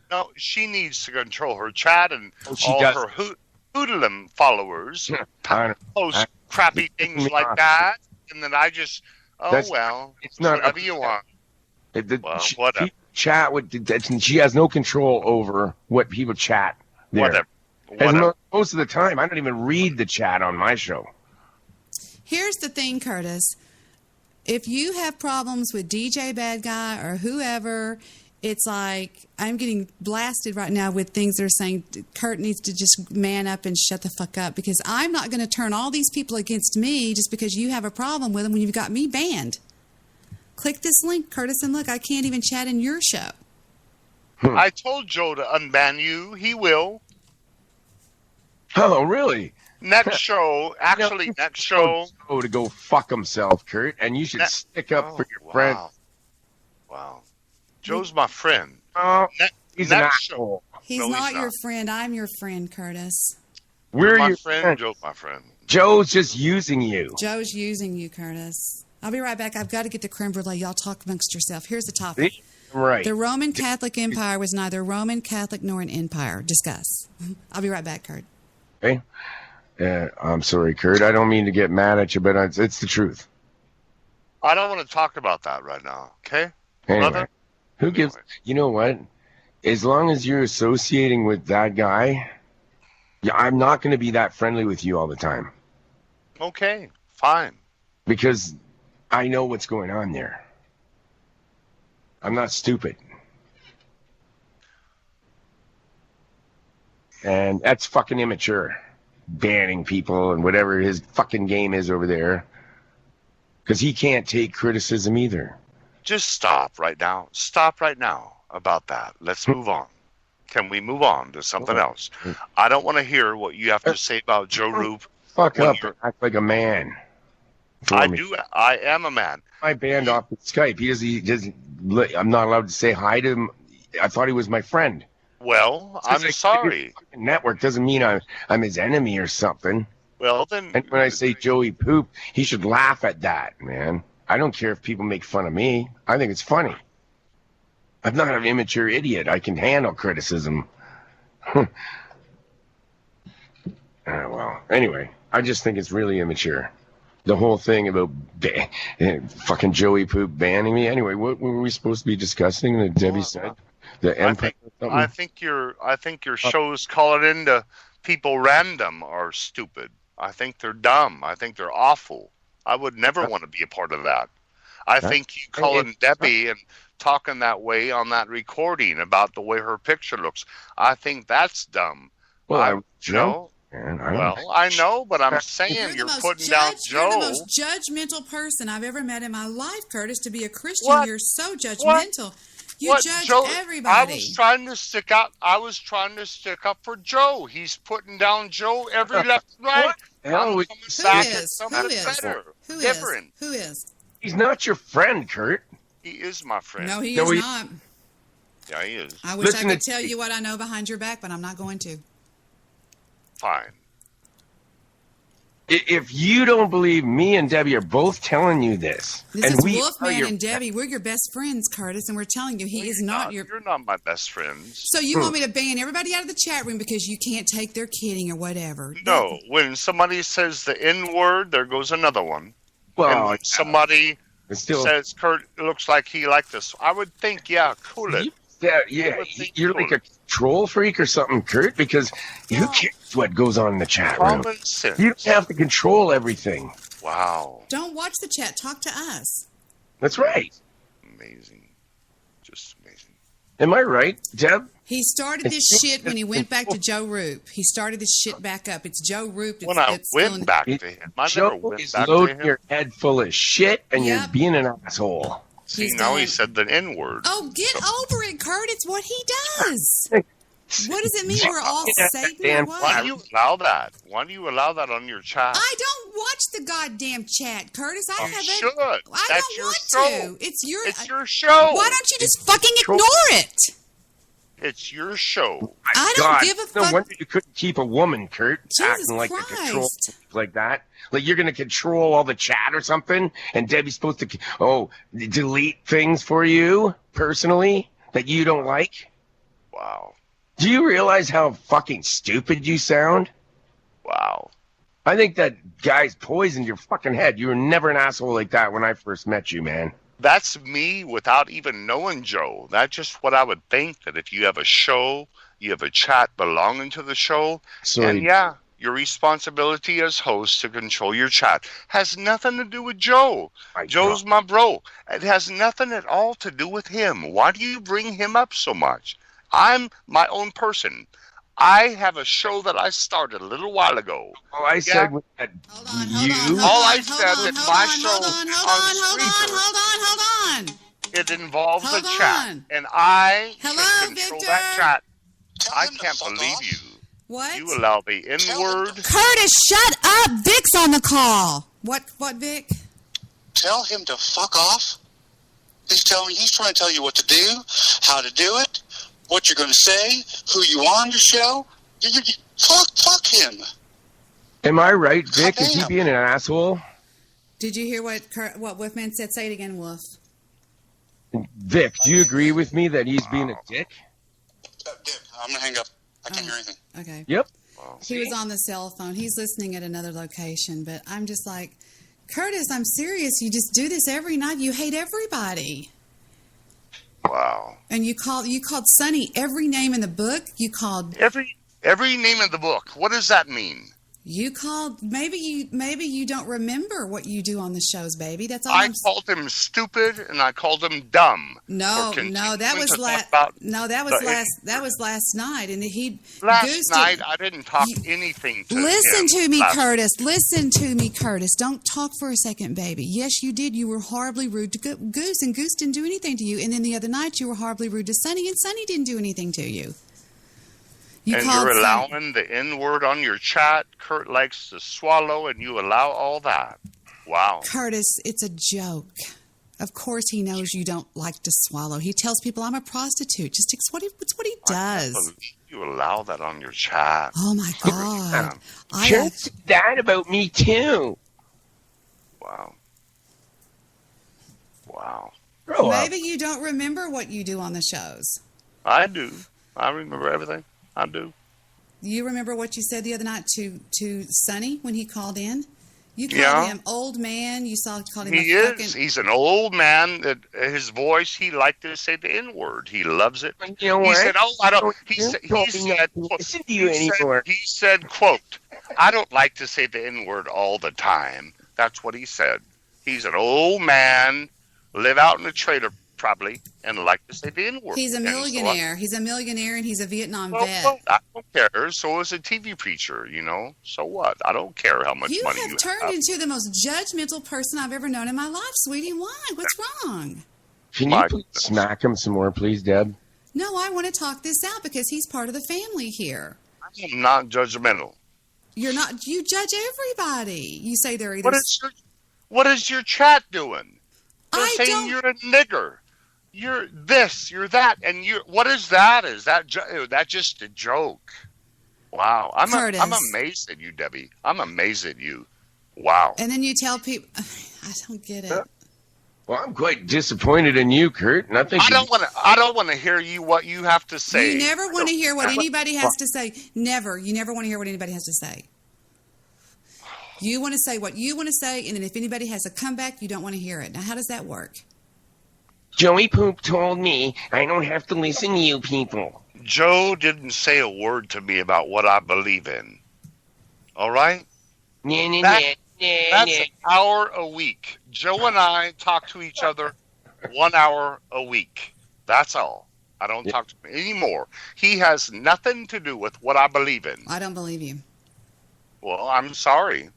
No, she needs to control her chat and She all does. her hoodlum followers I don't- post I- crappy things me like off. that, and then I just, That's- it's not whatever up you to want. Well, whatever. She chat with. She has no control over what people chat there. Whatever. As Whatever. most of the time, I don't even read the chat on my show. Here's the thing, Curtis. If you have problems with DJ Bad Guy or whoever, it's like I'm getting blasted right now with things that are saying Kurt needs to just man up and shut the fuck up, because I'm not going to turn all these people against me just because you have a problem with them when you've got me banned. Click this link, Curtis, and look, I can't even chat in your show. I told Joe to unban you. He will. Oh, really? Next show, actually, next show. Oh, to go fuck himself, Kurt, and you should stick up for your friend. Wow. Joe's my friend. Oh, he's an next asshole. He's No, not he's your not. friend. I'm your friend, Curtis. We're my your friend. friend. Joe's my friend. Joe's just using you. Joe's using you, Curtis. I'll be right back. I've got to get the creme brulee. Y'all talk amongst yourself. Here's the topic. Right. The Roman Catholic Empire was neither Roman Catholic nor an empire. Discuss. I'll be right back, Kurt. Okay. I'm sorry, Kurt. I don't mean to get mad at you, but it's the truth. I don't want to talk about that right now, okay? Anyway, Brother? who gives? You know what? As long as you're associating with that guy, I'm not going to be that friendly with you all the time, Okay, fine. because I know what's going on there. I'm not stupid. And that's fucking immature. Banning people and whatever his fucking game is over there. Because he can't take criticism either. Just stop right now. Stop right now about that. Let's move on. Can we move on to something else? I don't want to hear what you have to say about Joe Roop. Fuck up and act like a man. I do. I am a man. I banned off of Skype. He doesn't. I'm not allowed to say hi to him. I thought he was my friend. Well, I'm sorry. Network doesn't mean I'm his enemy or something. Well, then. And when I say Joey Poop, he should laugh at that, man. I don't care if people make fun of me. I think it's funny. I'm not an immature idiot. I can handle criticism. Well, anyway, I just think it's really immature. The whole thing about fucking Joey Poop banning me. Anyway, what were we supposed to be discussing that Debbie said? The Empire. I think your shows calling into people random are stupid. I think they're dumb. I think they're awful. I would never want to be a part of that. I think you calling Debbie and talking that way on that recording about the way her picture looks, I think that's dumb. Well, I know. I know, but I'm saying you're putting down Joe. You're the most judgmental person I've ever met in my life, Curtis. To be a Christian, you're so judgmental. You judge everybody. I was trying to stick up for Joe. He's putting down Joe every left and right. Who is? He's not your friend, Kurt. He is my friend. No, he is not. Yeah, he is. I wish I could tell you what I know behind your back, but I'm not going to. Fine. If you don't believe me and Debbie are both telling you this, this is Wolfman and Debbie. We're your best friends, Curtis, and we're telling you he is not your. You're not my best friends. So you want me to ban everybody out of the chat room because you can't take their kidding or whatever? No. When somebody says the N word, there goes another one. Well, and when somebody says Kurt, it looks like he liked this. I would think, cool it. You're like a troll freak or something, Kurt, because who cares what goes on in the chat room? You have to control everything. Wow. Don't watch the chat. Talk to us. That's right. Amazing. Just amazing. Am I right, Deb? He started this shit when he went back to Joe Roop. He started this shit back up. It's Joe Roop. When I went back to him. Joe is loading your head full of shit, and you're being an asshole. See, now he said the N-word. Oh, get over it, Kurt. It's what he does. What does it mean we're all Satan or what? Why do you allow that? Why do you allow that on your chat? I don't watch the goddamn chat, Curtis. I haven't. Should. I don't want to. It's your show. Why don't you just fucking ignore it? It's your show. I don't give a fuck. No wonder you couldn't keep a woman, Kurt, Jesus acting like Christ. a control like that. Like you're going to control all the chat or something, and Debbie's supposed to, delete things for you personally that you don't like? Wow. Do you realize how fucking stupid you sound? Wow. I think that guy's poisoned your fucking head. You were never an asshole like that when I first met you, man. That's me without even knowing Joe. That's just what I would think, that if you have a show, you have a chat belonging to the show, your responsibility as host to control your chat has nothing to do with Joe. Joe's my bro. It has nothing at all to do with him. Why do you bring him up so much? I'm my own person. I have a show that I started a little while ago. All I said was that Hold on. It involves a chat, and I can control that chat. I can't believe you. What? You allow the N-word. Curtis, shut up. Vic's on the call. What, Vic? Tell him to fuck off. He's trying to tell you what to do, how to do it, what you're going to say, who you are on your show. Fuck him. Am I right, Vic? Is he being an asshole? Did you hear what Wolfman said? Say it again, Wolf. Vic, do you agree with me that he's being a dick? I'm going to hang up. I can't hear anything. Okay. Yep. He was on the cell phone. He's listening at another location, but I'm just like, Curtis, I'm serious. You just do this every night. You hate everybody. Wow. And you called Sonny every name in the book. You called every name in the book. What does that mean? You called. Maybe you don't remember what you do on the shows, baby. That's all. I called him stupid and I called him dumb. No, that was last. No, that was last. That was last night, and he. Last night I didn't talk anything to him. Listen to me, Curtis. Listen to me, Curtis. Don't talk for a second, baby. Yes, you did. You were horribly rude to Goose, and Goose didn't do anything to you. And then the other night you were horribly rude to Sonny, and Sonny didn't do anything to you. You're allowing the N-word on your chat. Kurt likes to swallow, and you allow all that. Wow. Curtis, it's a joke. Of course he knows you don't like to swallow. He tells people I'm a prostitute. Just it's what he does. You allow that on your chat. Oh, my God. Just that about me, too. Wow. Wow. Maybe you don't remember what you do on the shows. I do. I remember everything. I do. You remember what you said the other night to Sonny when he called in? You called him old man. You called him He's an old man. That his voice, he liked to say the N-word. He loves it. You know what? He said, "Oh, I don't." He said, "Quote: I don't like to say the N-word all the time." That's what he said. He's an old man, live out in a trailer probably, and like to say the N-word. He's a millionaire. He's a millionaire, and he's a Vietnam vet. Well, I don't care. So is a TV preacher, So what? I don't care how much money you have. You have turned into the most judgmental person I've ever known in my life, sweetie. Why? What's wrong? Can you please smack him some more, please, Deb? No, I want to talk this out because he's part of the family here. I'm not judgmental. You're not. You judge everybody. You say they're either. What is your chat doing? They're saying you're a nigger. You're this, you're that, and what is that? Is that just a joke? Wow, I'm amazed at you, Debbie. I'm amazed at you. Wow. And then you tell people, I don't get it. Well, I'm quite disappointed in you, Kurt. And I don't want to hear what you have to say. You never want to hear what anybody has to say. Never. You never want to hear what anybody has to say. You want to say what you want to say, and then if anybody has a comeback, you don't want to hear it. Now, how does that work? Joey Poop told me I don't have to listen to you people. Joe didn't say a word to me about what I believe in. All right? That's an hour a week. Joe and I talk to each other 1 hour a week. That's all. I don't talk to him anymore. He has nothing to do with what I believe in. I don't believe you. Well, I'm sorry.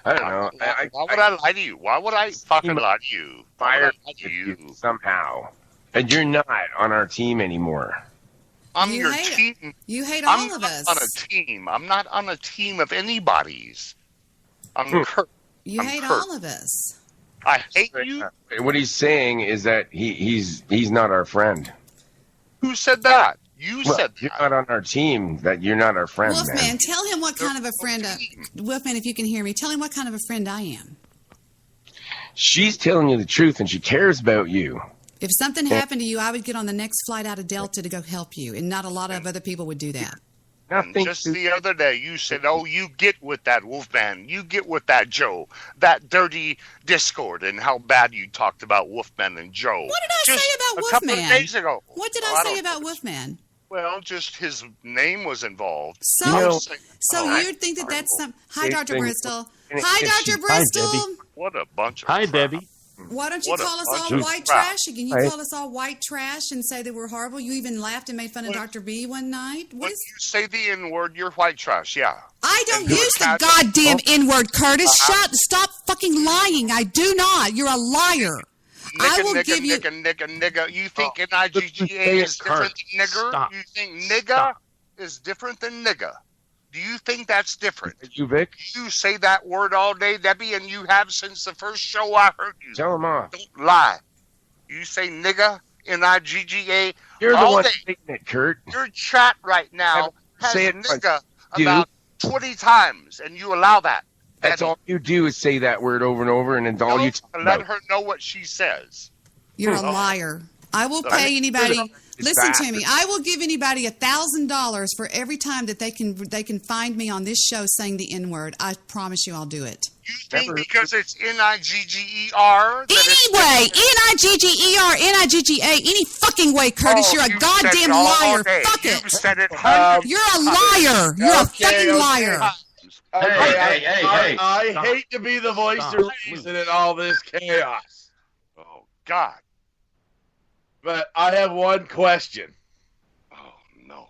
I don't know. Why would I lie to you? Why would I fucking lie to you? Fired you somehow. And you're not on our team anymore. I'm your team. You hate all of us. I'm not on a team. I'm not on a team of anybody's. I'm Kurt. You hate all of us. I hate you? What he's saying is that he's not our friend. Who said that? You said that. You're not on our team, that you're not our friend, Wolfman, tell him what kind of a friend... Wolfman, if you can hear me, tell him what kind of a friend I am. She's telling you the truth, and she cares about you. If something happened to you, I would get on the next flight out of Delta to go help you, and not a lot of other people would do that. Just the other day, you said, "Oh, you get with that Wolfman. You get with that Joe. That dirty Discord, and how bad you talked about Wolfman and Joe." What did I say about Wolfman? A couple of days ago. What did I say about Wolfman? Well, just his name was involved. So you'd think that that's some... Hi, Dr. Bristol. Hi, Dr. Bristol. Hi, what a bunch of... Hi, Debbie. Why don't you call us all white trash again? You call us all white trash and say that we're horrible. You even laughed and made fun of Dr. B one night. When you say the N-word, you're white trash, yeah. I don't use the goddamn N-word, Curtis. Stop fucking lying. I do not. You're a liar. I will give you... Nigga. You think N-I-G-G-A is different than nigger? Stop. You think nigga is different than nigga? Do you think that's different? You, Vic? You say that word all day, Debbie, and you have since the first show I heard you. Tell him off. Don't lie. You say nigga, N-I-G-G-A, You're all the one day. saying it, Kurt. Your chat right now has say it nigga about 20 times, and you allow that. That's all you do is say that word over and over, and it's all you talk let about. her know what she says. You're a liar. I will pay anybody. Listen to me. I will give anybody $1,000 for every time that they can find me on this show saying the N-word. I promise you, I'll do it. You think because it's Nigger? Anyway, Nigger, Nigga, any fucking way, Curtis. You're a goddamn liar. Fuck it. You said it You're a liar. You're a fucking liar. Hey. I hate to be the voice of reason in all this chaos. Oh, God. But I have one question. Oh, no.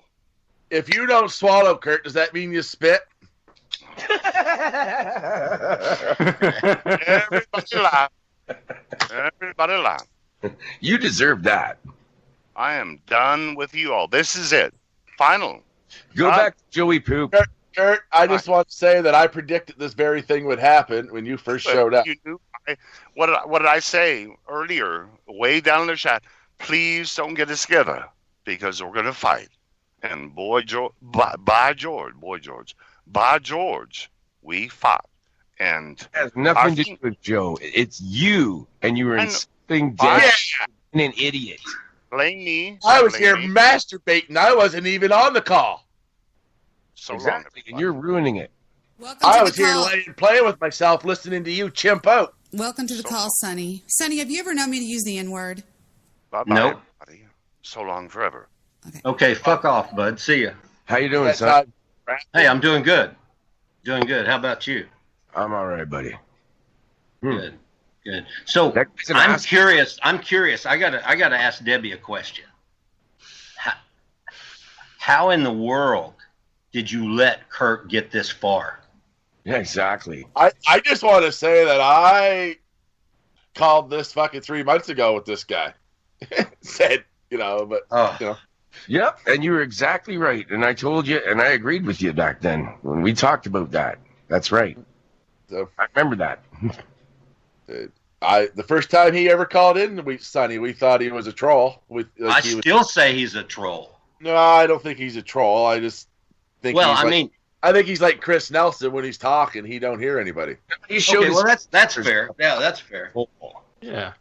If you don't swallow, Kurt, does that mean you spit? Everybody laugh. You deserve that. I am done with you all. This is it. Final. Go back to Joey Poop. Kurt, I just want to say that I predicted this very thing would happen when you first showed up. You knew. What did I say earlier, way down in the chat? Please don't get us together because we're going to fight. And by George, we fought. And it has nothing to do with Joe. It's you, and you were insulting Dan and an idiot. Blame me. I was here masturbating. I wasn't even on the call. So exactly, and you're ruining it. I was here playing with myself, listening to you chimp out. Welcome to the call, Sonny. Sonny, have you ever known me to use the N-word? Bye-bye, nope. Everybody. So long forever. Okay, fuck off, bud. See ya. How you doing, son? Hey, I'm doing good. Doing good. How about you? I'm all right, buddy. Good. So I'm curious. I gotta ask Debbie a question. How in the world did you let Kurt get this far? Yeah, exactly. I just want to say that I called this fucking 3 months ago with this guy. Said, Yep, and you were exactly right. And I told you, and I agreed with you back then when we talked about that. That's right. So I remember that. The first time he ever called in, Sonny, we thought he was a troll. I still say he's a troll. No, I don't think he's a troll. I just think I think he's like Chris Nelson when he's talking. He don't hear anybody. Okay, well, that's fair. Yeah, that's fair. Yeah.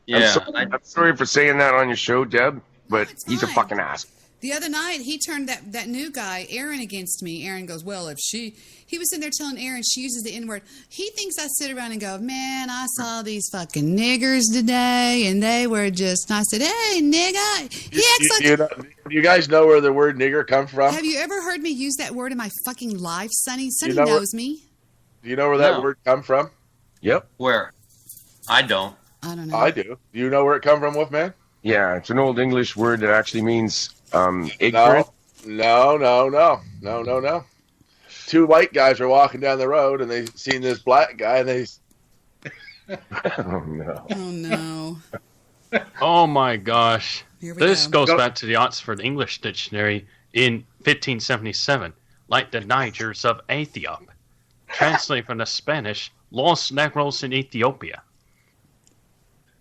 Yeah. I'm sorry for saying that on your show, Deb, but he's a fucking ass. The other night, he turned that new guy, Aaron, against me. Aaron goes, well, he was in there telling Aaron she uses the N-word. He thinks I sit around and go, man, I saw these fucking niggers today, and they were just, and I said, hey, nigga. He acts like... Do you guys know where the word nigger comes from? Have you ever heard me use that word in my fucking life, Sonny? Sonny knows me. Do you know where that word come from? Yep. Where? I don't. I don't know. I do. Do you know where it come from, Wolfman? Yeah, it's an old English word that actually means ignorant. No. 2 white guys were walking down the road and they seen this black guy and they. Oh no! Oh no! Oh my gosh! This go. goes back to the Oxford English Dictionary in 1577, like the Nigers of Ethiopia, translated from the Spanish "Los Negros in Ethiopia."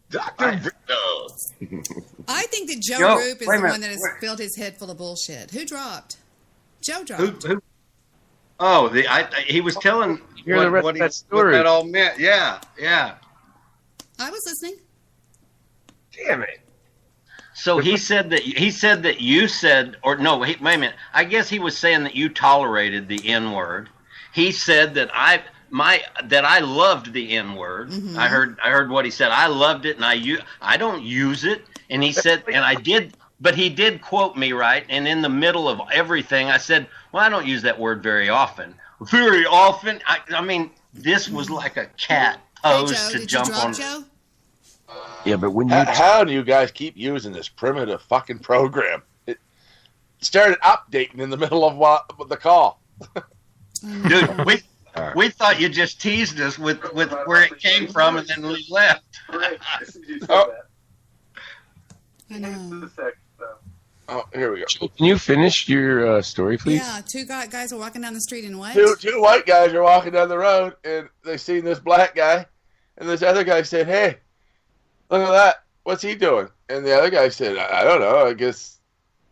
Dr. I think that Joe Roop is the one that has filled his head full of bullshit. Who dropped? Joe dropped. Who? Oh, he was telling what that all meant. Yeah. I was listening. Damn it. So he said that you said, or no, wait a minute. I guess he was saying that you tolerated the N-word. He said that I loved the N-word. Mm-hmm. I heard what he said. I loved it, and I don't use it. And he said, and I did, but he did quote me right. And in the middle of everything, I said, well, I don't use that word very often. Very often. I mean, this was like a cat posed to jump on. Joe? Yeah, but when how do you guys keep using this primitive fucking program? It started updating in the middle of the call. Dude, we thought you just teased us with where it came from, and then we left. I know. Oh, here we go. Can you finish your story, please? Yeah, 2 guys are walking down the street and what? Two white guys are walking down the road, and they seen this black guy, and this other guy said, hey, look at that. What's he doing? And the other guy said, I don't know. I guess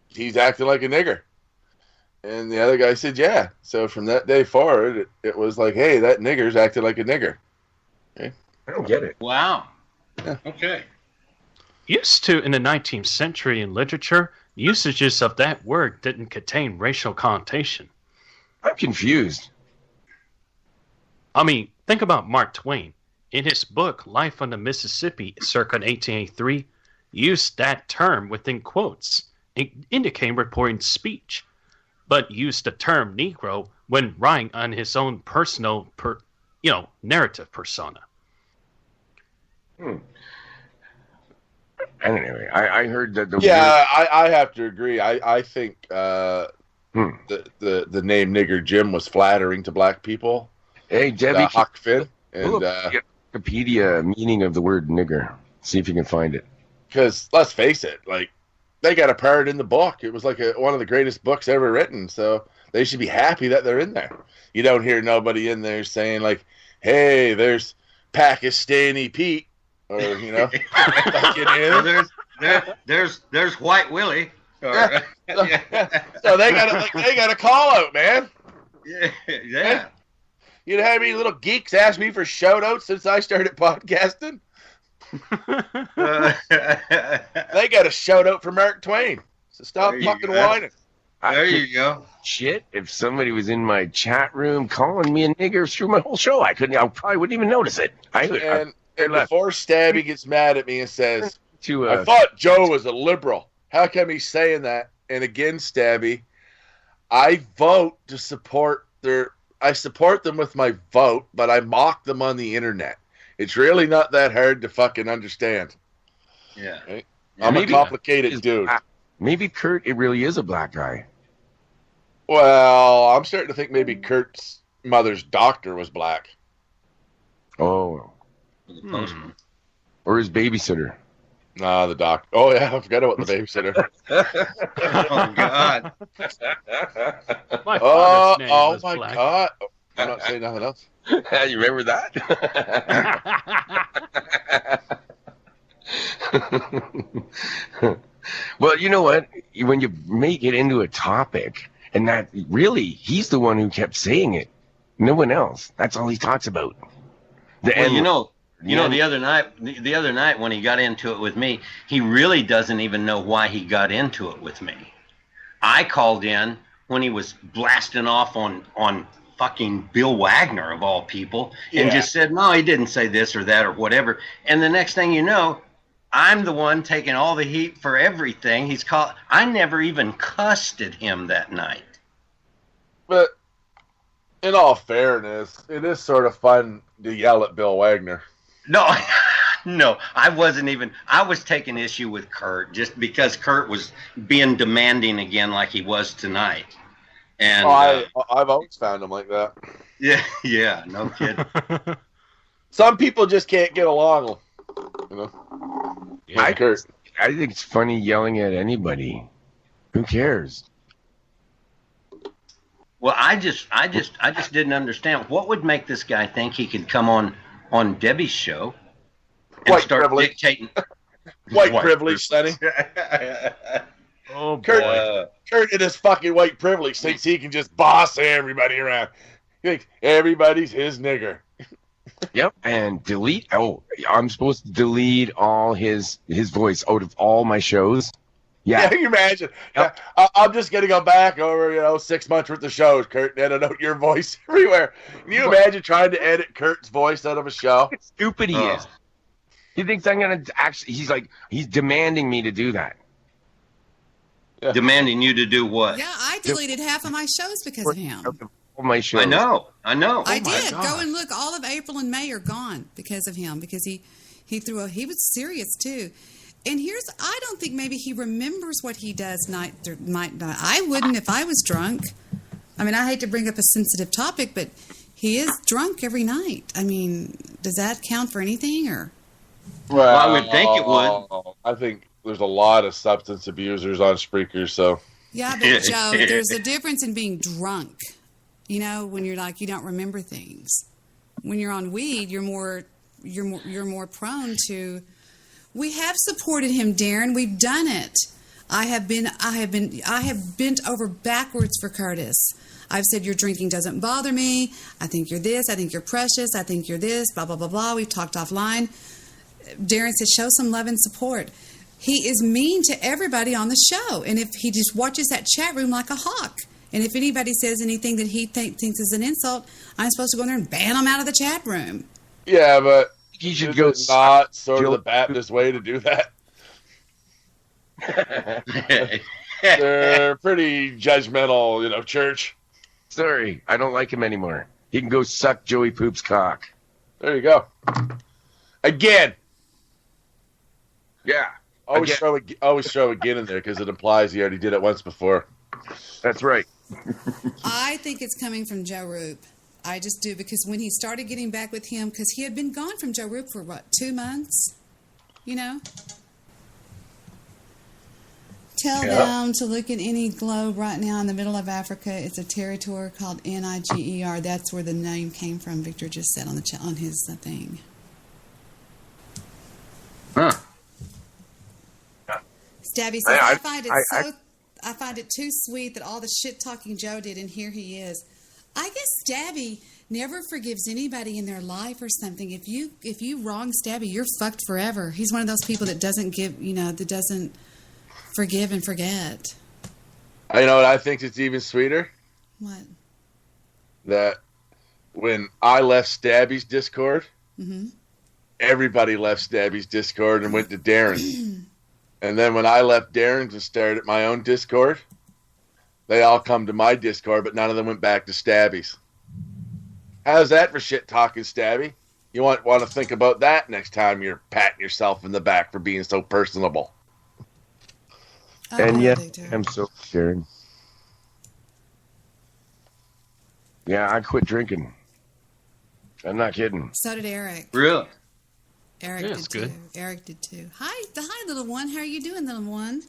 he's acting like a nigger. And the other guy said, yeah. So from that day forward, it was like, hey, that nigger's acting like a nigger. Okay? I don't get it. Wow. Yeah. Okay. Used to in the 19th century in literature, usages of that word didn't contain racial connotation. I'm confused. I mean, think about Mark Twain. In his book, Life on the Mississippi, circa 1883, used that term within quotes, indicating reporting speech, but used the term Negro when writing on his own personal, narrative persona. Anyway, I heard that the I have to agree. I think the name Nigger Jim was flattering to black people. Hey, Debbie, Huck Finn and Wikipedia meaning of the word nigger. See if you can find it. Because let's face it, like they got a part in the book. It was like one of the greatest books ever written. So they should be happy that they're in there. You don't hear nobody in there saying like, "Hey, there's Pakistani Pete," or there's White Willie. So they got a call out, man. Yeah. You know how many little geeks asked me for shout outs since I started podcasting? They got a shout out for Mark Twain. So stop fucking whining. There you go. Shit, if somebody was in my chat room calling me a nigger through my whole show, I probably wouldn't even notice it. And before Stabby gets mad at me and says, I thought Joe was a liberal. How come he's saying that? And again, Stabby, I vote to support I support them with my vote, but I mock them on the internet. It's really not that hard to fucking understand. Yeah. Right? I'm a complicated dude. Maybe Kurt, it really is a black guy. Well, I'm starting to think maybe Kurt's mother's doctor was black. Oh. Or his babysitter. Nah, the doctor. Oh, yeah, I forgot about the babysitter. Oh, God. My father's name was my black. God. I'm not saying nothing else. You remember that? Well, you know what? When you make it into a topic, and that really, he's the one who kept saying it. No one else. That's all he talks about. The other night when he got into it with me, he really doesn't even know why he got into it with me. I called in when he was blasting off on fucking Bill Wagner of all people, and just said, no, he didn't say this or that or whatever. And the next thing you know, I'm the one taking all the heat for everything. I never even cussed at him that night. But in all fairness, it is sort of fun to yell at Bill Wagner. No, I wasn't even. I was taking issue with Kurt just because Kurt was being demanding again like he was tonight. And I've always found him like that. Yeah, no kidding. Some people just can't get along, you know. I think it's funny yelling at anybody. Who cares? Well, I just didn't understand what would make this guy think he could come on Debbie's show and White start privilege. dictating. White privilege, Sonny. Oh, boy. Kurt in his fucking white privilege thinks he can just boss everybody around. He thinks everybody's his nigger. Yep, and delete. Oh, I'm supposed to delete all his voice out of all my shows. Yeah, Can you imagine? Yep. I'm just gonna go back over 6 months worth of shows, Kurt, and edit out your voice everywhere. Can you imagine trying to edit Kurt's voice out of a show? How stupid he is. He thinks I'm gonna actually. He's demanding me to do that. Yeah. Demanding you to do what? Yeah, I deleted half of my shows because of him. All my shows. I know. I did. God. Go and look. All of April and May are gone because of him. Because he was serious too. And I don't think maybe he remembers what he does night. I wouldn't if I was drunk. I mean, I hate to bring up a sensitive topic, but he is drunk every night. I mean, does that count for anything or? Well, I would think it would. I think there's a lot of substance abusers on Spreaker, so. Yeah, but Joe, there's a difference in being drunk. You know, when you're like you don't remember things. When you're on weed, you're more prone to. We have supported him, Darren. We've done it. I have bent over backwards for Curtis. I've said your drinking doesn't bother me. I think you're this. I think you're precious. I think you're this. Blah blah blah blah. We've talked offline. Darren said, show some love and support. he is mean to everybody on the show. And if he just watches that chat room like a hawk. And if anybody says anything that he thinks is an insult, I'm supposed to go in there and ban him out of the chat room. Yeah, but he should go. Not sort of the Baptist way to do that. They're pretty judgmental, church. Sorry, I don't like him anymore. He can go suck Joey Poop's cock. There you go. Again. Yeah. Always throw again in there because it implies he already did it once before. That's right. I think it's coming from Joe Roop. I just do, because when he started getting back with him, because he had been gone from Joe Roop for, 2 months? Tell them to look at any globe right now in the middle of Africa. It's a territory called Niger. That's where the name came from. Victor just said on his thing. Huh. Stabby says, I find it too sweet that all the shit talking Joe did, and here he is. I guess Stabby never forgives anybody in their life or something. If you wrong Stabby, you're fucked forever. He's one of those people that doesn't that doesn't forgive and forget. You know what I think is even sweeter? What? That when I left Stabby's Discord, everybody left Stabby's Discord and went to Darren's. And then when I left Darren's and started my own Discord, they all come to my Discord, but none of them went back to Stabby's. How's that for shit talking, Stabby? You want to think about that next time you're patting yourself in the back for being so personable. And yet, I'm so scared. Yeah, I quit drinking. I'm not kidding. So did Eric. Really? Eric did too. Eric did too. Hi, little one. How are you doing, little one?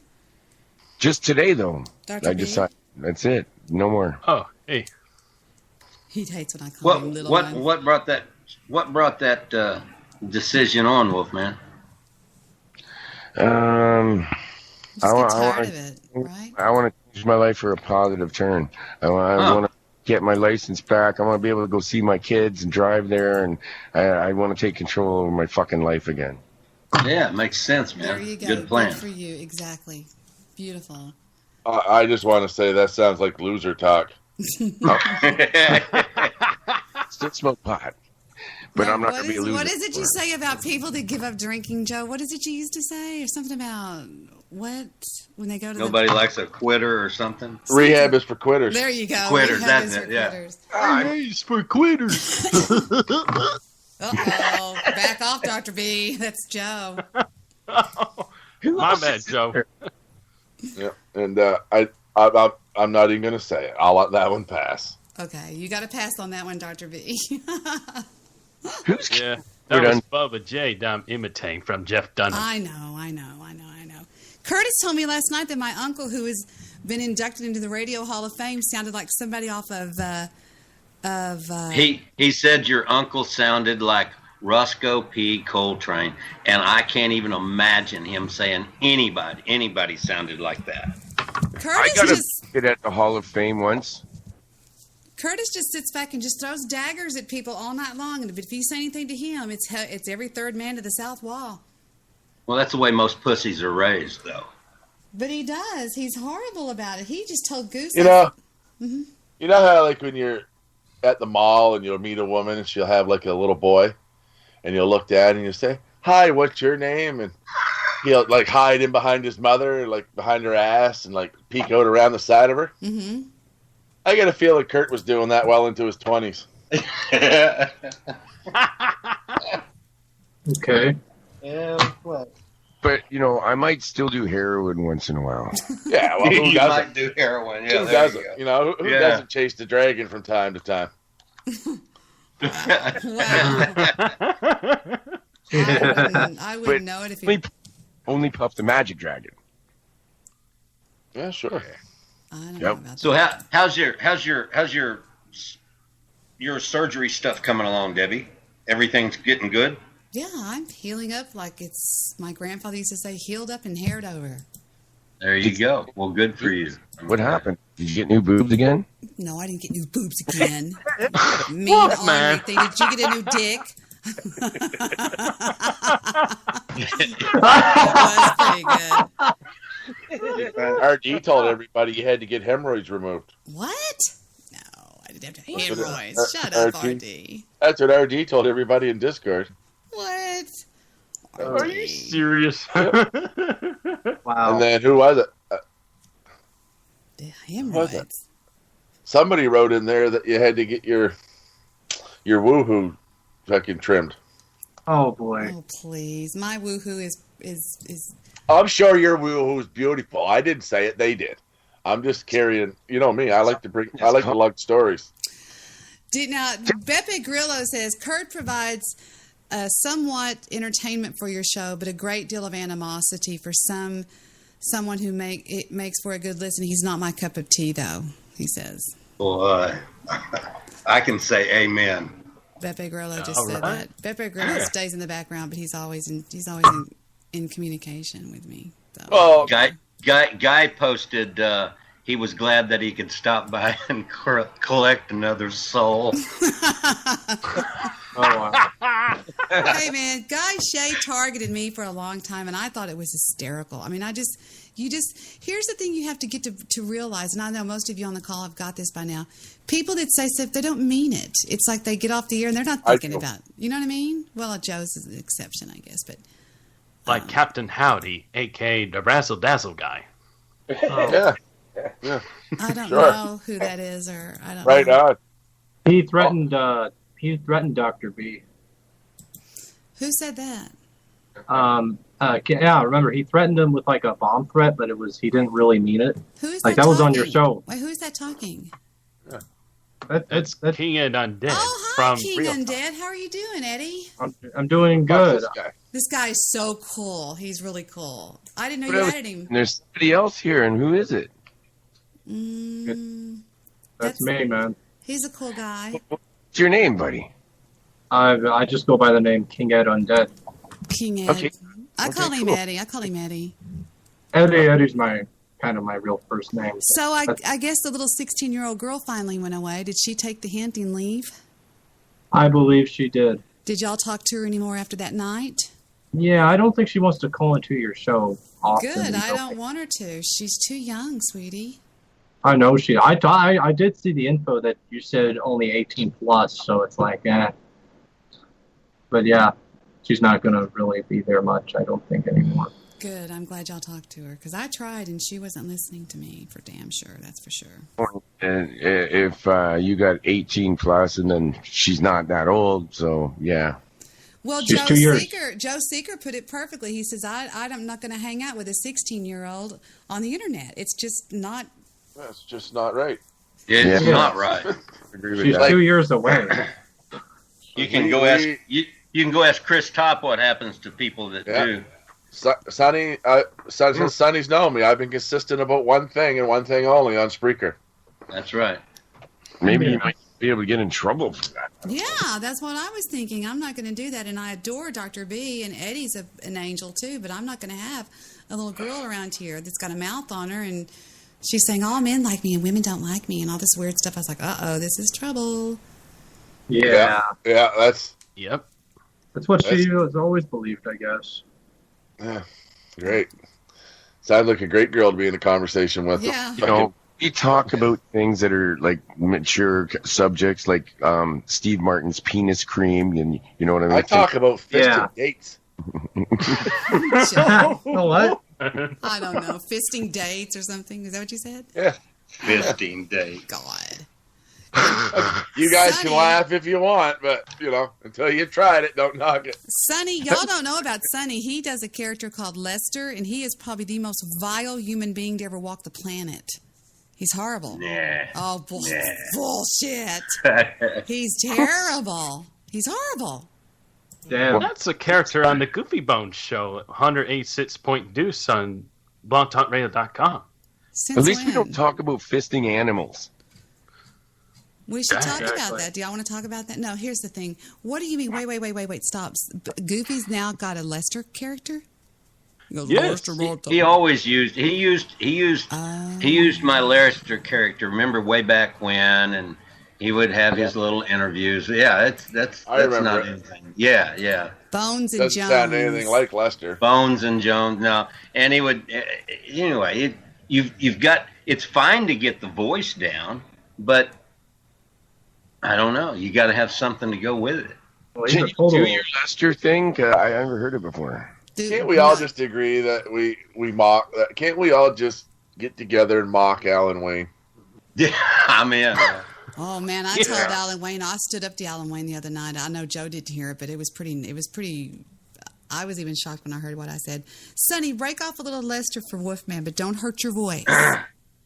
Just today, though. Dr. I decided that's it. No more. Oh, hey. He hates when I call him little one. What brought that decision on, Wolfman? I want to change my life for a positive turn. I want to get my license back. I want to be able to go see my kids and drive there, and I want to take control over my fucking life again. Yeah, it makes sense, man. There you go. Good plan. Good for you. Exactly. Beautiful. I just want to say that sounds like loser talk. Still smoke pot. But I'm not going to be a loser. What is it you say about people that give up drinking, Joe? What is it you used to say? Or something about what? When they go to Nobody likes a quitter or something? Rehab is for quitters. There you go. Quitters, Rehab that's is it, for yeah. quitters. It's for quitters. Uh-oh. Back off, Dr. B. That's Joe. My bad, Joe. Yeah, and I'm not even going to say it. I'll let that one pass. Okay, you got to pass on that one, Dr. B. Yeah, that was Bubba J. I'm imitating from Jeff Dunham. I know. Curtis told me last night that my uncle, who has been inducted into the Radio Hall of Fame, sounded like somebody off of. He said your uncle sounded like Roscoe P. Coltrane, and I can't even imagine him saying anybody sounded like that. I got to get at the Hall of Fame once. Curtis just sits back and just throws daggers at people all night long, and if you say anything to him, it's every third man to the south wall. Well, that's the way most pussies are raised, though. But he does. He's horrible about it. He just told Goose. You know how like when you're at the mall and you'll meet a woman and she'll have like a little boy, and you'll look down and you'll say, "Hi, what's your name?" And he'll like hide in behind his mother, like behind her ass, and like peek out around the side of her. Mm-hmm. I get a feeling Kurt was doing that well into his 20s. Okay. Yeah, what? But, I might still do heroin once in a while. Yeah, well, who you doesn't? might do heroin. Yeah, who doesn't? Who doesn't chase the dragon from time to time? I wouldn't know it if he... Only puff the magic dragon. Yeah, sure. I don't know about so how's your surgery stuff coming along, Debbie? Everything's getting good? Yeah, I'm healing up like it's my grandfather used to say, healed up and haired over. There you go. Well, good for you. What happened? Did you get new boobs again? No, I didn't get new boobs again. Mean ornery thing. Did you get a new dick? That was pretty good. RG told everybody you had to get hemorrhoids removed. What? No, I didn't have to hemorrhoids. Shut up, RD. That's what RG told everybody in Discord. What? Are you serious? Wow. And then who was it? The hemorrhoids. Somebody wrote in there that you had to get your woohoo fucking trimmed. Oh boy. Oh please, my woohoo is. I'm sure your woohoo is beautiful. I didn't say it; they did. I'm just carrying. You know me. I like to lug stories. Now, Beppe Grillo says Kurt provides somewhat entertainment for your show, but a great deal of animosity for someone who makes for a good listen. He's not my cup of tea, though. He says. Boy, I can say amen. Beppe Grillo just said that. Beppe Grillo stays in the background, but he's always in communication with me. So. Oh, Guy posted he was glad that he could stop by and collect another soul. Oh wow. Hey man, Guy Shea targeted me for a long time, and I thought it was hysterical. I mean, here's the thing you have to get to realize, and I know most of you on the call have got this by now. People that say stuff, they don't mean it. It's like they get off the air and they're not thinking about, you know what I mean? Well, Joe's is an exception, I guess, but. Like Captain Howdy, a.k.a. the Razzle Dazzle guy. Yeah. I don't know who that is, or I don't know. Right on. He threatened Dr. B. Who said that? Yeah, remember he threatened him with like a bomb threat, but he didn't really mean it. Who is like that was on talking? your show. Wait, who's that talking? That's King and Undead. Oh, hi, from King Undead. How are you doing, Eddie? I'm doing good. This guy is so cool. He's really cool. I didn't know you added him. And there's somebody else here, and who is it? That's me, man. He's a cool guy. What's your name, buddy? I just go by the name King Ed Undead. King Ed. Okay. I call him Eddie. Eddie's my real first name. So I guess the little 16-year-old girl finally went away. Did she take the hint and leave? I believe she did. Did y'all talk to her anymore after that night? Yeah, I don't think she wants to call into your show often. Good. I don't want her to. She's too young, sweetie. I know she. I did see the info that you said only 18 plus, so it's like, But yeah, she's not going to really be there much, I don't think, anymore. Good. I'm glad y'all talked to her, because I tried and she wasn't listening to me for damn sure. That's for sure. And if you got 18 plus, and then she's not that old, so yeah. Well, She's Joe Seeker put it perfectly. He says, I'm not going to hang out with a 16-year-old on the internet. It's just not. That's just not right. It's not right. She's 2 years away. You can go ask. You can go ask Chris Top what happens to people that do. Sonny's known me. I've been consistent about one thing and one thing only on Spreaker. That's right. Maybe you might be able to get in trouble for that. Yeah, that's what I was thinking. I'm not going to do that. And I adore Dr. B, and Eddie's an angel too, but I'm not going to have a little girl around here that's got a mouth on her and she's saying all men like me and women don't like me and all this weird stuff. I was like, this is trouble. Yeah. Yeah, that's... Yep. That's what she has always believed, I guess. Yeah, great. Sounds like a great girl to be in a conversation with. Yeah. You know, we talk about things that are like mature subjects, like Steve Martin's penis cream, and you know what I mean? I talk about fisting dates. What? I don't know. Fisting dates or something. Is that what you said? Yeah. Fisting date. God. You guys Sonny, can laugh if you want, but, until you tried it, don't knock it. Sonny, y'all don't know about Sonny. He does a character called Lester, and he is probably the most vile human being to ever walk the planet. He's horrible. Nah. Oh, bullshit. Nah. He's terrible. He's horrible. Damn. That's a character on the Goofy Bones show, 186 Deuce on blogtalkradio.com. At least we don't talk about fisting animals. We should talk about that. Do y'all want to talk about that? No, here's the thing. What do you mean? Wait, stop. Goofy's now got a Lester character? He goes, yes. He always used my Lester character. Remember way back when, and He would have his little interviews. Yeah, that's not anything. Yeah. Bones and Doesn't Jones. sound anything like Lester. Bones and Jones. No, and he would. Anyway, you've got. It's fine to get the voice down, but I don't know. You got to have something to go with it. Well, can you do your Lester thing? I never heard it before. Can't we all just agree that we mock that? Can't we all just get together and mock Alan Wayne? Yeah, I'm in. Oh man, I told Alan Wayne. I stood up to Alan Wayne the other night. I know Joe didn't hear it, but it was pretty. I was even shocked when I heard what I said. Sonny, break off a little Lester for Wolfman, but don't hurt your voice.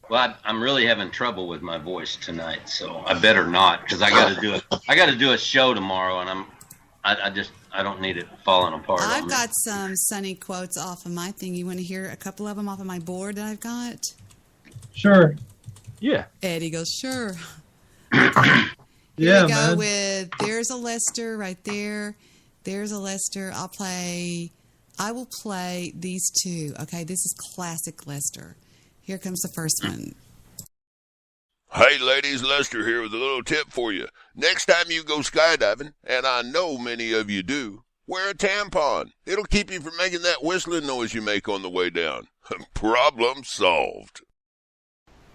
Well, I'm really having trouble with my voice tonight, so I better not, because I got to do a show tomorrow, and I don't need it falling apart. I've got some Sonny quotes off of my thing. You want to hear a couple of them off of my board that I've got? Sure. Yeah. Eddie goes, sure. Yeah, we go man. with, there's a Lester right there. There's a Lester. I will play these two. Okay, this is classic Lester. Here comes the first one. Hey, ladies, Lester here with a little tip for you. Next time you go skydiving, and I know many of you do, wear a tampon. It'll keep you from making that whistling noise you make on the way down. Problem solved.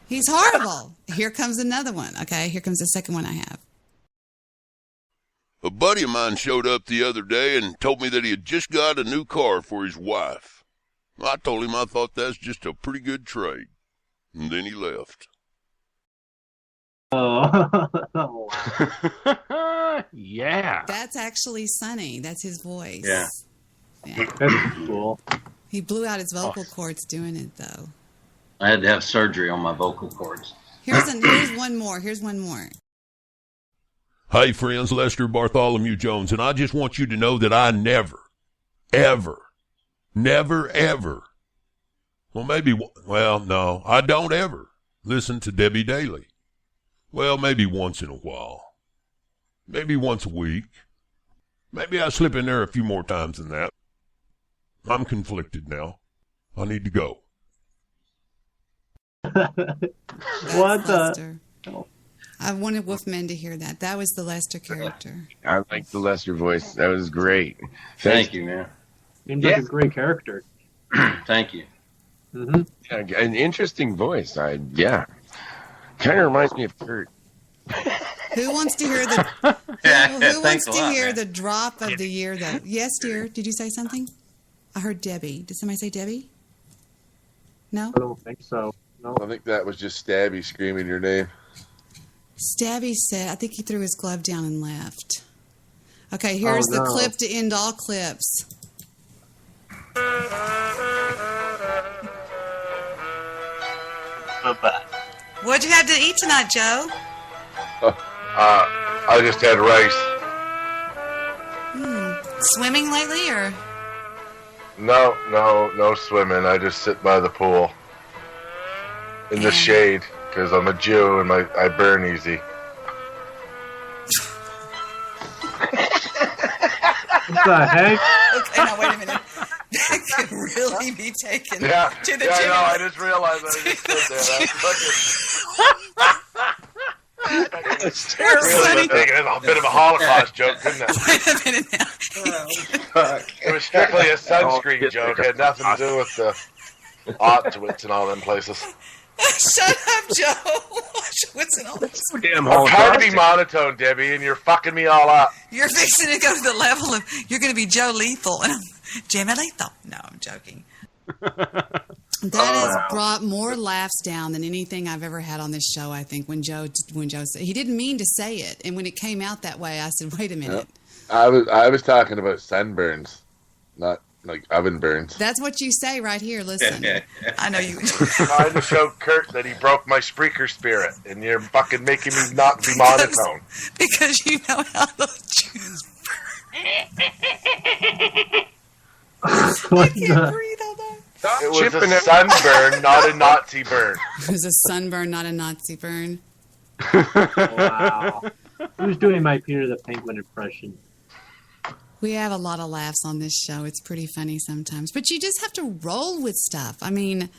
He's horrible. Here comes another one. Okay, here comes the second one I have. A buddy of mine showed up the other day and told me that he had just got a new car for his wife. I told him I thought that's just a pretty good trade. And then he left. Oh. Yeah. That's actually Sonny. That's his voice. Yeah. That's cool. He blew out his vocal cords doing it, though. I had to have surgery on my vocal cords. Here's one more. Here's one more. Hey, friends, Lester Bartholomew Jones, and I just want you to know that I never, ever, no, I don't ever listen to Debi Daly. Well, maybe once in a while. Maybe once a week. Maybe I slip in there a few more times than that. I'm conflicted now. I need to go. What the? I wanted Wolfman to hear that. That was the Lester character. I like the Lester voice. That was great. Thank you, man. Seems like a great character. Thank you. Mm-hmm. Yeah, an interesting voice. Kind of reminds me of Kurt. Who wants to hear the? Who wants to hear the drop of the year? Though, yes, dear. Did you say something? I heard Debbie. Did somebody say Debbie? No. I don't think so. No. I think that was just Stabby screaming your name. Stabby said, I think he threw his glove down and left. Okay, here's the clip to end all clips. What'd you have to eat tonight, Joe? I just had rice. Swimming lately, or? No swimming. I just sit by the pool in the shade because I'm a Jew and I burn easy. What the heck? Okay, now wait a minute. That could really be taken to the gym. I just realized that I just stood there. Really taking a bit of a Holocaust joke, couldn't it? Wait a minute now. It was strictly a sunscreen joke. It had nothing to do with the Auschwitz and all them places. Shut up, Joe. What's in all this? I'm trying to be monotone, Debbie, and you're fucking me all up. You're fixing to go to the level of you're going to be Joe Lethal, and I'm Jimmy Lethal. No, I'm joking. That has brought more laughs down than anything I've ever had on this show. I think when Joe said he didn't mean to say it, and when it came out that way, I said, "Wait a minute." Yep. I was talking about sunburns, not like oven burns. That's what you say right here. Listen, I know you. Trying to show Kurt that he broke my Spreaker spirit, and you're fucking making me not be monotone. Because you know how those Jews burn. I can't breathe all day. It was a sunburn, not a Nazi burn. It was a sunburn, not a Nazi burn. Wow. Who's doing my Peter the Penguin impression? We have a lot of laughs on this show. It's pretty funny sometimes. But you just have to roll with stuff. I mean,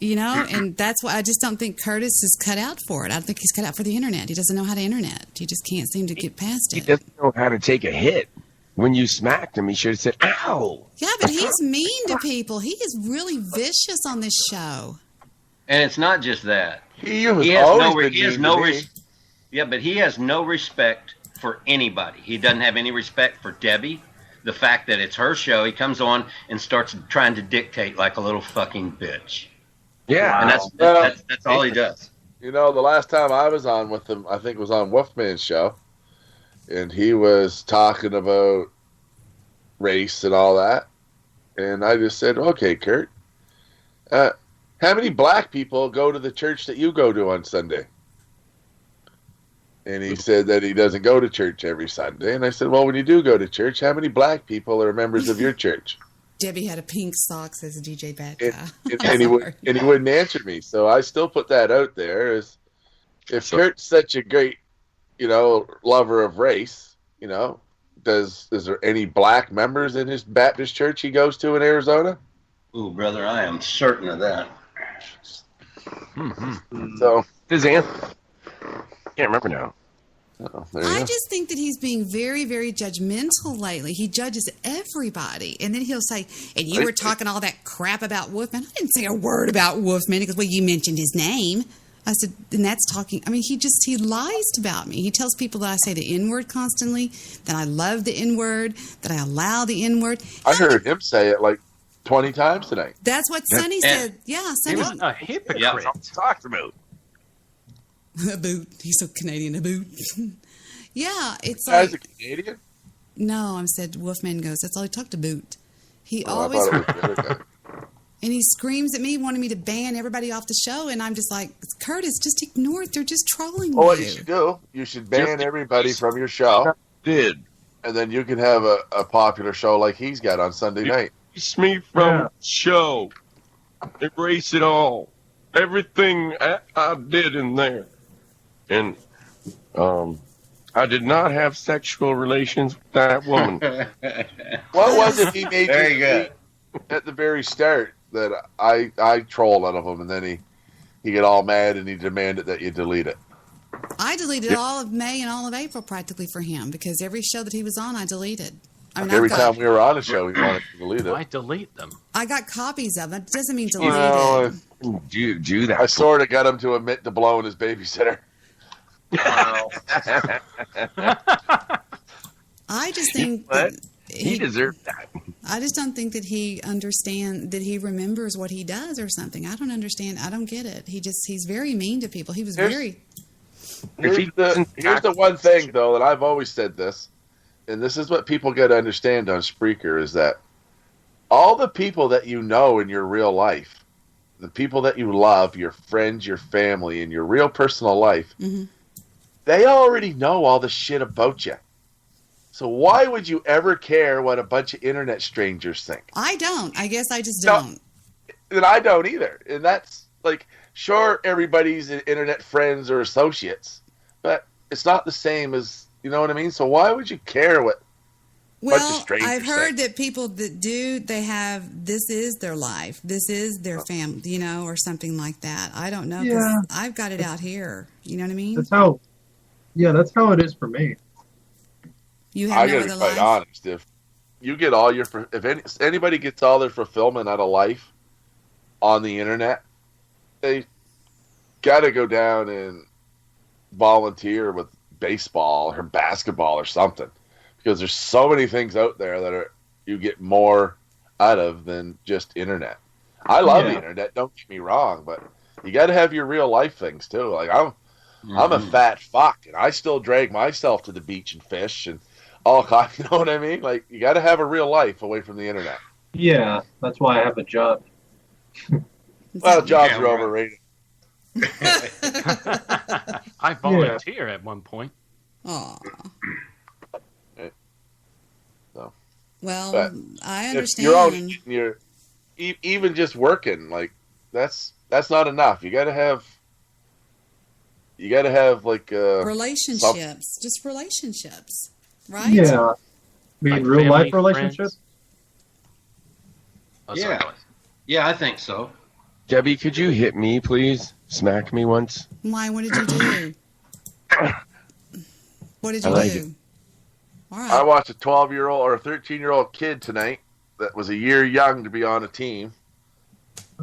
You know, and that's why I just don't think Curtis is cut out for it. I don't think he's cut out for the internet. He doesn't know how to internet. He just can't seem to get past He it. doesn't know how to take a hit. When you smacked him, he should have said, ow. Yeah, but he's mean to people. He is really vicious on this show. And it's not just that. He has always been mean to me. Yeah, but he has no respect for anybody. He doesn't have any respect for Debbie. The fact that it's her show, he comes on and starts trying to dictate like a little fucking bitch. Yeah. And that's all he does. You know, the last time I was on with him, I think it was on Wolfman's show, and he was talking about race and all that. And I just said, okay, Kurt, how many black people go to the church that you go to on Sunday? And he said that he doesn't go to church every Sunday. And I said, well, when you do go to church, how many black people are members of your church? Debbie had a pink sock, says DJ Bad Guy. And he wouldn't answer me. So I still put that out there as if Kurt's such a great, lover of race, is there any black members in his Baptist church he goes to in Arizona? Ooh, brother, I am certain of that. Mm-hmm. So his answer. Can't remember now. I just think that he's being very, very judgmental lately. He judges everybody. And then he'll say, and you were talking all that crap about Wolfman. I didn't say a word about Wolfman because, well, you mentioned his name. I said, and that's talking. I mean, he lies about me. He tells people that I say the N-word constantly, that I love the N-word, that I allow the N-word. I heard him say it like 20 times tonight. That's what Sonny said. Yeah, Sonny. He was a hypocrite. Yeah, that's what talks about. A boot. He's so Canadian, a boot. Yeah, it's Guy's like. a Canadian? No, I said Wolfman goes, that's all he talked about. He Oh, always. I thought it was the other guy. And he screams at me, wanting me to ban everybody off the show. And I'm just like, Curtis, just ignore it. They're just trolling Well, what you. you should do, you should ban everybody from your show. Did. And then you can have a popular show like he's got on Sunday night. Erase me from the show. Erase it all. Everything I did in there. And I did not have sexual relations with that woman. What was it he made Very you good. see at the very start that I troll out of him, and then he get all mad and he demanded that you delete it? I deleted all of May and all of April practically for him because every show that he was on, I deleted. I mean, Every time we were on a show, he wanted to delete it. Why delete them? I got copies of it. It doesn't mean delete it. Do that. I sort of got him to admit to blowing his babysitter. Wow. I just think that he deserved that. I just don't think that he remembers what he does or something. I don't understand. I don't get it. He's very mean to people. He was Here's the one thing, though, that I've always said this, and this is what people got to understand on Spreaker, is that all the people that you know in your real life, the people that you love, your friends, your family, in your real personal life, they already know all the shit about you. So why would you ever care what a bunch of internet strangers think? I don't. I guess I just don't. And I don't either. And that's like, sure, everybody's internet friends or associates, but it's not the same as, you know what I mean? So why would you care what a bunch of strangers I've heard think? that people that they have, this is their life. This is their family, or something like that. I don't know. 'Cause Yeah. I've got it out here. You know what I mean? That's how it is for me. You I have no gotta be other quite life. honest. If you get all your, if anybody gets all their fulfillment out of life on the internet, they gotta go down and volunteer with baseball or basketball or something, because there's so many things out there that you get more out of than just internet. I love the internet. Don't get me wrong, but you got to have your real life things too. Like I'm a fat fuck, and I still drag myself to the beach and fish and all kinds. You know what I mean? Like you got to have a real life away from the internet. Yeah, that's why I have a job. Well, jobs are overrated. I volunteer at one point. Aw. So, Well, but I if understand. you're even just working, like that's not enough. You got to have like relationships, just relationships, right? Yeah. I mean, Like real life family, relationships? Oh, Yeah. sorry. Yeah, I think so. Debbie, could you hit me, please? Smack me once. Why? What did you do? What did you like do? All right. I watched a 12-year-old or a 13-year-old kid tonight that was a year young to be on a team.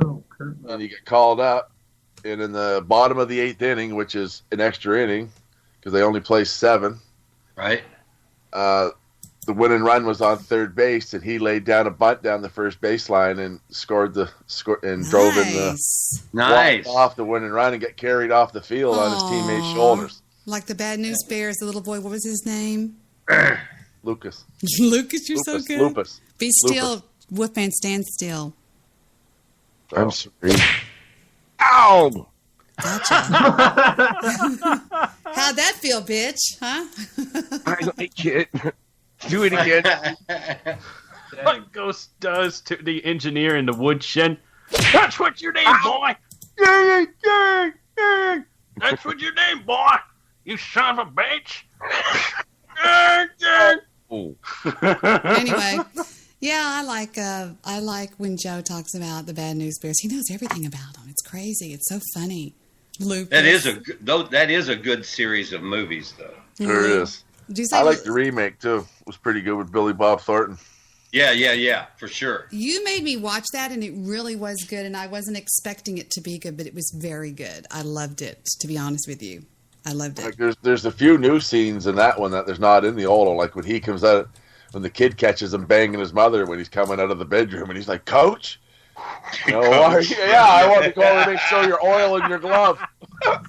Oh, Kurt. And he got called up. And in the bottom of the 8th inning, which is an extra inning, because they only play 7. Right. The winning run was on third base, and he laid down a bunt down the first baseline and scored and drove in Nice. off the winning run and got carried off the field on his teammates' shoulders. Like the Bad News Bears, the little boy. What was his name? Lucas. Lucas, you're so good. Lupus. Be still, Wolfman. Stand still. I'm sorry. Ow! Gotcha. How'd that feel, bitch? Huh? I like it. Do it again. Like Ghost does to the engineer in the woodshed. That's what you need, boy. That's what you need, boy. You son of a bitch. Anyway, yeah, I like when Joe talks about the Bad News Bears. He knows everything about them. It's crazy. It's so funny. Lucas. That is a good series of movies, though. Sure is. I like the remake too. It was pretty good with Billy Bob Thornton. Yeah, for sure. You made me watch that, and it really was good, and I wasn't expecting it to be good, but it was very good. I loved it, to be honest with you. I loved it. Like there's a few new scenes in that one that there's not in the old one. Like when he comes out, when the kid catches him banging his mother when he's coming out of the bedroom, and he's like, "Coach, you know, I want to go over and make sure your oil in your glove."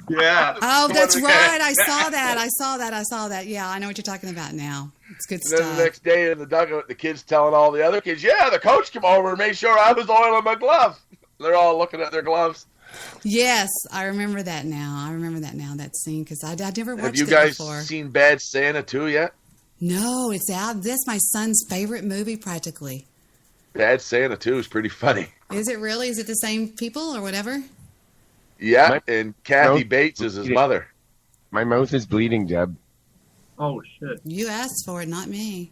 Yeah. Oh, that's right. I saw that. Yeah, I know what you're talking about now. It's good And stuff. then the next day in the dugout, the kid's telling all the other kids, "Yeah, the coach came over and made sure I was oiling my glove." They're all looking at their gloves. Yes, I remember that now. That scene, because I never watched it before. Have you guys seen Bad Santa 2 yet? No, it's out. That's my son's favorite movie, practically. Bad Santa 2 is pretty funny. Is it really? Is it the same people or whatever? Yeah, and Kathy Bates is his mother. My mouth is bleeding, Deb. Oh, shit. You asked for it, not me.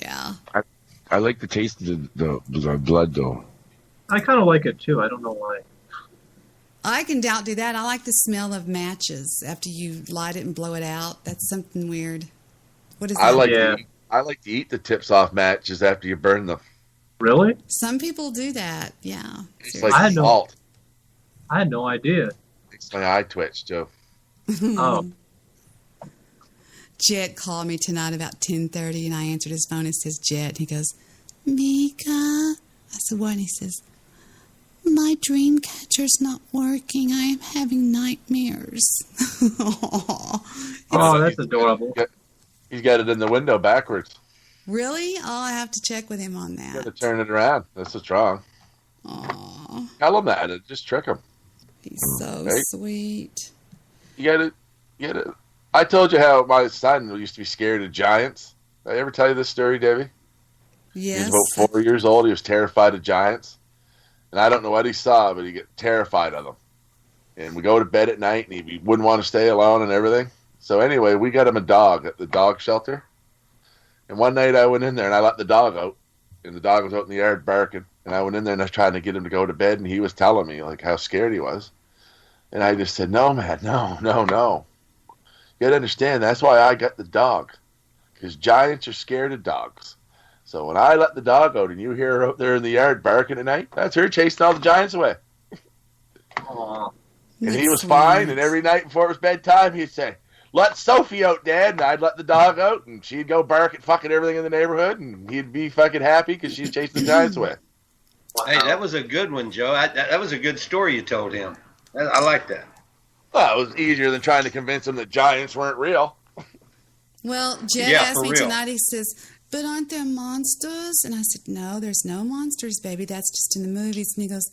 Yeah. I like the taste of the blood, though. I kind of like it, too. I don't know why. I can do that. I like the smell of matches after you light it and blow it out. That's something weird. What is that? I like to eat the tips off matches after you burn them. Really? Some people do that. Yeah. It's like salt. I had no idea. Makes my eye twitch, Joe. Oh. Jet called me tonight about 10:30, and I answered his phone. It says Jet. And he goes, "Mika." I said, "What?" And he says, "My dream catcher's not working. I am having nightmares." Oh, that's adorable. He's got it in the window backwards. Really? Oh, I have to check with him on You that. got to turn it around. That's what's wrong. Aw, Tell him that. Just trick him. he's so sweet. You got to. I told you how my son used to be scared of giants. Did I ever tell you this story, Debbie? Yes. He was about 4 years old. He was terrified of giants. And I don't know what he saw, but he got terrified of them. And we go to bed at night, and he wouldn't want to stay alone and everything. So anyway, we got him a dog at the dog shelter. And one night I went in there, and I let the dog out. And the dog was out in the yard barking. And I went in there, and I was trying to get him to go to bed, and he was telling me like how scared he was. And I just said, "No, man, no. You got to understand, that's why I got the dog. Because giants are scared of dogs. So when I let the dog out and you hear her out there in the yard barking at night, that's her chasing all the giants away." Aww. And he was fine, and every night before it was bedtime, he'd say, "Let Sophie out, Dad," and I'd let the dog out, and she'd go bark at fucking everything in the neighborhood, and he'd be fucking happy because she's chasing the giants away. Hey, that was a good one, Joe. That was a good story you told him. I like that. Well, it was easier than trying to convince him that giants weren't real. Well, Jet asked me tonight, he says, "But aren't there monsters?" And I said, "No, there's no monsters, baby. That's just in the movies." And he goes,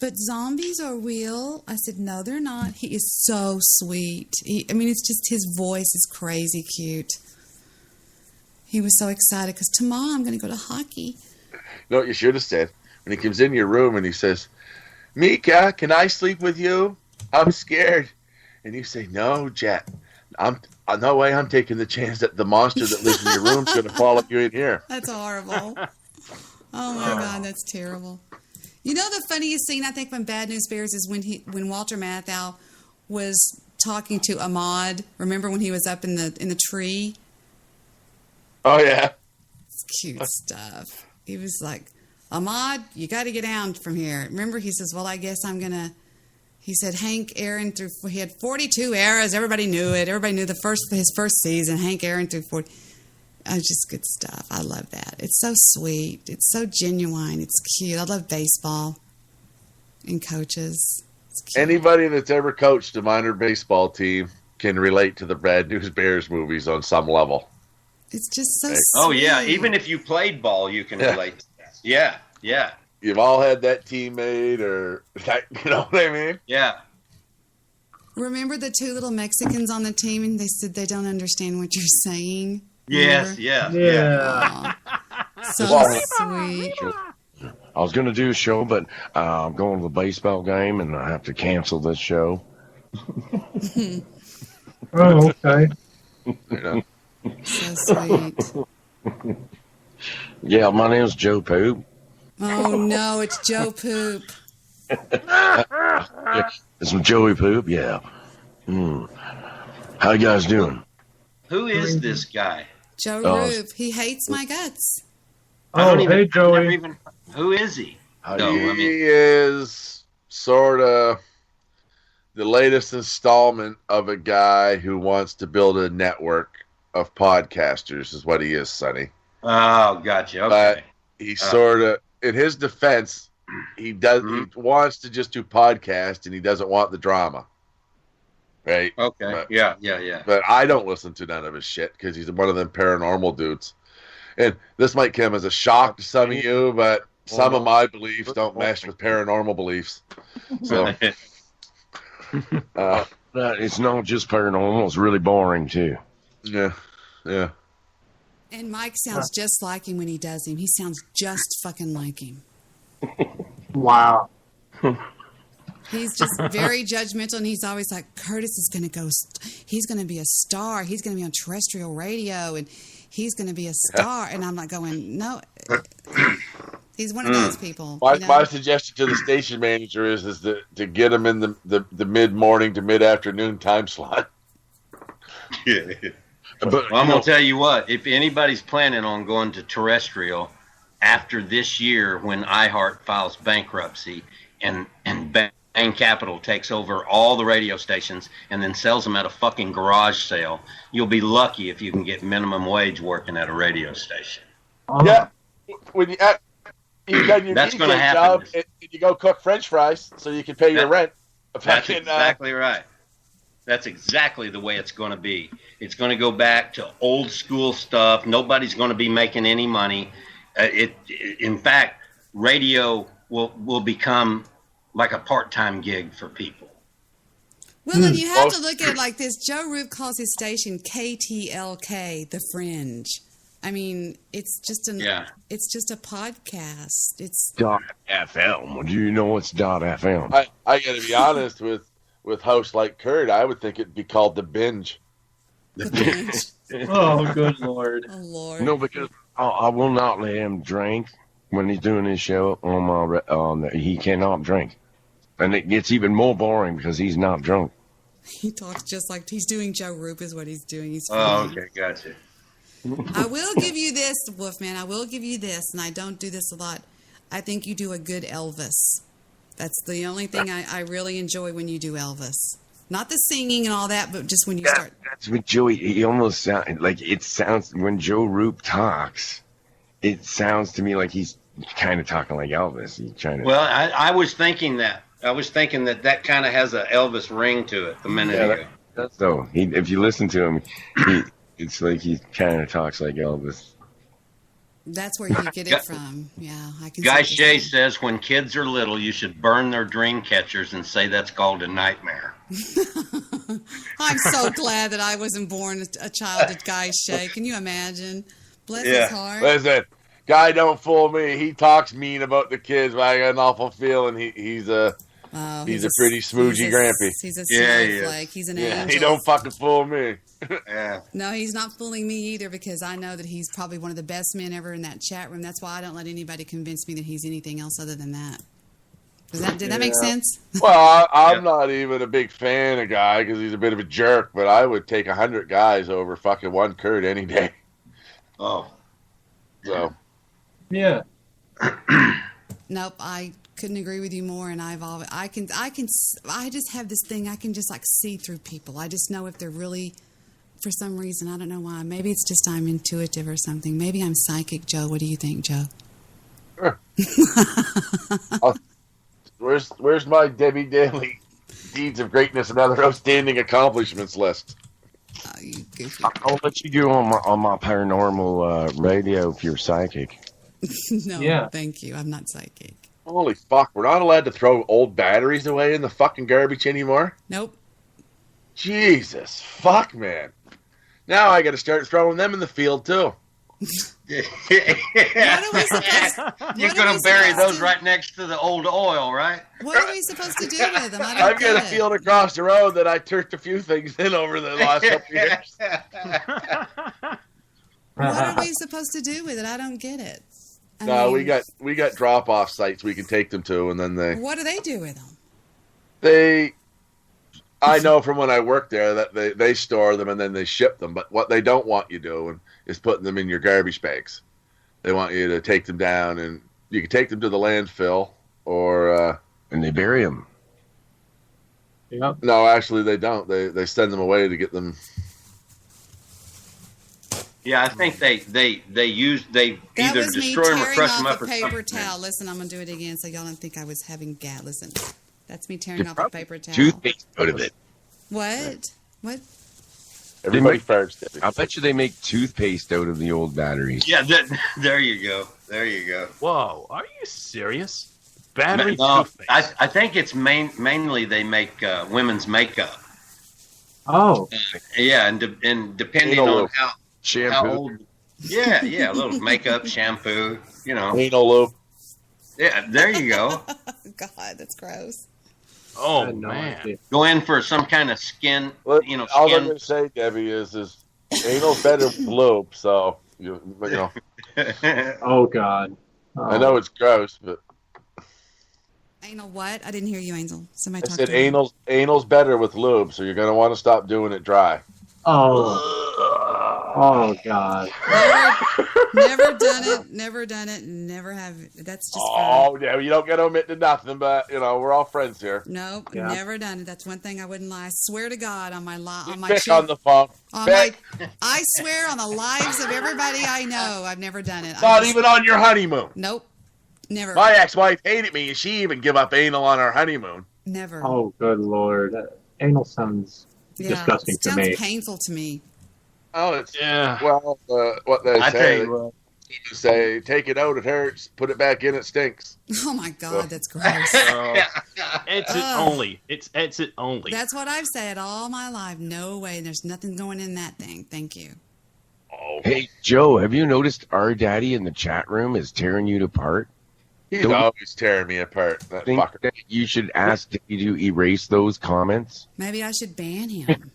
"But zombies are real." I said, "No, they're not." He is so sweet. It's just his voice is crazy cute. He was so excited because tomorrow I'm going to go to hockey. You know what you should have said? When he comes in your room and he says, "Mika, can I sleep with you? I'm scared." And you say, "No, Jet. No way I'm taking the chance that the monster that lives in your room is going to follow you in here." That's horrible. Oh my God, that's terrible. You know the funniest scene I think from Bad News Bears is when Walter Matthau was talking to Ahmad. Remember when he was up in the tree? Oh yeah. It's cute stuff. He was like, Ahmad, you got to get down from here. Remember, he says, well, I guess I'm going to, he said, Hank Aaron he had 42 eras. Everybody knew it. Everybody knew his first season. Hank Aaron threw 40. Oh, just good stuff. I love that. It's so sweet. It's so genuine. It's cute. I love baseball and coaches. Anybody that's ever coached a minor baseball team can relate to the Bad News Bears movies on some level. It's just so sweet. Oh, yeah. Even if you played ball, you can relate to that. Yeah, yeah. You've all had that teammate or, you know what I mean? Yeah. Remember the two little Mexicans on the team and they said they don't understand what you're saying? Yes, yeah. So sweet. I was going to do a show, but I'm going to the baseball game, and I have to cancel this show. Oh, okay. So sweet. Yeah, my name's Joe Poop. Oh, no, it's Joe Poop. Yeah, it's Joey Poop, yeah. How you guys doing? Who is this guy? Joe Rube. He hates my guts. Hey, Joey. Who is he? He is sort of the latest installment of a guy who wants to build a network of podcasters is what he is, Sonny. Oh, gotcha. Okay. But he sort of, in his defense, he wants to just do podcast and he doesn't want the drama. Right? Okay. But, yeah. But I don't listen to none of his shit because he's one of them paranormal dudes. And this might come as a shock to some of you, but some of my beliefs don't mesh with paranormal beliefs. So it's not just paranormal; it's really boring too. Yeah. And Mike sounds just like him when he does him. He sounds just fucking like him. Wow. He's just very judgmental, and he's always like, Curtis is going to go, he's going to be a star. He's going to be on terrestrial radio, and he's going to be a star. And I'm like going, no. He's one of those people. My suggestion to the station manager is to get him in the mid-morning to mid-afternoon time slot. Yeah. But I'm going to tell you what, if anybody's planning on going to terrestrial after this year when iHeart files bankruptcy and Bain Capital takes over all the radio stations and then sells them at a fucking garage sale, you'll be lucky if you can get minimum wage working at a radio station. Yeah. When you've done your That's going to DJ happen. job and you go cook French fries so you can pay your rent. That's exactly right. That's exactly the way it's going to be. It's going to go back to old school stuff. Nobody's going to be making any money. In fact, radio will become like a part-time gig for people. Well, then you have to look at it like this. Joe Rube calls his station KTLK The Fringe. I mean, it's just it's just a podcast. It's .fm. Do you know what's .fm? I got to be honest with hosts like Kurt, I would think it'd be called The Binge. The Binge. Oh, good Lord. Oh, Lord. No, because I will not let him drink when he's doing his show he cannot drink. And it gets even more boring because he's not drunk. He talks just like he's doing Joe Rube is what he's doing. He's okay, gotcha. I will give you this, Wolfman. I will give you this, and I don't do this a lot. I think you do a good Elvis. That's the only thing I really enjoy when you do Elvis. Not the singing and all that, but just when you start. That's what Joey, he almost sounds like it sounds, when Joe Roop talks, it sounds to me like he's kind of talking like Elvis. He's trying to. Well, I was thinking that. I was thinking that kind of has a Elvis ring to it a minute ago. So if you listen to him, it's like he kind of talks like Elvis. That's where you get it from. Yeah, I can. Guy Shea says when kids are little, you should burn their dream catchers and say that's called a nightmare. I'm so glad that I wasn't born a child of Guy Shea. Can you imagine? Bless his heart. Listen, Guy don't fool me. He talks mean about the kids, but I got an awful feeling he's Oh, he's a pretty smoochy grampy. He's a snowflake. He's an angel. He don't fucking fool me. Yeah. No, he's not fooling me either because I know that he's probably one of the best men ever in that chat room. That's why I don't let anybody convince me that he's anything else other than that. Did that make sense? Well, I'm not even a big fan of Guy because he's a bit of a jerk, but I would take 100 guys over fucking one Kurt any day. Oh. So. Yeah. Nope, I couldn't agree with you more. And I just have this thing. I can just like see through people. I just know if they're really, for some reason, I don't know why. Maybe it's just I'm intuitive or something. Maybe I'm psychic, Joe. What do you think, Joe? Sure. Where's my Debi Daly Deeds of Greatness and Other Outstanding Accomplishments list? You goofy. I'll let you do on my paranormal radio if you're psychic. No, thank you. I'm not psychic. Holy fuck, we're not allowed to throw old batteries away in the fucking garbage anymore? Nope. Jesus, fuck, man. Now I gotta start throwing them in the field, too. You're going to bury those right next to the old oil, right? What are we supposed to do with them? I've got a field across the road that I turned a few things in over the last couple years. What are we supposed to do with it? I don't get it. No, we got drop-off sites we can take them to, and then What do they do with them? I know from when I worked there that they store them and then they ship them, but what they don't want you doing is putting them in your garbage bags. They want you to take them down, and you can take them to the landfill, or and they bury them. Yep. No, actually they don't. They send them away to get them. Yeah, I think they either destroy them or crush them up or something. Paper towel. Listen, I'm gonna do it again, so y'all don't think I was having gas. Listen, that's me tearing off a paper towel. Toothpaste out of it. What? What? Everybody farts. I bet you they make toothpaste out of the old batteries. Yeah, there you go. There you go. Whoa, are you serious? Battery No, toothpaste? I think it's mainly they make women's makeup. Oh. Yeah, and depending on how old. Yeah, a little makeup, shampoo, Anal lube. Yeah, there you go. God, that's gross. Oh, man. Go in for some kind of skin, All I'm going to say, Debbie, is anal's better with lube, so, you know. Oh, God. Oh. I know it's gross, but. Anal what? I didn't hear you, Angel. Somebody I talk said to me. anal's better with lube, so you're going to want to stop doing it dry. Oh, God. Never done it, never have. That's just. Yeah, you don't get to admit to nothing, but we're all friends here. Nope, never done it. That's one thing I wouldn't lie. I swear to God on my on my. Vic on the phone. I swear on the lives of everybody I know, I've never done it. Not even on your honeymoon. Nope, never. My ex-wife hated me, and she even give up anal on our honeymoon. Never. Oh, good Lord. Anal sounds disgusting to me. It sounds painful to me. Oh, it's well, what they say, take it out, it hurts. Put it back in, it stinks. Oh my God, that's gross. Exit only. It's exit only. That's what I've said all my life. No way. There's nothing going in that thing. Thank you. Oh. Hey, Joe, have you noticed our daddy in the chat room is tearing you apart? He's always tearing me apart. That think fucker. that you should ask Debbie to erase those comments? Maybe I should ban him.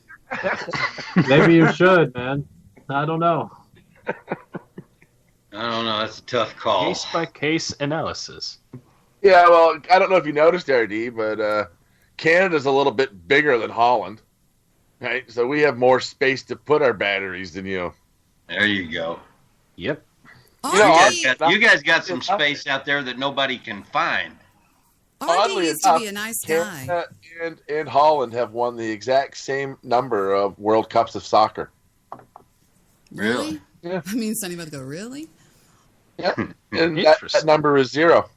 Maybe you should, man. I don't know. I don't know. That's a tough call. Case by case analysis. Yeah, well, I don't know if you noticed, RD, but Canada's a little bit bigger than Holland, right? So we have more space to put our batteries than you. There you go. Yep. You guys got some space out there that nobody can find. Oddly used to be a nice guy. Canada and Holland have won the exact same number of World Cups of soccer. Really? Yeah. I mean, Sonny about to go, really? Yep. And that number is 0.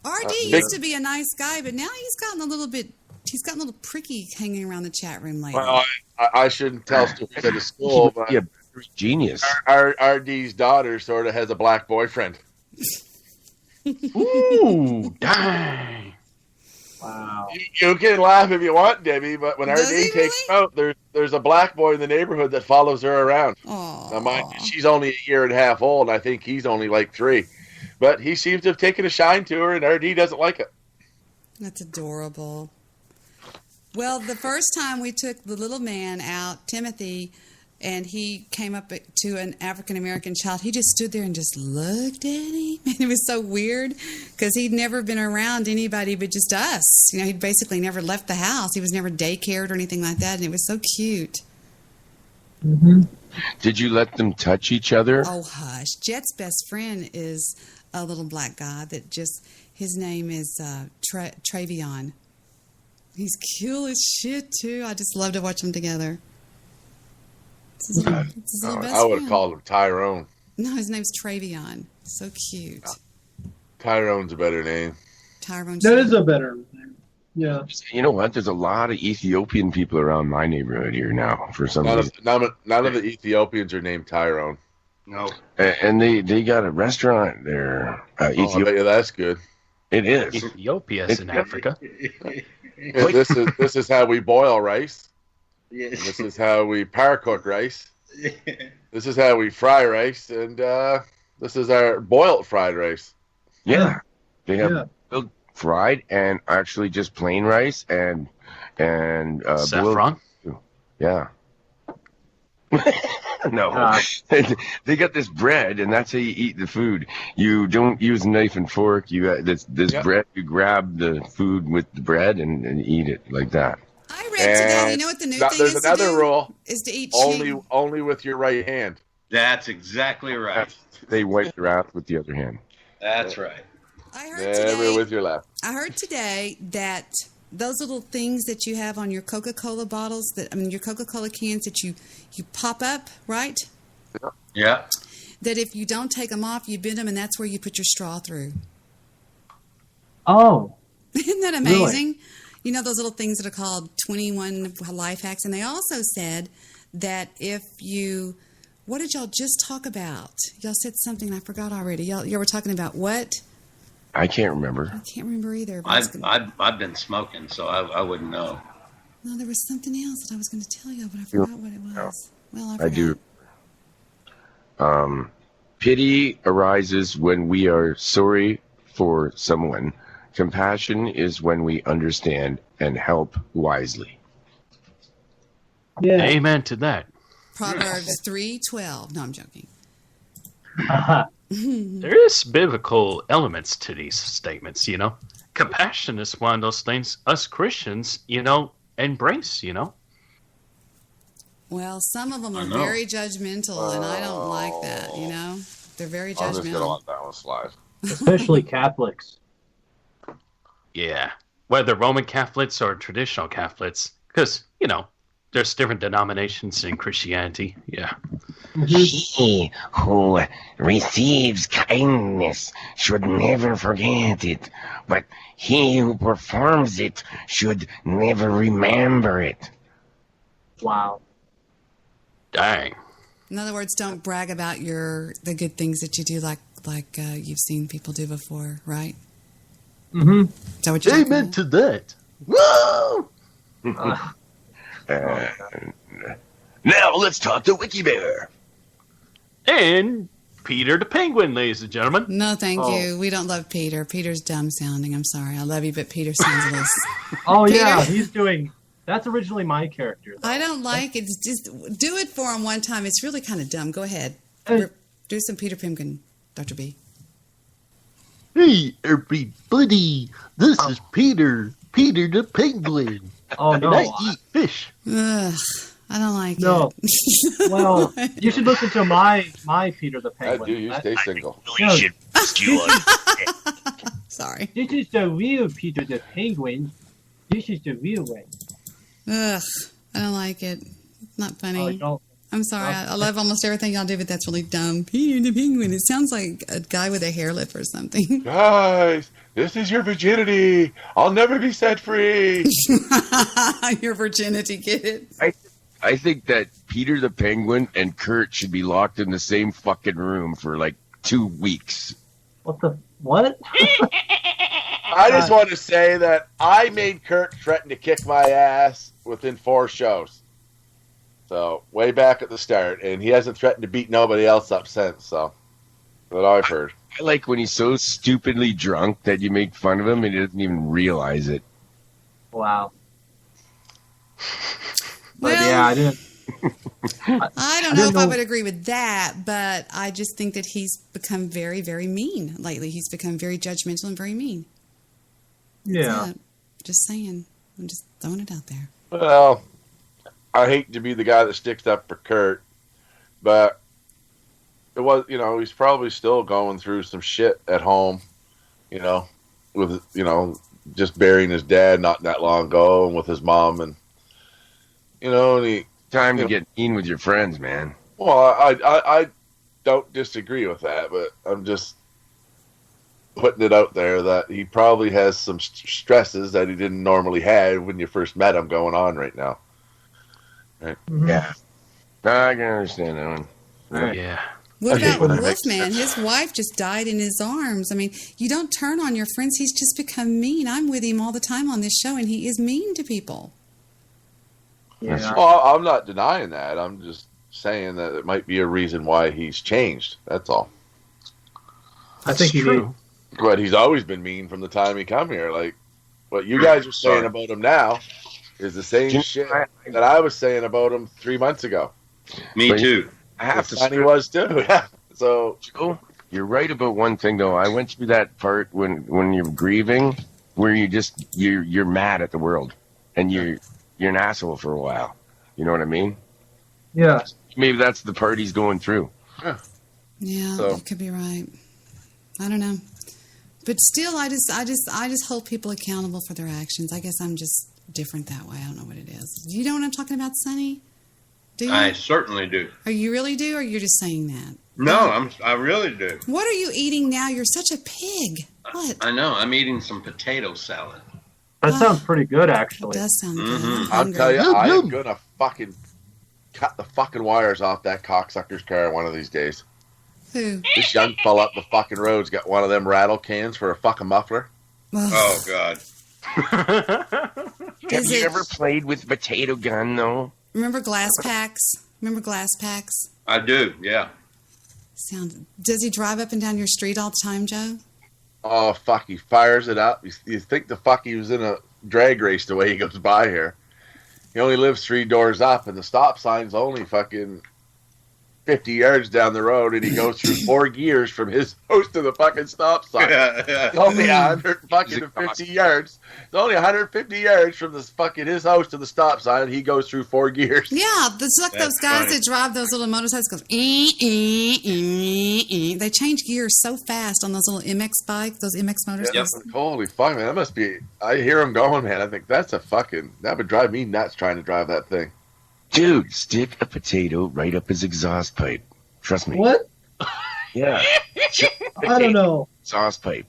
RD used to be a nice guy, but now he's gotten a little pricky hanging around the chat room lately. Well, I shouldn't tell stories at a school, but genius. Our RD's daughter sort of has a black boyfriend. Ooh, dang. Wow. You can laugh if you want, Debbie, but when RD takes out, there's a black boy in the neighborhood that follows her around. Aww. Now, mind you, she's only a year and a half old. I think he's only like 3. But he seems to have taken a shine to her, and RD doesn't like it. That's adorable. Well, the first time we took the little man out, Timothy, and he came up to an African-American child, he just stood there and just looked at him. And it was so weird because he'd never been around anybody but just us. You know, he'd basically never left the house. He was never daycared or anything like that, and it was so cute. Mm-hmm. Did you let them touch each other? Oh, hush. Jet's best friend is a little black guy that just, his name is Travion. He's cool as shit, too. I just love to watch them together. I would have called him Tyrone. No, his name's Travion. So cute. Tyrone's a better name. Tyrone's that is a better name. Yeah. You know what? There's a lot of Ethiopian people around my neighborhood here now. For some reason, none of the Ethiopians are named Tyrone. No. And they got a restaurant there. Ethiopia, that's good. It is. Ethiopia's in Africa. This is how we boil rice. Yes. This is how we par cook rice. This is how we fry rice, and this is our boiled fried rice. Yeah, they have boiled, fried, and actually just plain rice and saffron. Boiled. Yeah. No, they got this bread, and that's how you eat the food. You don't use knife and fork. You this bread. You grab the food with the bread and eat it like that. I read today. You know what the new thing there's is another to do? rule. Is to eat only with your right hand. That's exactly right. They wipe their ass with the other hand. That's right. I heard Never today, with your left. I heard today that those little things that you have on your Coca-Cola bottles, your Coca-Cola cans that you pop up, right? Yeah. That if you don't take them off, you bend them, and that's where you put your straw through. Oh. Isn't that amazing? Really? You know those little things that are called 21 life hacks? And they also said that if you... What did y'all just talk about? Y'all said something, I forgot already. Y'all were talking about what? I can't remember. I can't remember either. I've been smoking, so I wouldn't know. No, there was something else that I was going to tell you, but I forgot what it was. Well, I forgot. I do. Pity arises when we are sorry for someone. Compassion is when we understand and help wisely. Yeah. Amen to that. Proverbs 3:12. No, I'm joking. There is biblical elements to these statements, you know. Compassion is one of those things us Christians, embrace, Well, some of them are very judgmental, and I don't like that, They're very judgmental. I'm just going to let that one slide. Especially Catholics. Yeah. Whether Roman Catholics or traditional Catholics, because, there's different denominations in Christianity. Yeah. He who receives kindness should never forget it, but he who performs it should never remember it. Wow. Dang. In other words, don't brag about the good things that you do, like you've seen people do before, right? Mm-hmm. Is that what you're Amen to that. Woo! Now let's talk to Wiki Bear. And Peter the Penguin, ladies and gentlemen. No, thank you. We don't love Peter. Peter's dumb sounding. I'm sorry. I love you, but Peter sounds a little... Oh, yeah. He's doing... That's originally my character. I don't like it. Just do it for him one time. It's really kind of dumb. Go ahead. Do some Peter Penguin, Dr. B. Hey, everybody. This is Peter the Penguin. Oh, no. And I eat fish. Ugh, I don't like it. Well, you should listen to my Peter the Penguin. I do. You stay single. Sorry. This is the real Peter the Penguin. This is the real way. Ugh, I don't like it. It's not funny. I'm sorry. I love almost everything y'all do, but that's really dumb. Peter the Penguin. It sounds like a guy with a hair lip or something. Guys, this is your virginity. I'll never be set free. Your virginity, get it? I think that Peter the Penguin and Kurt should be locked in the same fucking room for like 2 weeks. What? I just want to say that I made Kurt threaten to kick my ass within 4 shows. So, way back at the start. And he hasn't threatened to beat nobody else up since, so. What I've heard. I like when he's so stupidly drunk that you make fun of him and he doesn't even realize it. Wow. But Well, yeah, I didn't. I don't know if I would agree with that, but I just think that he's become very, very mean lately. He's become very judgmental and very mean. Yeah. Just saying. I'm just throwing it out there. Well, I hate to be the guy that sticks up for Kurt, but it was, he's probably still going through some shit at home, with, just burying his dad not that long ago and with his mom and, and he... Time to get mean with your friends, man. Well, I don't disagree with that, but I'm just putting it out there that he probably has some stresses that he didn't normally have when you first met him going on right now. Right? Mm-hmm. Yeah. I can understand that one. Right. Yeah. What about Wolfman? His wife just died in his arms. I mean, you don't turn on your friends. He's just become mean. I'm with him all the time on this show, and he is mean to people. Yeah. Well, I'm not denying that. I'm just saying that it might be a reason why he's changed. That's all. I think he did. But he's always been mean from the time he come here. Like, what you guys are saying about him now is the same shit that I was saying about him 3 months ago. Me too. I have to. And he was too. So you're right about one thing though. I went through that part when you're grieving, where you're mad at the world, and you're an asshole for a while. You know what I mean? Yeah. Maybe that's the part he's going through. Yeah, So. you could be right. I don't know. But still, I just hold people accountable for their actions. I guess I'm just different that way. I don't know what it is. You know what I'm talking about, Sonny? Do you? I certainly do. Or you really do, or you're just saying that? No, I really do. What are you eating now? You're such a pig. What? I know. I'm eating some potato salad. That sounds pretty good, actually. It does sound good. Mm-hmm. I'll tell you, I am gonna fucking cut the fucking wires off that cocksucker's car one of these days. Who? This young fella up the fucking road's got one of them rattle cans for a fucking muffler. Oh God. Have you ever played with potato gun though? Remember glass packs? I do. Yeah. Does he drive up and down your street all the time, Joe? Oh fuck! He fires it up. You think the fuck he was in a drag race the way he goes by here? He only lives 3 doors up, and the stop sign's only fucking 50 yards down the road, and he goes through 4 gears from his house to the fucking stop sign. It's only 150 yards. It's only 150 yards from his house to the stop sign. And he goes through 4 gears. Yeah, it's like those guys that drive those little motorcycles. Goes, They change gears so fast on those little MX bikes, those MX motorcycles. Yep. Holy fuck, man! That must be. I hear him going, man. I think that would drive me nuts trying to drive that thing. Dude, stick a potato right up his exhaust pipe. Trust me. What? Yeah. I don't know. Exhaust pipe.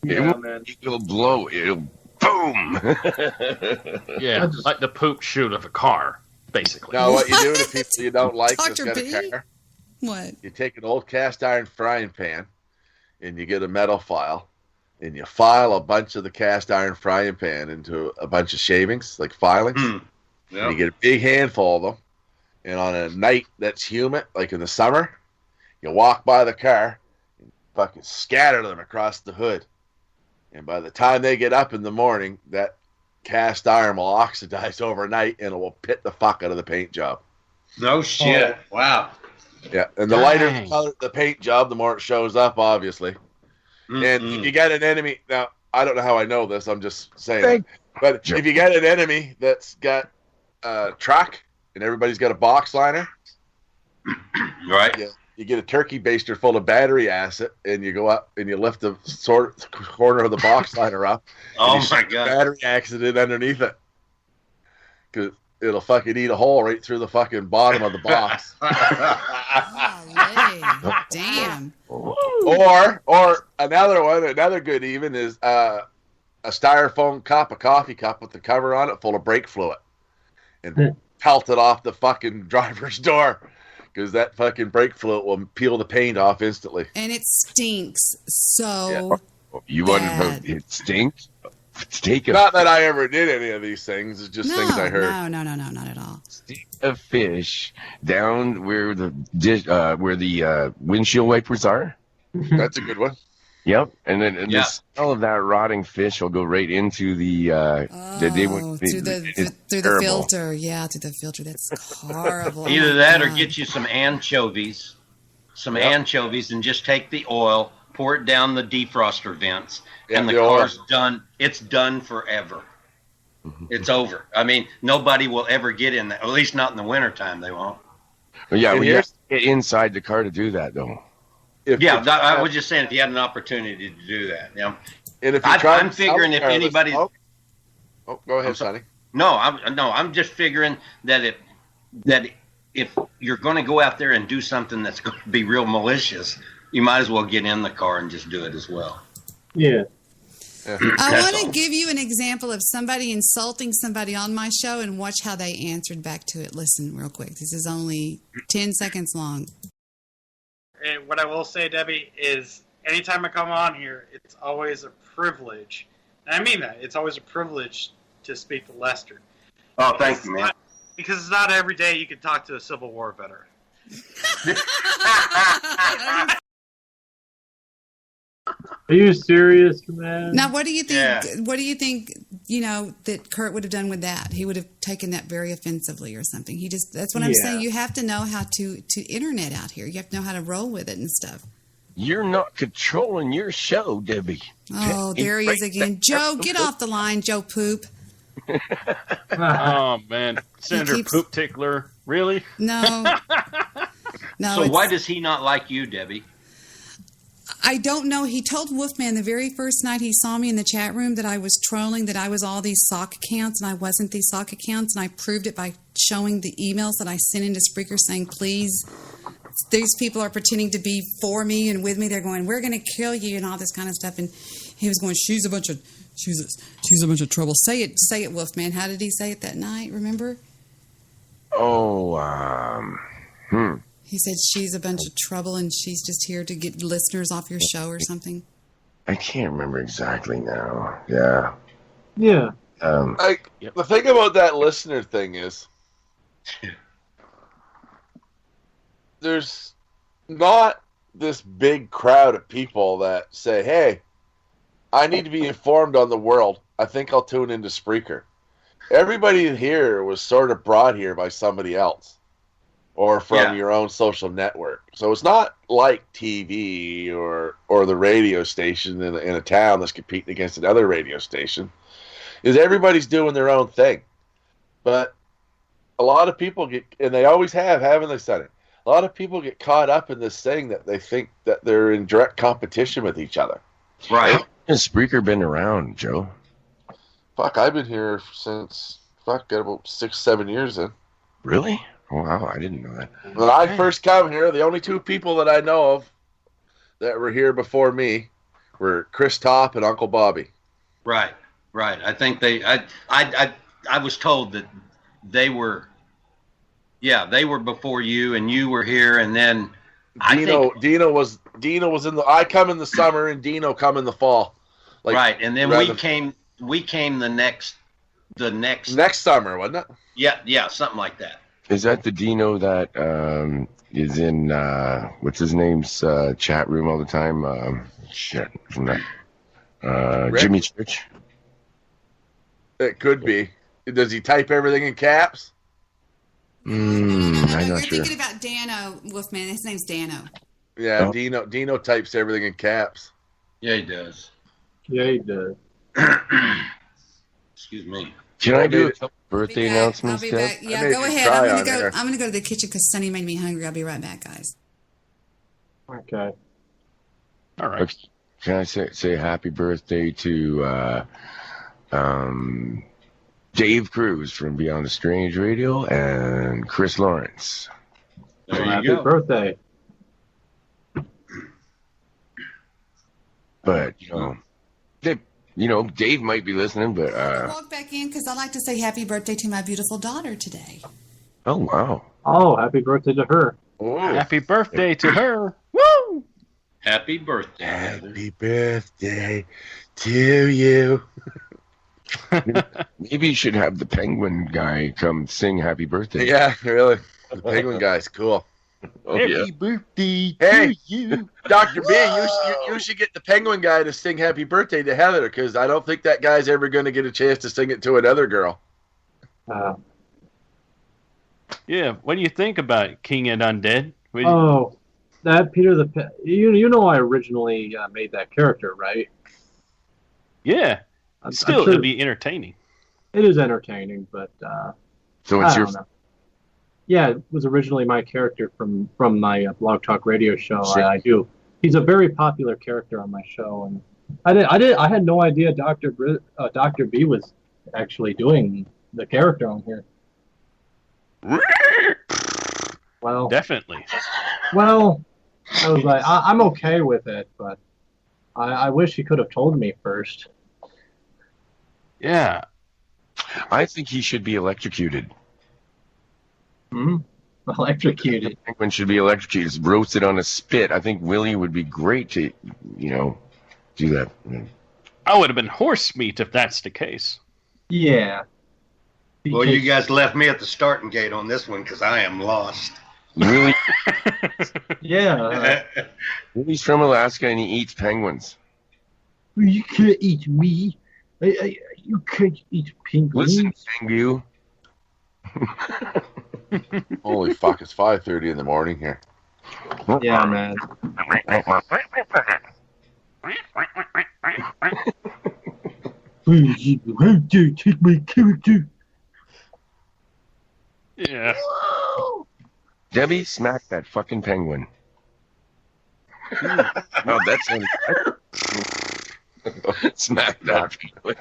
Yeah, man. It'll blow. It'll boom. Yeah, like the poop chute of a car, basically. Now, what you do to people you don't like that's Dr. got B? a car? What? You take an old cast iron frying pan, and you get a metal file, and you file a bunch of the cast iron frying pan into a bunch of shavings, like filings. Yep. And you get a big handful of them, and on a night that's humid, like in the summer, you walk by the car and fucking scatter them across the hood. And by the time they get up in the morning, that cast iron will oxidize overnight, and it will pit the fuck out of the paint job. No shit. Oh. Wow. Yeah, and the lighter the color the paint job, the more it shows up, obviously. Mm-hmm. And if you got an enemy, now, I don't know how I know this, I'm just saying. But if you got an enemy that's got a truck and everybody's got a box liner, right? You get a turkey baster full of battery acid, and you go up and you lift the corner of the box liner up. Oh my God! Battery accident underneath it, because it'll fucking eat a hole right through the fucking bottom of the box. Damn. Or another good even is a styrofoam cup, a coffee cup with the cover on it full of brake fluid, and pelt it off the fucking driver's door, because that fucking brake fluid will peel the paint off instantly. And it stinks so You want to it stinks? Not that I ever did any of these things. It's just things I heard. No, not at all. Stick a fish down where the windshield wipers are, That's a good one. Yep, and then the smell of that rotting fish will go right into the. Through the filter. Yeah, through the filter. That's horrible. Either that or get you some anchovies. Anchovies, and just take the oil, pour it down the defroster vents, and the car's done. It's done forever. It's over. I mean, nobody will ever get in there. At least not in the wintertime, they won't. Well, yeah, we have to get inside the car to do that, though. I was just saying if you had an opportunity to do that. Yeah. And if I'm figuring if anybody. Oh, go ahead, Sonny. No, I'm just figuring that if you're going to go out there and do something that's going to be real malicious, you might as well get in the car and just do it as well. Yeah. I want to give you an example of somebody insulting somebody on my show and watch how they answered back to it. Listen real quick. This is only 10 seconds long. And what I will say, Debbie, is anytime I come on here, it's always a privilege. And I mean that. It's always a privilege to speak to Lester. Oh, thank you, man. Because it's not every day you can talk to a Civil War veteran. Are you serious, man? Now, what do you think? Yeah. What do you think? That Kurt would have done with that? He would have taken that very offensively or something. That's what I'm saying. You have to know how to internet out here. You have to know how to roll with it and stuff. You're not controlling your show, Debbie. Oh, there he is again. Joe, get off the line, Joe Poop. Oh, man. Senator Poop Tickler. Really? No. So why does he not like you, Debbie? I don't know. He told Wolfman the very first night he saw me in the chat room that I was trolling, that I was all these sock accounts, and I wasn't these sock accounts, and I proved it by showing the emails that I sent into Spreaker saying, please, these people are pretending to be for me and with me. They're going, we're going to kill you and all this kind of stuff. And he was going, she's a bunch of trouble. Say it, Wolfman. How did he say it that night? Remember? He said she's a bunch of trouble and she's just here to get listeners off your show or something. I can't remember exactly now. Yeah. Yeah. The thing about that listener thing is there's not this big crowd of people that say, hey, I need to be informed on the world. I think I'll tune into Spreaker. Everybody here was sort of brought here by somebody else or from your own social network. So it's not like TV or the radio station in a town that's competing against another radio station. Is everybody's doing their own thing. But a lot of people get, and they always have, haven't they, Sonny? A lot of people get caught up in this thing that they think that they're in direct competition with each other. Right. How has Spreaker been around, Joe? I've been here since, got about 6-7 years in. Really? Wow, I didn't know that. When I first come here, the only two people that I know of that were here before me were Chris Topp and Uncle Bobby. Right. I think I was told that they were before you, and you were here, and then Dino was in the. I come in the summer, and Dino come in the fall. Right, and then we came the next summer, wasn't it? Yeah, something like that. Is that the Dino that is in what's his name's chat room all the time? From that Jimmy Church. It could be. Does he type everything in caps? I'm not You're sure. thinking about Dano, Wolfman. His name's Dano. Yeah, Dino types everything in caps. Yeah, he does. Excuse me. Can I do a couple birthday announcements? I'll be back. Yeah, go ahead. I'm gonna go to the kitchen because Sonny made me hungry. I'll be right back, guys. Okay. All right. Can I say happy birthday to Dave Cruz from Beyond the Strange Radio and Chris Lawrence? There you Happy go. birthday. But Dave might be listening, but Walk back in because I'd like to say happy birthday to my beautiful daughter today. oh wow. Oh, happy birthday to her. Oh, Happy birthday to her. Woo! Happy birthday, Heather. happy birthday to you. Maybe you should have the penguin guy come sing happy birthday. Yeah, really. The penguin guy's cool. Happy birthday Hey, to you. Dr. B, you should get the penguin guy to sing happy birthday to Heather, because I don't think that guy's ever going to get a chance to sing it to another girl. Yeah, what do you think about King and Undead? That Peter the you know I originally made that character, right? Yeah. I'm Still, sure it'll be entertaining. it is entertaining, but So I it's don't know. Yeah, it was originally my character from my Blog Talk Radio show. I do. He's a very popular character on my show, and I had no idea Dr. B was actually doing the character on here. Well, definitely. Well, I was like, I'm okay with it, but I wish he could have told me first. Yeah. I think he should be electrocuted. Electrocuted. Penguin should be electrocuted, roasted on a spit. I think Willie would be great to, do that. I would have been horse meat if that's the case. Yeah. Well, you guys left me at the starting gate on this one because I am lost. Really? Yeah. Willie's from Alaska and he eats penguins. You can't eat me. You can't eat penguins. Listen, Pengu. Holy fuck, it's 5:30 in the morning here. Yeah, man. How dare you take my character? Yeah. Debbie, smack that fucking penguin. Oh, that's smack that penguin.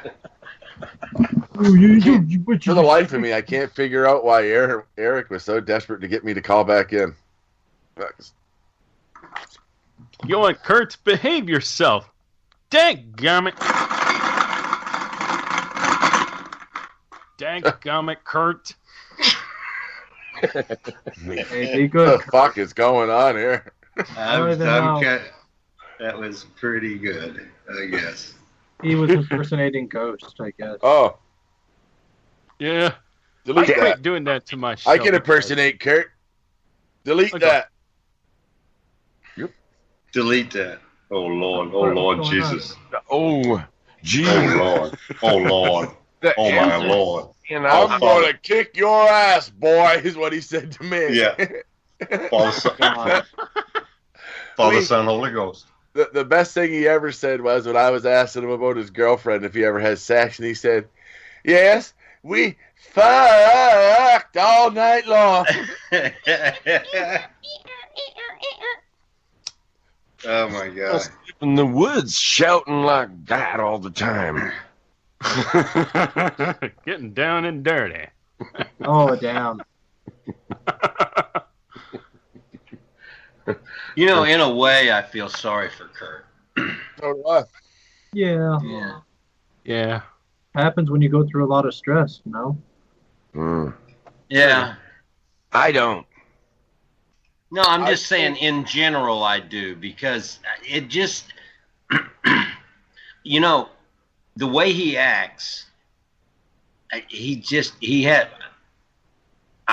For the life of me, I can't figure out why Eric was so desperate to get me to call back in. You want Kurt to behave yourself. Danggummit. Danggummit, Kurt. Hey, good. What the fuck is going on here? That was pretty good, I guess. He was impersonating Ghost, I guess. Oh. Yeah. Delete I quit that. doing that to my show. I can impersonate Kurt. Delete that. Yep. Delete that. Oh Lord Jesus. Oh, gee. Oh Lord. Oh Lord. Oh my Lord. I'm gonna kick your ass, boy, is what he said to me. Yeah. Father, Son, Holy Ghost. The best thing he ever said was when I was asking him about his girlfriend if he ever had sex, and he said, "Yes, we fucked all night long." Oh my God. In the woods shouting like that all the time. Getting down and dirty. Oh, damn. In a way, I feel sorry for Kurt. So do I. Yeah. Yeah. Happens when you go through a lot of stress, you know? Yeah. I don't. No, I'm just saying in general I do, because it just, the way he acts, I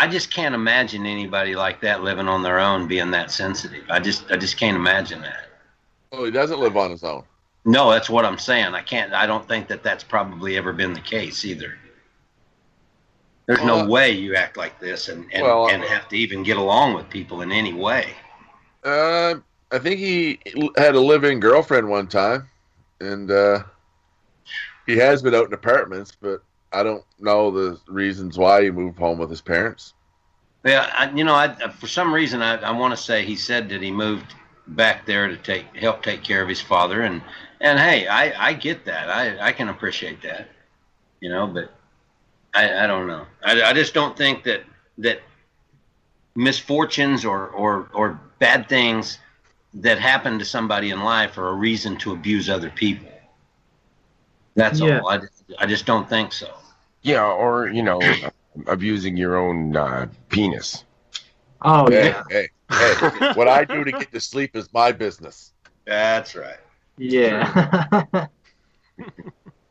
just can't imagine anybody like that living on their own being that sensitive. I just can't imagine that. Well, he doesn't live on his own. No, that's what I'm saying. I don't think that that's probably ever been the case either. There's no way you act like this and have to even get along with people in any way. I think he had a live-in girlfriend one time, and he has been out in apartments, but I don't know the reasons why he moved home with his parents. Yeah, for some reason I want to say he said that he moved back there to help take care of his father, and hey, I get that. I can appreciate that, but I don't know. I just don't think that misfortunes or bad things that happen to somebody in life are a reason to abuse other people. That's all. I just don't think so. Yeah, or, abusing your own penis. Oh, hey, hey, what I do to get to sleep is my business. That's right. Yeah.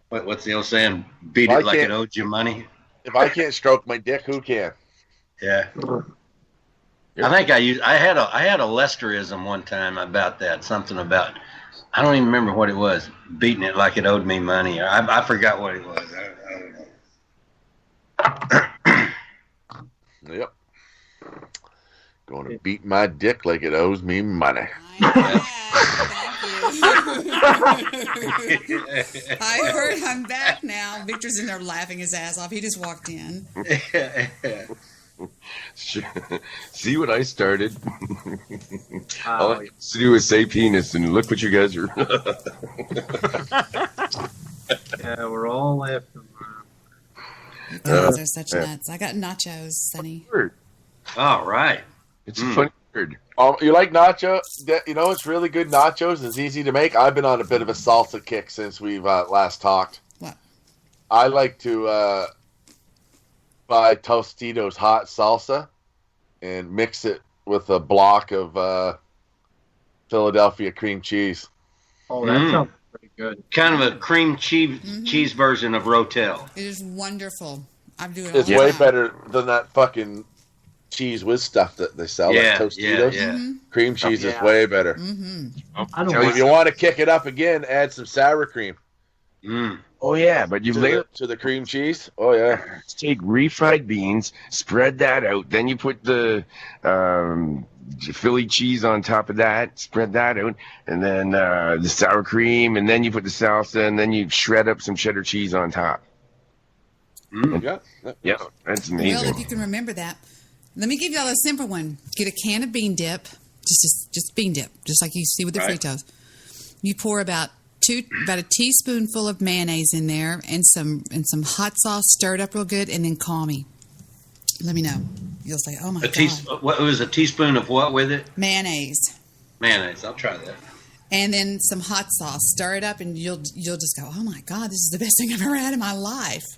What's the old saying? Beat it like it owed you money. If I can't stroke my dick, who can? Yeah. I think I had a Lesterism one time about that. Something about, I don't even remember what it was. Beating it like it owed me money. Or I forgot what it was. I don't know. Yep. Going to beat my dick like it owes me money. I heard I'm back now. Victor's in there laughing his ass off. He just walked in. See what I started? All I used to do is say penis, and look what you guys are. Yeah, we're all laughing. You guys are such nuts. I got nachos, Sonny. All right. It's a funny word. You like nacho? You know, it's really good nachos. It's easy to make. I've been on a bit of a salsa kick since we've last talked. What? I like to buy Tostitos hot salsa and mix it with a block of Philadelphia cream cheese. Oh, that sounds pretty good. Kind of a cream cheese version of Rotel. It is wonderful. I'm doing it. It's way better than that fucking cheese with stuff that they sell, like Tostitos. Cream cheese is way better. If you want to kick it up again, add some sour cream. Oh yeah, but you layer to the cream cheese. Oh yeah. Take refried beans, spread that out, then you put the Philly cheese on top of that, spread that out, and then the sour cream, and then you put the salsa, and then you shred up some cheddar cheese on top. Yeah, that's amazing. Well, if you can remember that. Let me give y'all a simple one. Get a can of bean dip, just bean dip, just like you see with the Fritos. You pour about a teaspoonful of mayonnaise in there and some hot sauce, stir it up real good, and then call me. Let me know. You'll say, "Oh my god!" What was a teaspoon of what with it? Mayonnaise. Mayonnaise. I'll try that. And then some hot sauce. Stir it up, and you'll just go, "Oh my god, this is the best thing I've ever had in my life."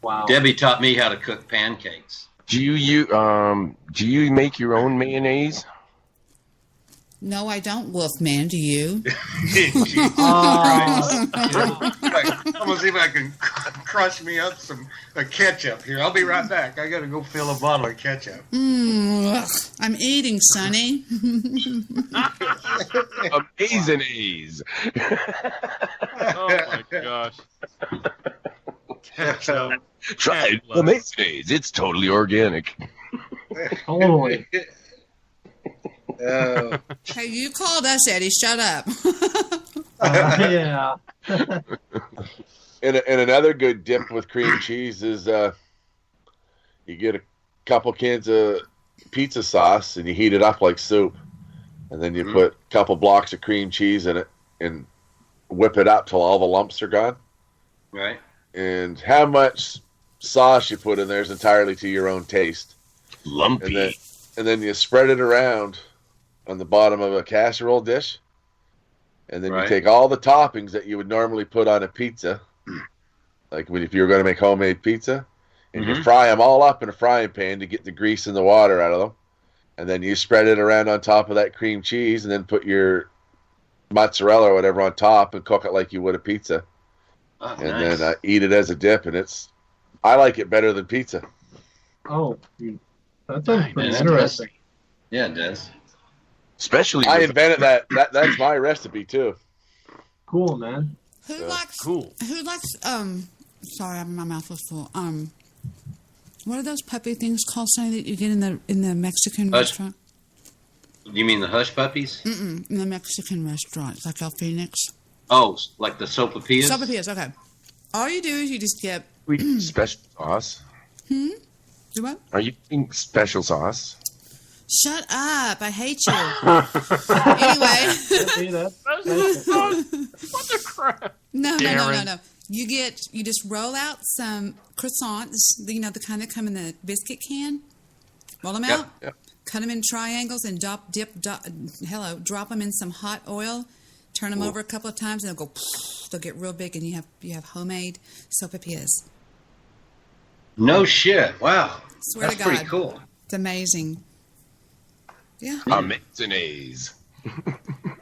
Wow. Debbie taught me how to cook pancakes. Do you make your own mayonnaise? No, I don't, Wolfman. Do you? I'm gonna see if I can crush me up some ketchup here. I'll be right back. I gotta go fill a bottle of ketchup. I'm eating, Sonny. Amazing A's. Oh my gosh. Try Amazing A's. It's totally organic. Totally. Hey, you called us, Eddie. Shut up. Yeah. And another good dip with cream cheese is you get a couple cans of pizza sauce and you heat it up like soup, and then you put a couple blocks of cream cheese in it and whip it up till all the lumps are gone. Right. And how much sauce you put in there is entirely to your own taste. Lumpy. And then you spread it around on the bottom of a casserole dish. And then you take all the toppings that you would normally put on a pizza, like if you were going to make homemade pizza, and you fry them all up in a frying pan to get the grease and the water out of them. And then you spread it around on top of that cream cheese and then put your mozzarella or whatever on top and cook it like you would a pizza. Oh, and then eat it as a dip, and I like it better than pizza. Oh, that sounds pretty interesting. Yeah, it does. Especially I invented that. That's my recipe too. Cool, man. Who likes? Sorry, my mouth was full. What are those puppy things called, Sonny, that you get in the Mexican restaurant? You mean the hush puppies? In the Mexican restaurants, like El Phoenix. Oh, like the sopapillas? Sopapillas, okay. All you do is you just get... special sauce. Do what? Are you eating special sauce? Shut up. I hate you. Anyway. What the crap? No. You just roll out some croissants, the kind that come in the biscuit can. Roll them out. Yep. Cut them in triangles and drop them in some hot oil. Turn them over a couple of times, and they'll go. They'll get real big, and you have homemade sopapillas. No shit! Wow, Swear that's to God, pretty cool. It's amazing. Yeah. Amazing A's.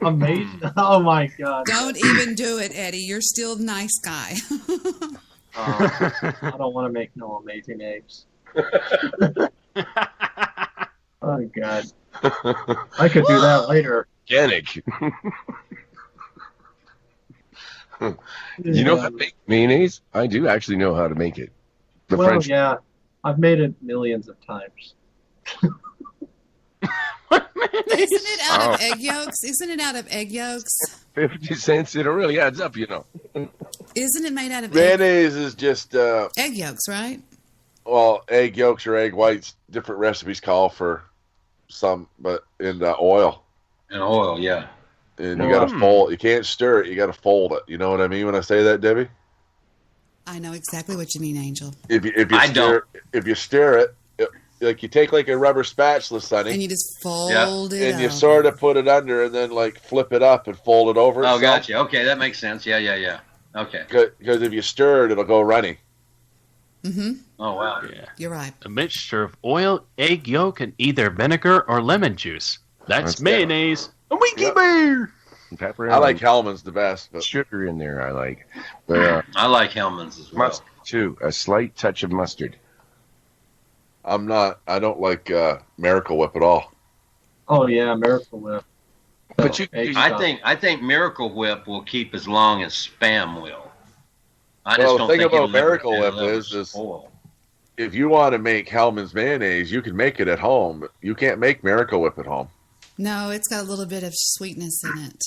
Amazing! Oh my God! Don't even do it, Eddie. You're still a nice guy. I don't want to make no amazing eggs. Oh, God. I could do that later. Organic. You know how to make mayonnaise? I do actually know how to make it. The well, French. yeah. I've made it millions of times. Isn't it out of egg yolks? Isn't it out of egg yolks? 50 cents, it really adds up, you know. Isn't it made out of Mayonnaise is just egg yolks, right? well, egg yolks or egg whites. Different recipes call for some, but in oil. In oil, yeah. And you got to fold. You can't stir it. You got to fold it. You know what I mean when I say that, Debbie? I know exactly what you mean, Angel. If you stir it, like you take like a rubber spatula, Sonny, and you just fold it, and you sort of put it under, and then like flip it up and fold it over. Oh, gotcha. Okay, that makes sense. Yeah. Okay. Because if you stir it, it'll go runny. Mm-hmm. Oh wow. Yeah. You're right. A mixture of oil, egg yolk, and either vinegar or lemon juice. That's mayonnaise. A winky bear. Pepper. I like Hellman's the best. But sugar in there. I like. But, I like Hellman's as well. Mustard too. A slight touch of mustard. I don't like Miracle Whip at all. Oh yeah, Miracle Whip. But I think Miracle Whip will keep as long as Spam will. I just Well, don't the thing think about it'll ever- Miracle Whip it'll ever is spoil. if you want to make Hellman's mayonnaise, you can make it at home. But you can't make Miracle Whip at home. No, it's got a little bit of sweetness in it.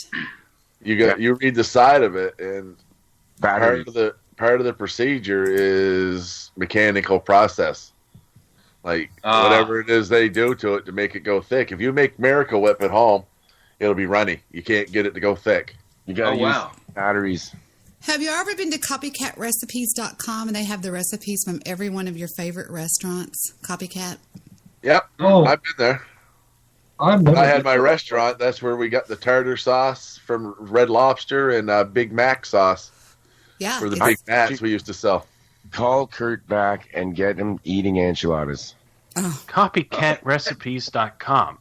You read the side of it, and Battery. part of the procedure is mechanical process. Like whatever it is they do to it to make it go thick. If you make Miracle Whip at home, it'll be runny. You can't get it to go thick. You gotta use batteries. Have you ever been to copycatrecipes.com and they have the recipes from every one of your favorite restaurants? Copycat? Yep. Oh. I've been there. I had my restaurant. That's where we got the tartar sauce from Red Lobster and Big Mac sauce. Yeah. For the Big Macs we used to sell. Call Kurt back and get him eating enchiladas. Copycatrecipes.com.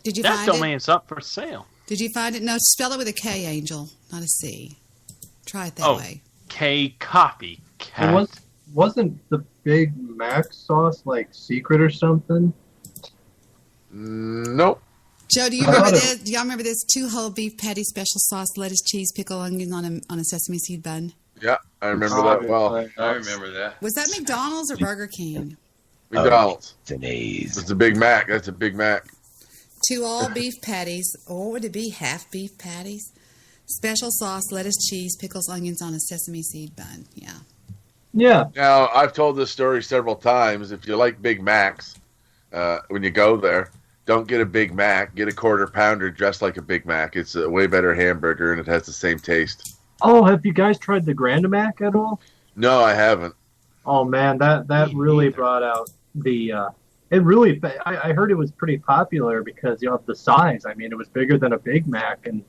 Did you that find it? domain's up for sale. Did you find it? No, spell it with a K, Angel, not a C. Try it that way. K Copycat. Wasn't the Big Mac sauce like secret or something? Nope. Joe, do you remember this? Do y'all remember this? 2 whole beef patty, special sauce, lettuce, cheese, pickle, onion on a sesame seed bun. Yeah, I remember that well. I remember that. Was that McDonald's or Burger King? McDonald's. It's a Big Mac. That's a Big Mac. 2 all beef patties, or would it be half beef patties? Special sauce, lettuce, cheese, pickles, onions on a sesame seed bun. Yeah. Yeah. Now, I've told this story several times. If you like Big Macs, when you go there, don't get a Big Mac. Get a quarter pounder dressed like a Big Mac. It's a way better hamburger, and it has the same taste. Oh, have you guys tried the Grand Mac at all? No, I haven't. Oh man, that really brought out the. It really, I heard it was pretty popular because of the size. I mean, it was bigger than a Big Mac, and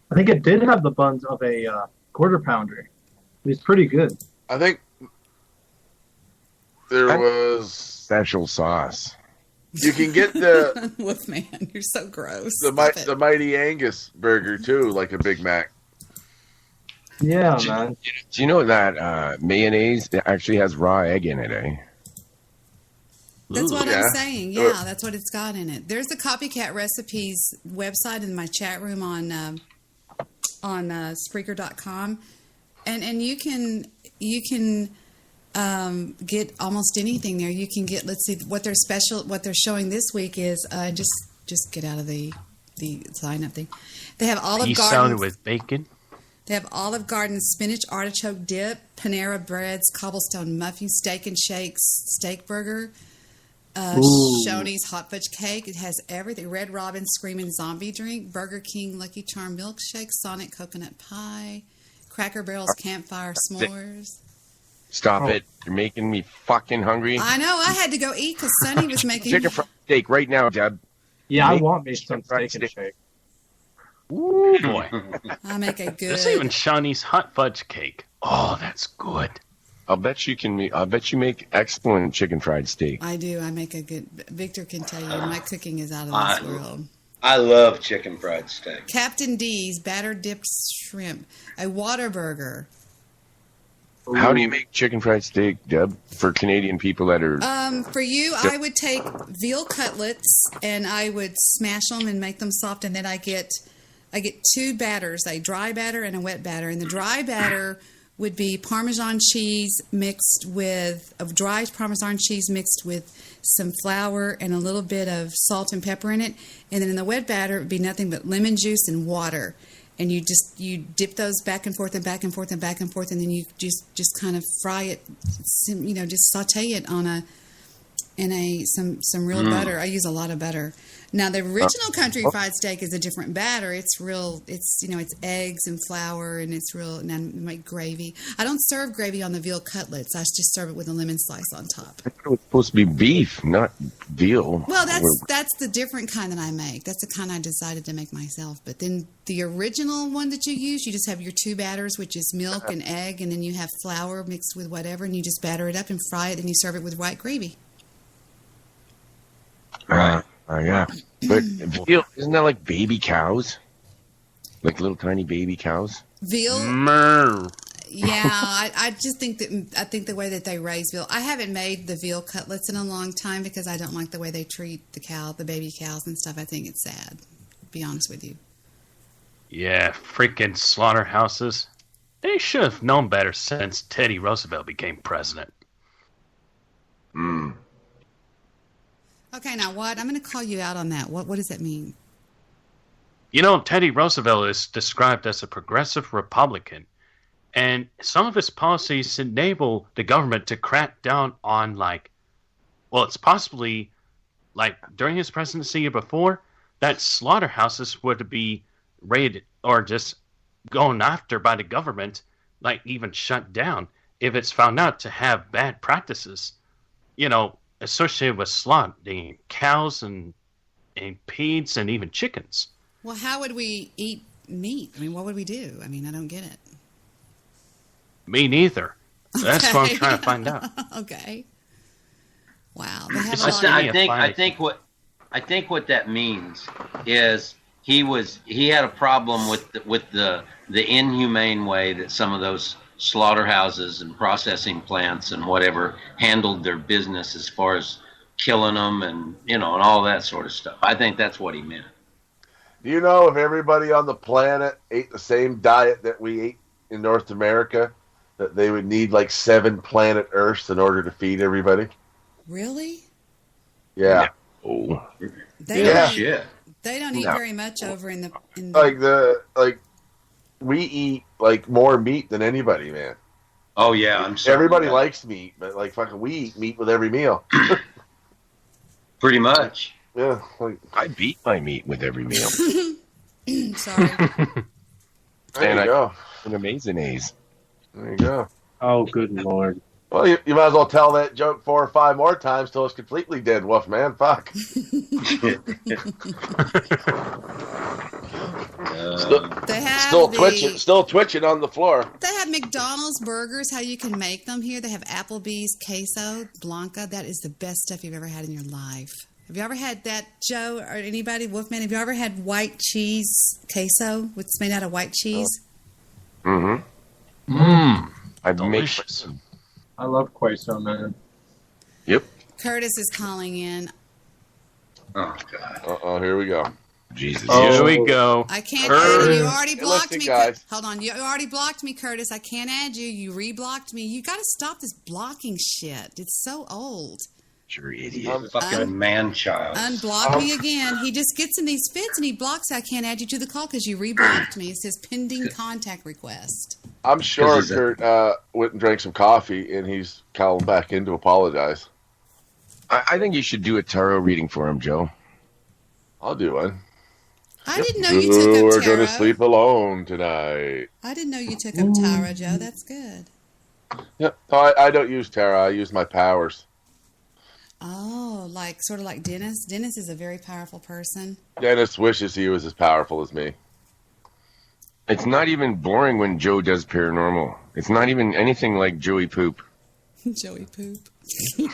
I think it did have the buns of a quarter pounder. It was pretty good. I think there was special sauce. You can get the Wolfman. You're so gross. the Mighty Angus burger too, like a Big Mac. Yeah, man. Do you know that mayonnaise actually has raw egg in it, eh? That's what I'm saying. Yeah, that's what it's got in it. There's the Copycat Recipes website in my chat room on Spreaker.com, and you can get almost anything there. You can get, let's see, what they're showing this week is just get out of the sign up thing. They have Olive Peace Garden salad with bacon. They have Olive Garden spinach artichoke dip, Panera Breads, cobblestone muffin, Steak and Shakes steak burger, Shoney's hot fudge cake. It has everything. Red Robin Screaming Zombie drink, Burger King Lucky Charm milkshake, Sonic coconut pie, Cracker Barrel's campfire s'mores. Stop it. You're making me fucking hungry. I know. I had to go eat because Sonny was making chicken fried steak right now, Deb. Yeah, I want me some steak and shake. Ooh, boy. I make a good. There's even Shawnee's hot fudge cake. Oh, that's good. I'll bet you make excellent chicken fried steak. I do. I make a good. Victor can tell you my cooking is out of this world. I love chicken fried steak. Captain D's batter dipped shrimp, a Whataburger. How do you make chicken fried steak, Deb, for Canadian people that are... For you, I would take veal cutlets and I would smash them and make them soft, and then I get two batters, a dry batter and a wet batter. And the dry batter would be Parmesan cheese mixed with dry Parmesan cheese mixed with some flour and a little bit of salt and pepper in it. And then in the wet batter, it would be nothing but lemon juice and water. And you dip those back and forth and back and forth and back and forth, and then you just kind of fry it, just saute it in some real butter. I use a lot of butter. Now the original country fried steak is a different batter. It's eggs and flour, and it's real. And I make gravy. I don't serve gravy on the veal cutlets. I just serve it with a lemon slice on top. I thought it was supposed to be beef, not veal. Well, that's the different kind that I make. That's the kind I decided to make myself. But then the original one that you use, you just have your two batters, which is milk and egg, and then you have flour mixed with whatever, and you just batter it up and fry it, and you serve it with white gravy. Yeah. But veal, isn't that like baby cows? Like little tiny baby cows? Veal? Mmm. Yeah, I just think the way that they raise veal. I haven't made the veal cutlets in a long time because I don't like the way they treat the baby cows and stuff. I think it's sad, to be honest with you. Yeah, freaking slaughterhouses. They should have known better since Teddy Roosevelt became president. Okay, now what? I'm going to call you out on that. What does that mean? You know, Teddy Roosevelt is described as a progressive Republican, and some of his policies enable the government to crack down on, it's possibly, during his presidency or before, that slaughterhouses would be raided or just gone after by the government, even shut down, if it's found out to have bad practices, associated with slaughtering cows and pigs and even chickens. Well, how would we eat meat? I mean, what would we do? I mean, I don't get it. Me neither. That's what I'm trying to find out. Okay. Wow. I think what that means is he had a problem with the inhumane way that some of those slaughterhouses and processing plants and whatever handled their business as far as killing them and all that sort of stuff. I think that's what he meant. Do you know if everybody on the planet ate the same diet that we ate in North America, that they would need 7 planet Earths in order to feed everybody? Really? Yeah. Oh. They don't eat very much over in the we eat more meat than anybody, man. Oh yeah, I'm sorry. Everybody likes meat, but we eat meat with every meal. Pretty much. Yeah. I beat my meat with every meal. Sorry. There you go. An amazing A's. There you go. Oh, good Lord. Well, you might as well tell that joke 4 or 5 more times till it's completely dead, Wolf man. Fuck. Still twitching on the floor. They have McDonald's burgers, how you can make them here. They have Applebee's queso blanca. That is the best stuff you've ever had in your life. Have you ever had that, Joe, or anybody, Wolfman? Have you ever had white cheese queso? It's made out of white cheese. Delicious. I love queso, man. Yep. Curtis is calling in. Oh, God. Uh-oh, here we go. Jesus. Here we go. I can't add you. You already blocked me. Guys. Hold on. You already blocked me, Curtis. I can't add you. You re-blocked me. You got to stop this blocking shit. It's so old. You're an idiot. Fucking man-child. Unblock me again. He just gets in these fits and he blocks. I can't add you to the call because you re-blocked me. It says pending contact request. I'm sure Kurt went and drank some coffee and he's calling back in to apologize. I think you should do a tarot reading for him, Joe. I'll do one. I didn't know you took up We're tarot. going to sleep alone tonight. I didn't know you took up tarot, Joe. That's good. Yep. No, I don't use tarot. I use my powers. Oh, sort of like Dennis. Dennis is a very powerful person. Dennis wishes he was as powerful as me. It's not even boring when Joe does paranormal. It's not even anything like Joey Poop. Joey Poop.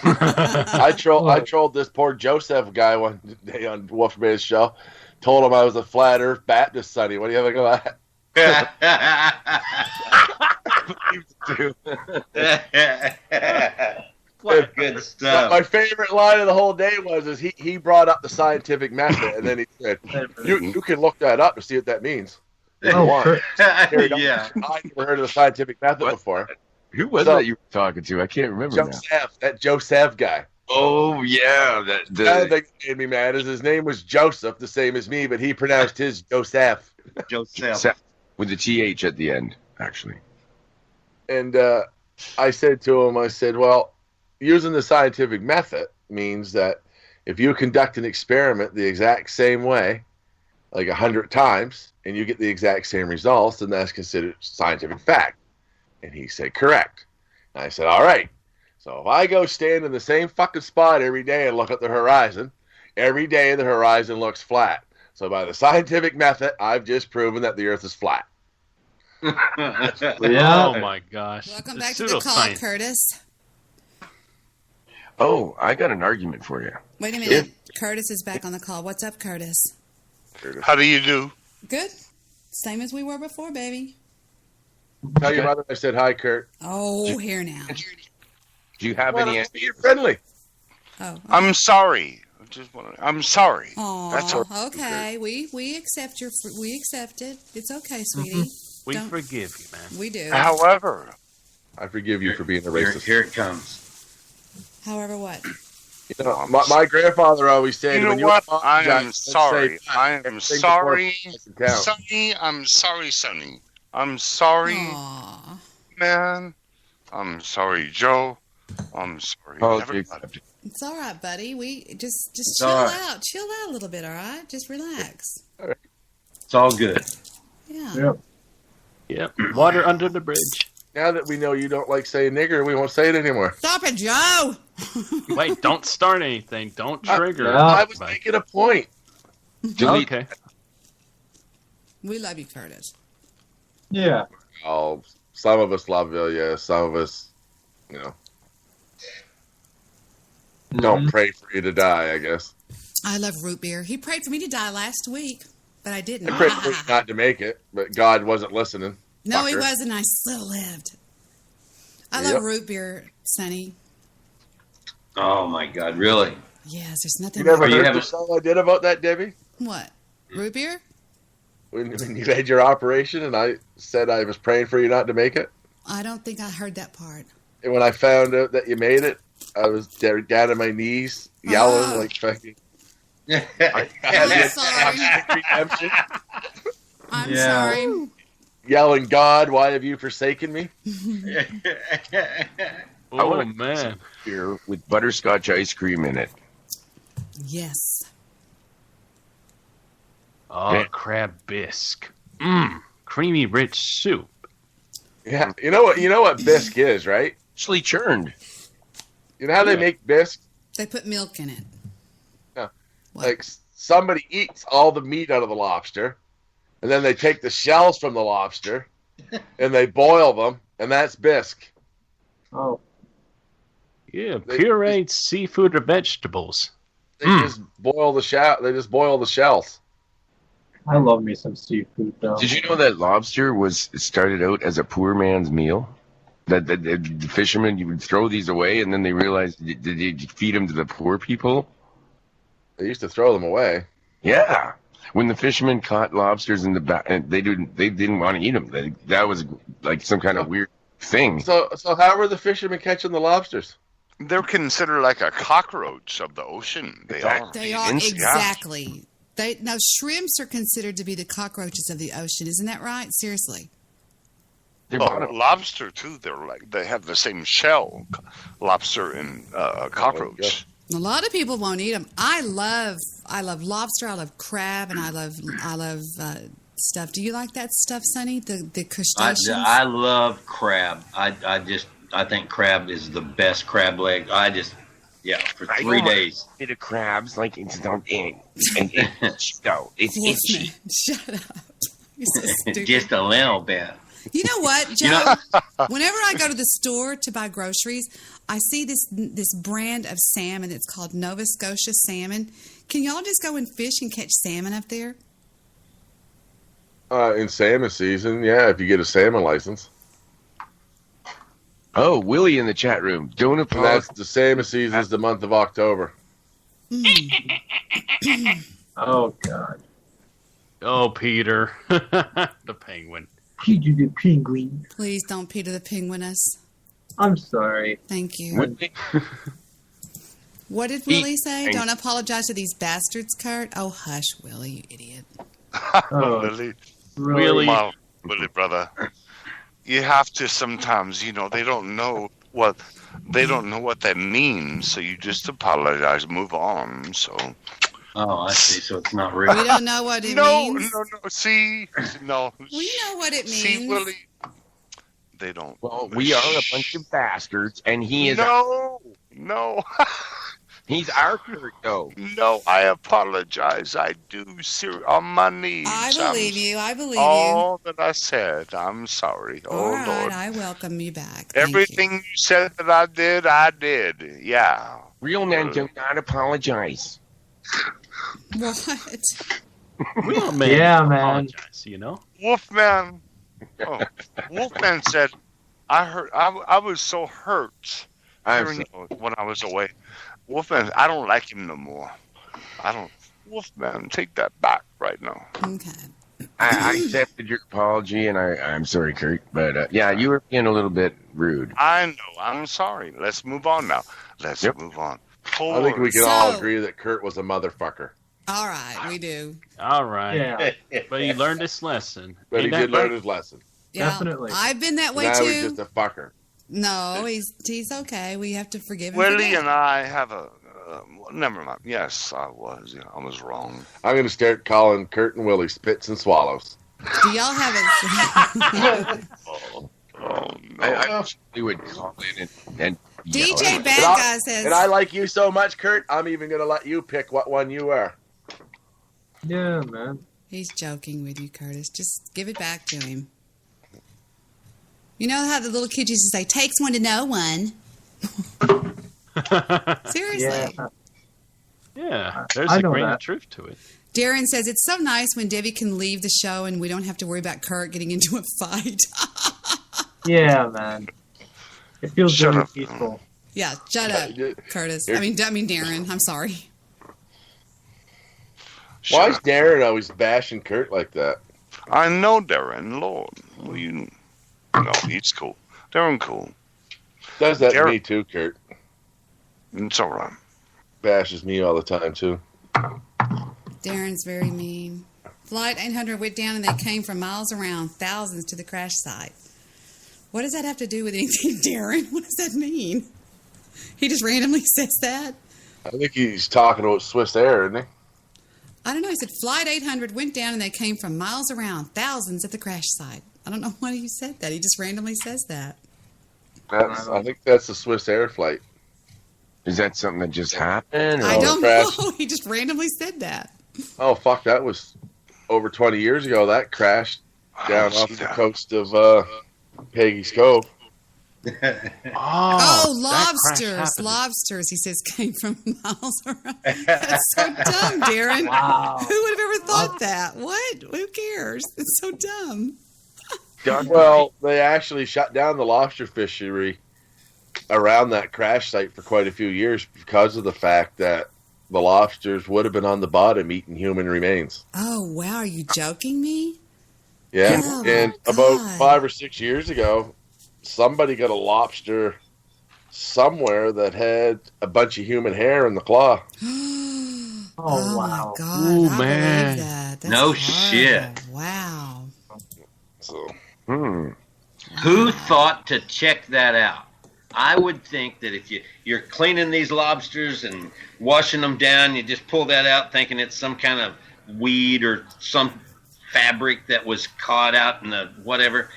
I trolled this poor Joseph guy one day on Wolfman's show. Told him I was a flat Earth Baptist, Sonny. What do you have to go at? What good stuff. My favorite line of the whole day was he brought up the scientific method, and then he said, "You can look that up to see what that means." Yeah. I never heard of the scientific method before. Who was that you were talking to? I can't remember now. Joseph, that Joseph guy. Oh yeah, The other thing that made me mad is his name was Joseph, the same as me, but he pronounced his Joseph. Joseph. With the TH at the end, actually. And I said to him, I said, well, using the scientific method means that if you conduct an experiment the exact same way, like 100 times, and you get the exact same results, then that's considered scientific fact. And he said, correct. And I said, all right. So if I go stand in the same fucking spot every day and look at the horizon, every day the horizon looks flat. So by the scientific method, I've just proven that the Earth is flat. Oh my gosh. Welcome back to the call, Curtis. Oh, I got an argument for you. Wait a minute. Curtis is back on the call. What's up, Curtis? How do you do? Good. Same as we were before, baby. Tell your mother I said hi, Kurt. Oh, here now. Do you have any? You're friendly. Oh, okay. I'm sorry. I'm sorry. Aw, That's all. okay. We accept we accept it. It's okay, sweetie. We forgive you, man. We do. However, I forgive you for being a racist. Here it comes. However, what? You know, my grandfather always said, you know when you what? apologize, I am sorry. say, I am sorry, Sonny. I'm sorry, Sonny. I'm sorry, Aww. man. I'm sorry, Joe. I'm sorry, everybody. It's all right, buddy. We just all chill right. out. Chill out a little bit, all right? Just relax. It's all good. Yeah. Yep. Water under the bridge. Now that we know you don't like saying nigger, we won't say it anymore. Stop it, Joe! Wait, don't start anything. Don't trigger. I was making a point. Okay. We love you, Curtis. Yeah. Oh, some of us love you. Some of us, don't pray for you to die, I guess. I love root beer. He prayed for me to die last week, but I didn't. I prayed for you not to make it, but God wasn't listening. No, he Fucker. wasn't. I still lived. I love root beer, Sonny. Oh my God! Really? Yes, there's nothing. You never heard the song I did about that, Debbie? What? Root beer? When you had your operation and I said I was praying for you not to make it? I don't think I heard that part. And when I found out that you made it, I was down on my knees yelling like fucking. I'm sorry. I'm sorry. Yelling, God, why have you forsaken me? Oh, man. Beer with butterscotch ice cream in it. Yes. Oh, crab bisque. Creamy, rich soup. Yeah, you know what bisque is, right? Actually churned. You know how they make bisque? They put milk in it. No. Like somebody eats all the meat out of the lobster, and then they take the shells from the lobster, and they boil them, and that's bisque. Oh. Yeah, pureed seafood or vegetables. They just boil the shell. They just boil the shells. I love me some seafood, though. Did you know that lobster started out as a poor man's meal? That the fishermen, you would throw these away, and then they realized did you feed them to the poor people? They used to throw them away. Yeah, when the fishermen caught lobsters in the back, they didn't want to eat them. That was like some kind of weird thing. So how were the fishermen catching the lobsters? They're considered like a cockroach of the ocean. They are. They are, exactly. Now, shrimps are considered to be the cockroaches of the ocean. Isn't that right? Seriously. Lobster too. They have the same shell, lobster and cockroach. A lot of people won't eat them. I love lobster. I love crab, and I love stuff. Do you like that stuff, Sonny? The crustaceans. I love crab. I think crab is the best crab leg. For 3 days. Bit of crabs, like it's not in. It's itchy. Shut up. You're so stupid. Just a little bit. You know what, Joe? Whenever I go to the store to buy groceries, I see this brand of salmon. It's called Nova Scotia salmon. Can y'all just go and fish and catch salmon up there? In salmon season, yeah, if you get a salmon license. Oh, Willie in the chat room. Don't And apologize. that's the same as the month of October. Oh, God. Oh, Peter. The penguin. Peter the Penguin. Please don't Peter the Penguin us. I'm sorry. Thank you. What did Willie say? Don't apologize to these bastards, Kurt. Oh, hush, Willie, you idiot. Willie. Really? Willie, brother. You have to sometimes, they don't know what that means, so you just apologize, move on. So. Oh, I see. So it's not real. We don't know what it No. means. See, no. We know what it means. See, Willie. They don't. Well, we are a bunch of bastards, and he is. No. He's our Kurt, though. No, I apologize. I do, on my knees. I believe you. I believe all that I said. I'm sorry. you. All right, Lord. I welcome you back. Thank Everything you said that I did. Yeah. Real men do not apologize. you. What? Real man. Yeah, man. Apologize, Wolfman. Oh, Wolfman said, I was so hurt hearing it when I was away. Wolfman, I don't like him no more. Wolfman, take that back right now. Okay. I accepted your apology, and I'm sorry, Kurt. But, yeah, you were being a little bit rude. I know. I'm sorry. Let's move on now. Let's move on. I think we can all agree that Kurt was a motherfucker. All right, we do. All right. Yeah. But he learned his lesson. But he Ain't did that learn right? his lesson. Yeah, Definitely. I've been that way Now too. he's just a fucker. No, he's okay. We have to forgive him. Willie and I have a... never mind. Yes, I was. I was wrong. I'm going to start calling Kurt and Willie Spits and Swallows. Do y'all have it? Oh, no. I actually would call in and DJ yell. Bad Guy says... And I like you so much, Kurt, I'm even going to let you pick what one you are. Yeah, man. He's joking with you, Curtis. Just give it back to him. You know how the little kids used to say, takes one to know one? Seriously. Yeah, there's I a know grain that. of truth to it. Darren says, it's so nice when Debbie can leave the show and we don't have to worry about Kurt getting into a fight. Yeah, man. It feels Shut very up. peaceful. Yeah, shut up, Curtis. I mean Darren. I'm sorry. Why is Darren always bashing Kurt like that? I know Darren. Lord. Well, no, he's cool. Darren cool. Does that to Darren- me too, Kurt. It's all right. Bashes me all the time too. Darren's very mean. Flight 800 went down and they came from miles around, thousands to the crash site. What does that have to do with anything, Darren? What does that mean? He just randomly says that? I think he's talking about Swiss Air, isn't he? I don't know. He said Flight 800 went down and they came from miles around, thousands at the crash site. I don't know why he said that. He just randomly says that. I think that's the Swiss Air flight. Is that something that just happened? Or I don't crash. know. He just randomly said that. Oh, fuck, that was over 20 years ago. That crashed down off the coast of Peggy's Cove. Oh, lobsters. Lobsters, he says, came from miles around. That's so dumb, Darren. Wow. Who would have ever thought that? What? Who cares? It's so dumb. Well, they actually shut down the lobster fishery around that crash site for quite a few years because of the fact that the lobsters would have been on the bottom eating human remains. Oh, wow. Are you joking me? Yeah, Oh, and my about God. 5 or 6 years ago, somebody got a lobster somewhere that had a bunch of human hair in the claw. Oh, wow. God, Ooh, I man. believe that. That's No horrible. shit. Wow. So, Who thought to check that out? I would think that if you're cleaning these lobsters and washing them down, you just pull that out thinking it's some kind of weed or some fabric that was caught out in the whatever,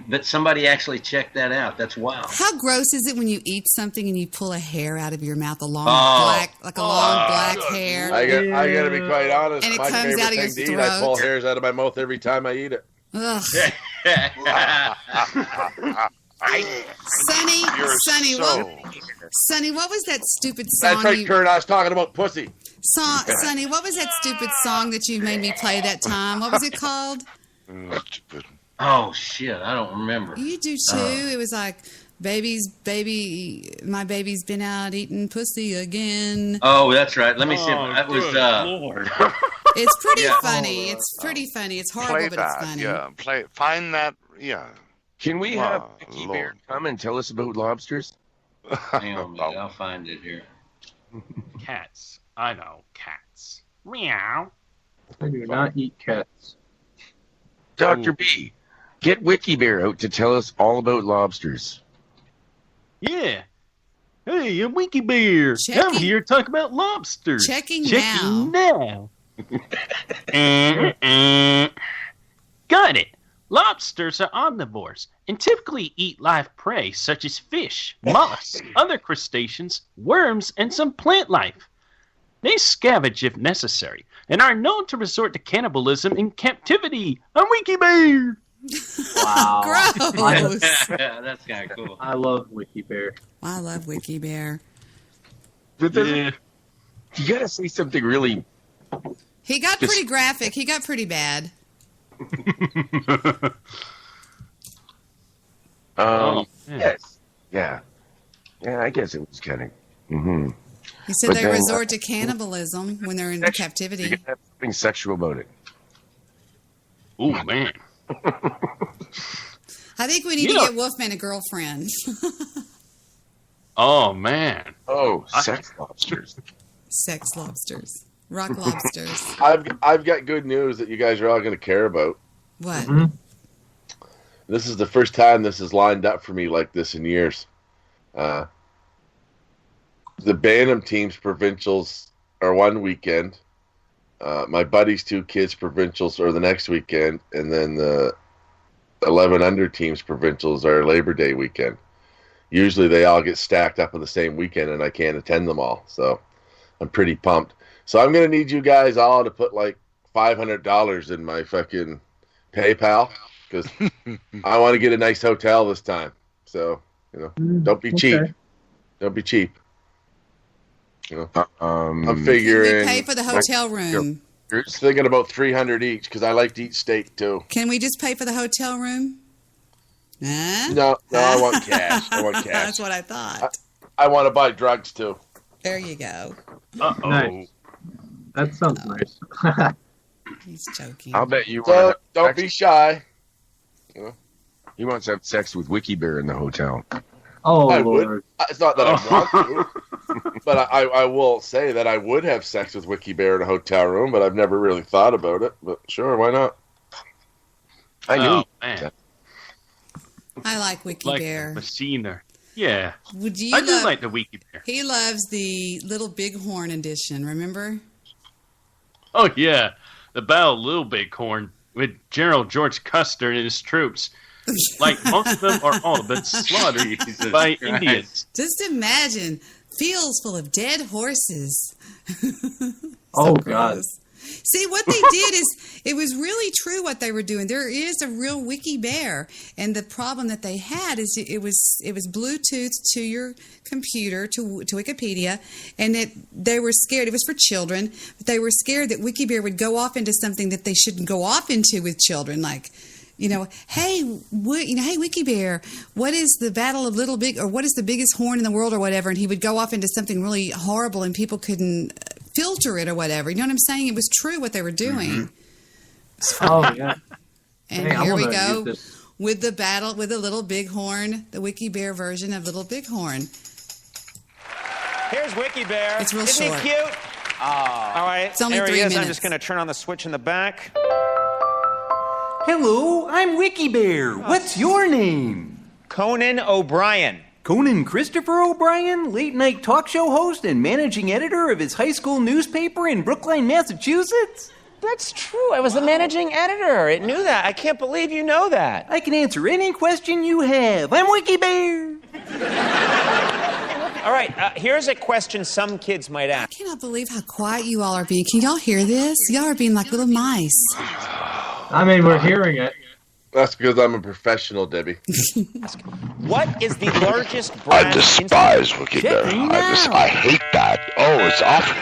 but somebody actually checked that out. That's wild. How gross is it when you eat something and you pull a hair out of your mouth, a long Oh. black hair? I got to be quite honest. And it My comes favorite out of your thing to eat, I throat. pull hairs out of my mouth every time I eat it. Ugh. Sonny, what was that stupid song? That's right, Kurt. I was talking about pussy. Sonny, what was that stupid song that you made me play that time? What was it called? Oh shit, I don't remember. You do too. It was like my baby's been out eating pussy again. Oh, that's right. Let me see. That was Lord. It's pretty funny. It's pretty funny. It's horrible, Play but that. it's funny. Yeah, find that. Yeah. Can we have Vicky Bear come and tell us about lobsters? Hang on a minute. I'll find it here. Cats. I know. Cats. Meow. I do not eat cats. Dr. B, get Wiki Bear out to tell us all about lobsters. Yeah. Hey, a Winky Bear. I'm here to talk about lobsters. Checking now. Got it. Lobsters are omnivores and typically eat live prey such as fish, mollusks, other crustaceans, worms, and some plant life. They scavenge if necessary and are known to resort to cannibalism in captivity. A Winky Bear. Wow. Gross. That's kind of cool. I love Wiki Bear. I love Wiki Bear. But you gotta say something really. He got pretty graphic. He got pretty bad. Yes. Yeah. Yeah, I guess it was kind of. Mm-hmm. He said they resort to cannibalism when they're in captivity. You gotta have something sexual about it. Oh, man. I think we need to get Wolfman a girlfriend. Oh, man. Oh, sex lobsters. Sex lobsters. Rock lobsters. I've got good news that you guys are all going to care about. What? Mm-hmm. This is the first time this is lined up for me like this in years. The Bantam team's provincials are one weekend. My buddy's 2 kids' provincials are the next weekend, and then the 11 under teams' provincials are Labor Day weekend. Usually they all get stacked up on the same weekend, and I can't attend them all, so I'm pretty pumped. So I'm going to need you guys all to put like $500 in my fucking PayPal, because I want to get a nice hotel this time. So, don't be cheap. Don't be cheap. I'm figuring. We pay for the hotel room. You're thinking about $300 each, because I like to eat steak too. Can we just pay for the hotel room? Huh? No, I want cash. I want cash. That's what I thought. I want to buy drugs too. There you go. Uh-oh. Nice. That sounds nice. He's joking. I'll bet you So, don't be shy. He wants to have sex with Wiki Bear in the hotel. Oh, I Lord. would. It's not that I want to, but I will say that I would have sex with Wiki Bear in a hotel room, but I've never really thought about it. But sure, why not? I knew. Man. I like Wiki Bear. Machiner. Yeah. I do like the Wiki Bear. He loves the Little Bighorn edition, remember? Oh, yeah. The Battle of Little Bighorn with General George Custer and his troops. Like most of them are all but slaughtered by Indians. Just imagine fields full of dead horses. Oh, God. See, what they did is, it was really true what they were doing. There is a real Wiki Bear, and the problem that they had is it was Bluetooth to your computer, to Wikipedia, and they were scared. It was for children, but they were scared that Wiki Bear would go off into something that they shouldn't go off into with children, like, hey, Wiki Bear, what is the Battle of Little Big, or what is the biggest horn in the world, or whatever, and he would go off into something really horrible, and people couldn't filter it or whatever. You know what I'm saying? It was true what they were doing. Mm-hmm. Oh, yeah. And here we go with the battle with the Little Bighorn, the Wiki Bear version of Little Bighorn. Here's Wiki Bear. It's real Isn't short. he cute? All right. It's only there 3 he is. minutes. I'm just going to turn on the switch in the back. Hello, I'm Wiki Bear. What's your name? Conan O'Brien. Conan Christopher O'Brien, late-night talk show host and managing editor of his high school newspaper in Brookline, Massachusetts? That's true. I was the managing editor. It knew that. I can't believe you know that. I can answer any question you have. I'm Wiki Bear. All right, here's a question some kids might ask. I cannot believe how quiet you all are being. Can y'all hear this? Y'all are being like little mice. I mean, we're hearing it. That's because I'm a professional, Debbie. What is the largest brass I despise Wiki Bear. I hate that. Oh, it's awful.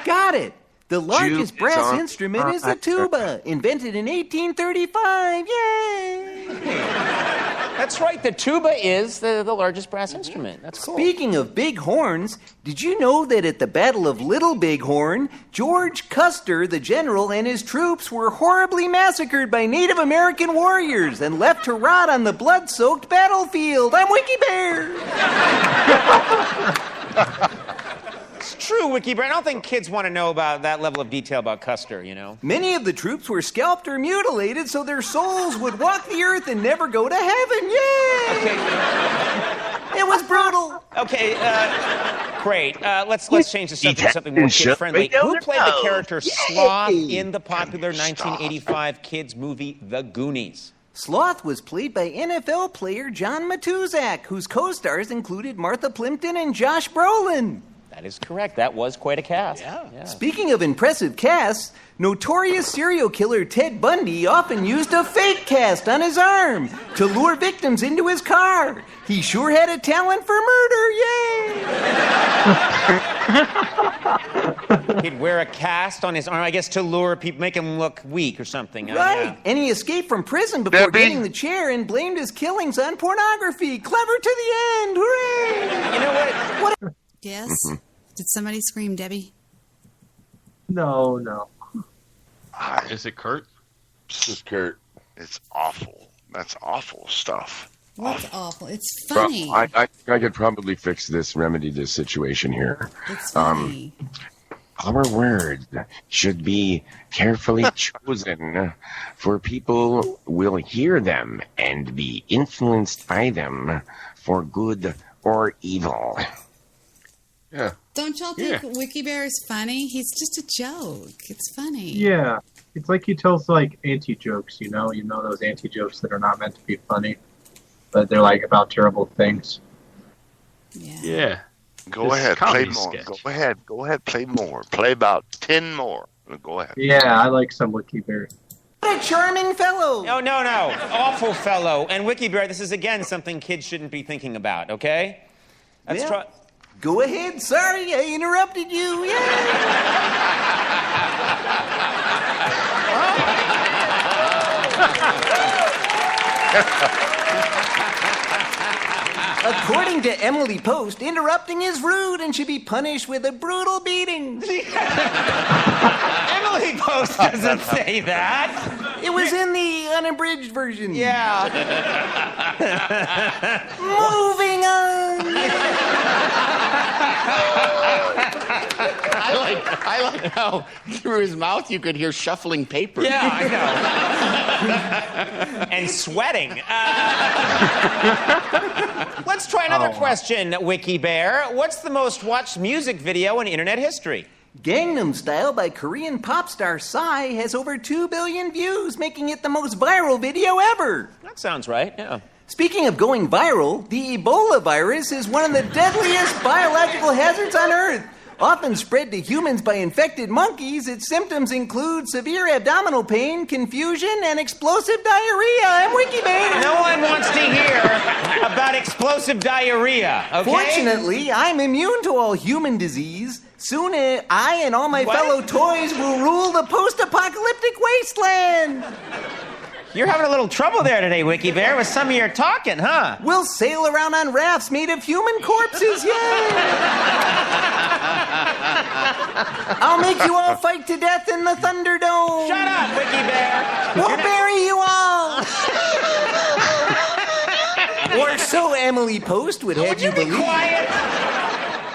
Got it. The largest Juke, brass it's instrument is the tuba, invented in 1835. Yay! That's right. The tuba is the largest brass instrument. That's cool. Speaking of big horns, did you know that at the Battle of Little Bighorn, George Custer, the general, and his troops were horribly massacred by Native American warriors and left to rot on the blood-soaked battlefield? I'm Wiki Bear. It's true, Wiki Bear. I don't think kids want to know about that level of detail about Custer, you know? Many of the troops were scalped or mutilated so their souls would walk the earth and never go to heaven. Yay! Okay. It was brutal. Okay, great. Let's change the subject to something more kid-friendly. Who played the character Sloth in the popular 1985 kids movie The Goonies? Sloth was played by NFL player John Matuzak, whose co-stars included Martha Plimpton and Josh Brolin. That is correct. That was quite a cast. Yeah. Speaking of impressive casts, notorious serial killer Ted Bundy often used a fake cast on his arm to lure victims into his car. He sure had a talent for murder, yay! He'd wear a cast on his arm, I guess, to lure people, make him look weak or something. Right, Yeah. and he escaped from prison before getting the chair and blamed his killings on pornography. Clever to the end, hooray! You know what? Yes? Did somebody scream, Debbie? No. Is it Kurt? It's Kurt. It's awful. That's awful stuff. What's awful? It's funny. Well, I could probably remedy this situation here. It's funny. Our words should be carefully chosen, for people will hear them and be influenced by them for good or evil. Yeah. Don't y'all think Wiki Bear is funny? He's just a joke. It's funny. Yeah. It's like he tells, like, anti-jokes, you know? You know those anti-jokes that are not meant to be funny, but they're, like, about terrible things. Yeah. Go ahead, play more. Go ahead, play more. Play about 10 more. Go ahead. Yeah, I like some Wiki Bear. What a charming fellow! No. Awful fellow. And Wiki Bear, this is, again, something kids shouldn't be thinking about, okay? Let's try... Go ahead. Sorry, I interrupted you. According to Emily Post, interrupting is rude and should be punished with a brutal beating. Emily Post doesn't say that. It was in the unabridged version. Yeah. Moving on. I like how through his mouth you could hear shuffling paper. Yeah, I know. And sweating. Let's try another question, Wiki Bear. What's the most watched music video in internet history? Gangnam Style by Korean pop star Psy has over 2 billion views, making it the most viral video ever. That sounds right, yeah. Speaking of going viral, the Ebola virus is one of the deadliest biological hazards on Earth. Often spread to humans by infected monkeys, its symptoms include severe abdominal pain, confusion, and explosive diarrhea. I'm Wiki Bear. No one wants to hear about explosive diarrhea, okay? Fortunately, I'm immune to all human disease. Soon I and all my fellow toys will rule the post-apocalyptic wasteland. You're having a little trouble there today, Wiki Bear, with some of your talking, huh? We'll sail around on rafts made of human corpses, yay! I'll make you all fight to death in the Thunderdome. Shut up, Wiki Bear. We'll bury you all. Or so Emily Post would have you believe. Quiet?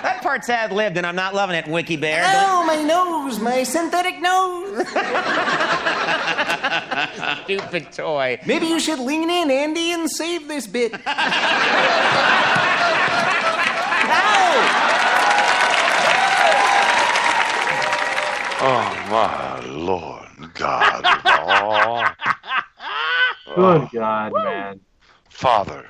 That part's ad-libbed, and I'm not loving it, Wiki Bear. Oh, my nose, my synthetic nose. Stupid toy. Maybe you should lean in, Andy, and save this bit. Oh, my Lord God. Good God, man. Father.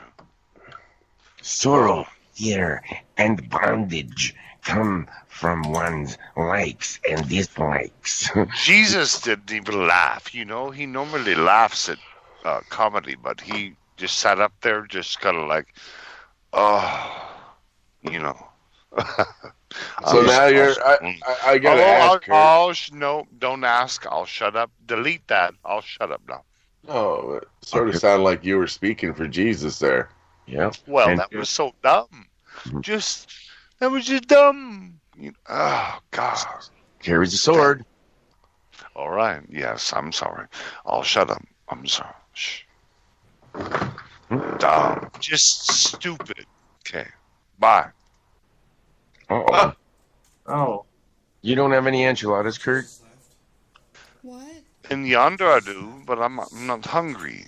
Sorrow, fear, and bondage come from one's likes and dislikes. Jesus didn't even laugh, you know. He normally laughs at comedy, but he just sat up there just kind of like, you know. So now I gotta ask her. No, don't ask. I'll shut up. Delete that. I'll shut up now. Oh, it sort of sounded like you were speaking for Jesus there. Yeah. Well, And- that was so dumb. That was just dumb. Oh, God. Carries a sword. All right. Yes, I'm sorry. I'll shut up. I'm sorry. Shh. Dumb. Just stupid. Okay. Bye. Uh-oh. Oh. You don't have any enchiladas, Kurt? What? In yonder I do, but I'm not hungry.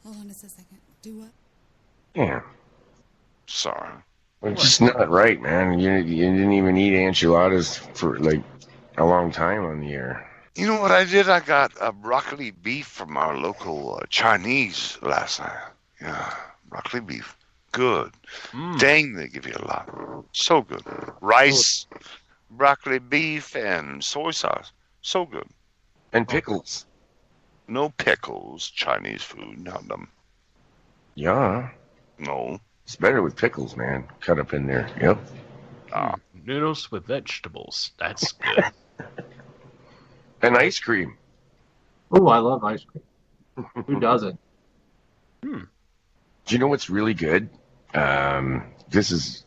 Hold on just a second. Do what? Yeah. Sorry. It's just not right, man. You didn't even eat enchiladas for like a long time on the air. You know what I did? I got a broccoli beef from our local Chinese last night. Yeah, broccoli beef. Good. Dang, they give you a lot. So good. Rice, broccoli beef, and soy sauce. So good. And pickles. No pickles. Chinese food. Not them. Yeah. No. It's better with pickles, man. Cut up in there. Yep. Noodles with vegetables. That's good. And ice cream. Oh, I love ice cream. Who doesn't? Do you know what's really good? This is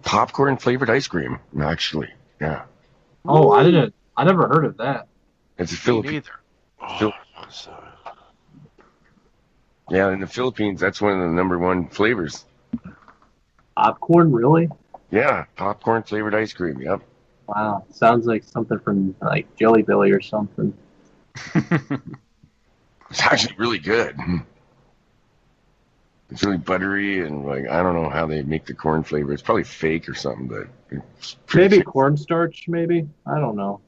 popcorn flavored ice cream, actually. Yeah. Oh, I never heard of that. It's a Philippine. Yeah, in the Philippines, that's one of the number one flavors. Popcorn, really? Yeah, popcorn flavored ice cream. Yep. Wow, sounds like something from like Jelly Belly or something. It's actually really good. It's really buttery and like I don't know how they make the corn flavor. It's probably fake or something, but it's Maybe cornstarch, maybe? I don't know.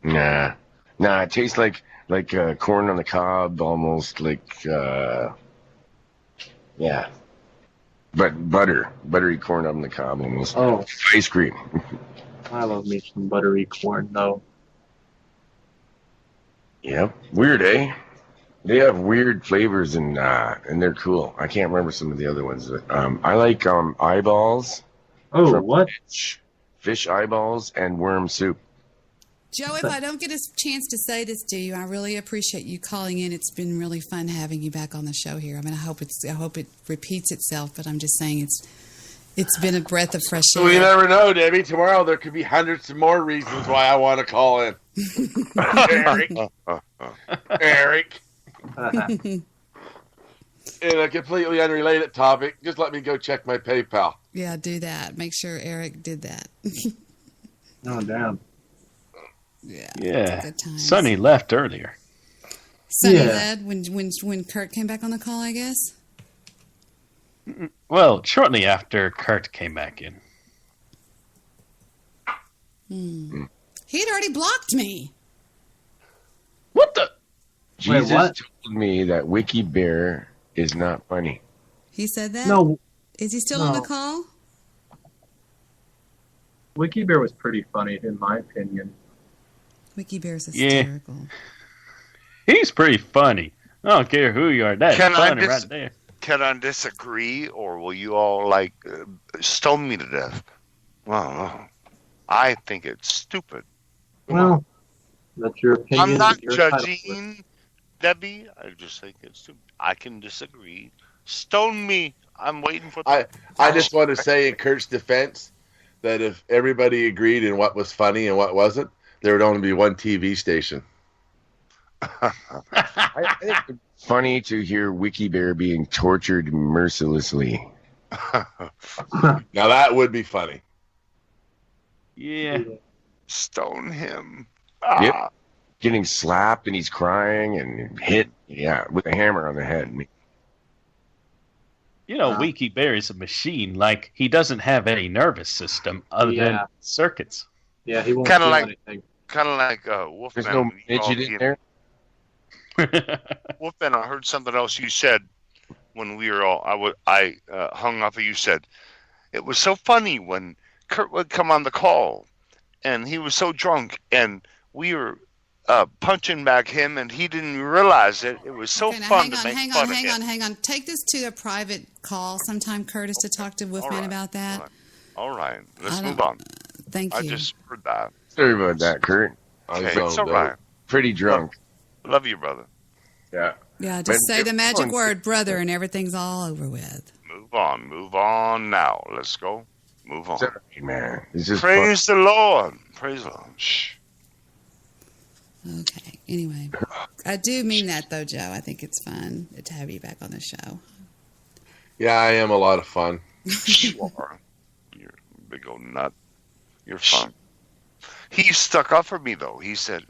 Nah, it tastes like corn on the cob, almost like yeah, but buttery corn on the cob, almost. Oh, ice cream. I love me some buttery corn though. Yep, weird, eh? They have weird flavors and they're cool. I can't remember some of the other ones. But, I like eyeballs. Oh, what? Fish eyeballs and worm soup. Joe, if I don't get a chance to say this to you, I really appreciate you calling in. It's been really fun having you back on the show here. I mean, I hope it repeats itself, but I'm just saying it's been a breath of fresh air. We never know, Debbie. Tomorrow there could be hundreds of more reasons why I want to call in. Eric. In a completely unrelated topic, just let me go check my PayPal. Yeah, do that. Make sure Eric did that. Oh, damn. Yeah. Good times. Sonny left earlier. Sonny led when Kurt came back on the call, I guess? Well, shortly after Kurt came back in. He had already blocked me. What the? Jesus what? told me that Wiki Bear is not funny. He said that? No. Is he still on the call? Wiki Bear was pretty funny, in my opinion. Wiki Bear's hysterical. Yeah. He's pretty funny. I don't care who you are. That's funny right there. Can I disagree, or will you all stone me to death? Well, I think it's stupid. Well, that's your opinion. I'm not You're judging Debbie. I just think it's stupid. I can disagree. Stone me. I'm waiting for. I just want to say in Kurt's defense that if everybody agreed in what was funny and what wasn't, there would only be one TV station. I think it's funny to hear Wiki Bear being tortured mercilessly. Now that would be funny. Yeah. Stone him. Yep. Getting slapped and he's crying and hit, with a hammer on the head. You know, Wiki Bear is a machine. Like, he doesn't have any nervous system other than circuits. Yeah, he won't Kind of do like, anything. Wolfman. There's no midget in there? Wolfman, I heard something else you said when we were all. I hung up. And you said it was so funny when Kurt would come on the call, and he was so drunk, and we were punching back him, and he didn't realize it. It was so fun to make fun of him. Hang on. Take this to a private call sometime, Curtis, to talk to Wolfman about that. All right. Let's move on. Thank you. I just heard that. Sorry about that, Kurt. Okay, it's all right. Pretty drunk. Love you, brother. Yeah. Yeah, just say the magic word, brother, and everything's all over with. Move on now. Let's go. Move on. Sorry, man. It's just Praise the Lord. Praise the Lord. Shh. Okay. Anyway, I do mean that though, Joe. I think it's fun to have you back on the show. Yeah, I am a lot of fun. You are. You're a big old nut. You're fun. He stuck up for me though. He said,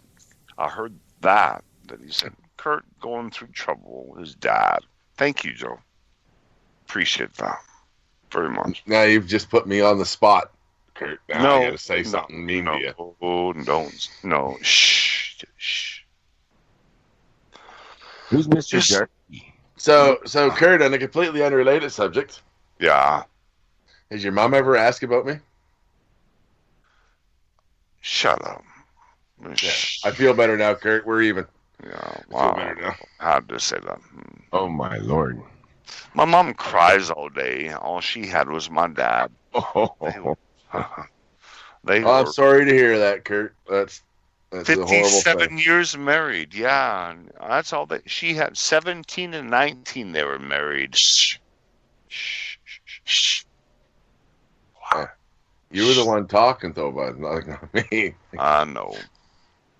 I heard that he said, Kurt going through trouble with his dad. Thank you, Joe. Appreciate that very much. Now you've just put me on the spot, Kurt. Now No, I got to say something mean to you. Oh, don't. No. Shh. Who's Mr. Jerky? So, Kurt, on a completely unrelated subject. Yeah. Has your mom ever asked about me? Shut up. Yeah, I feel better now, Kurt. We're even. Yeah, wow. I feel better now. Hard to say that. Oh, my Lord. My mom cries all day. All she had was my dad. I'm sorry to hear that, Kurt. That's a horrible 57 thing. years married. Yeah, that's all that she had. 17 and 19 they were married. Shh. You were the one talking, though, bud, not me. I know.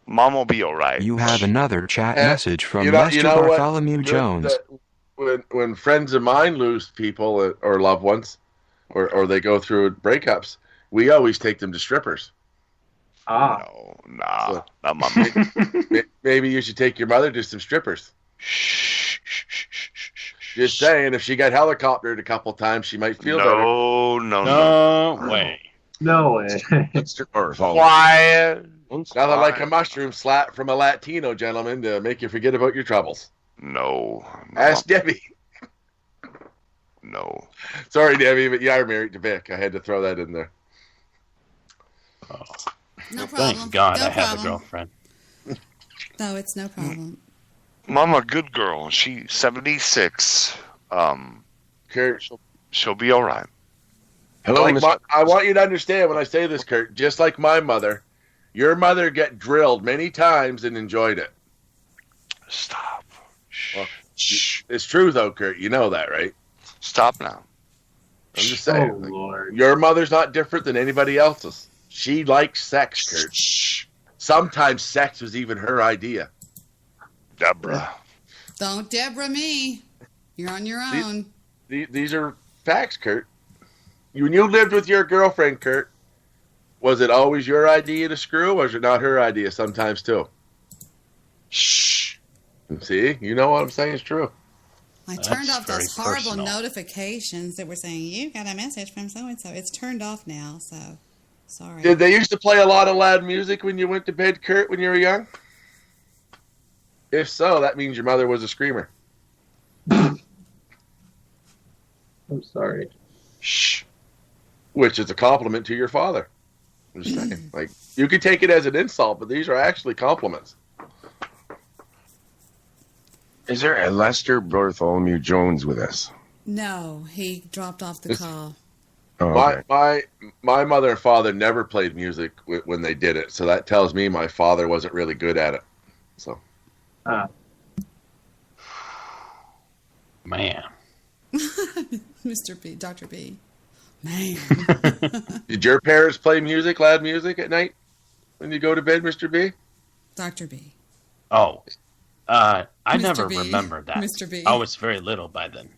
Mom will be all right. You have another chat message from You Lester know what? Bartholomew Jones. When friends of mine lose people or loved ones, or they go through breakups, we always take them to strippers. No, nah. Not my mom. Maybe you should take your mother to some strippers. Just saying, if she got helicoptered a couple times, she might feel better. No way. No way. Quiet. Nothing like a mushroom slap from a Latino gentleman to make you forget about your troubles. No. Ask Debbie. No. Sorry, Debbie, but you are married to Vic. I had to throw that in there. Oh. No problem. Thank God No I have a problem. girlfriend. No, it's no problem. Mama, good girl. She's 76. Kurt, she'll be all right. Hello, I want you to understand when I say this, Kurt, just like my mother, your mother got drilled many times and enjoyed it. Stop. Well, it's true, though, Kurt. You know that, right? Stop now. I'm just saying. Oh, Lord. Your mother's not different than anybody else's. She likes sex, Kurt. Sometimes sex was even her idea. Deborah. Don't Deborah me. You're on your own. These are facts, Kurt. When you lived with your girlfriend, Kurt, was it always your idea to screw, or was it not her idea sometimes, too? Shh. See? You know what I'm saying is true. I turned off those horrible notifications that were saying, you got a message from so-and-so. It's turned off now, so sorry. Did they used to play a lot of loud music when you went to bed, Kurt, when you were young? If so, that means your mother was a screamer. I'm sorry. Shh. Which is a compliment to your father. I'm just saying. Like, you could take it as an insult, but these are actually compliments. Is there a Lester Bartholomew Jones with us? No, he dropped off the call. Oh, my mother and father never played music when they did it, so that tells me my father wasn't really good at it. So, man, Mr. B, Dr. B, man. Did your parents play music, loud music at night when you go to bed, Mr. B? Dr. B. Oh, I Mr. never B. remember that. Mr. B. I was very little by then.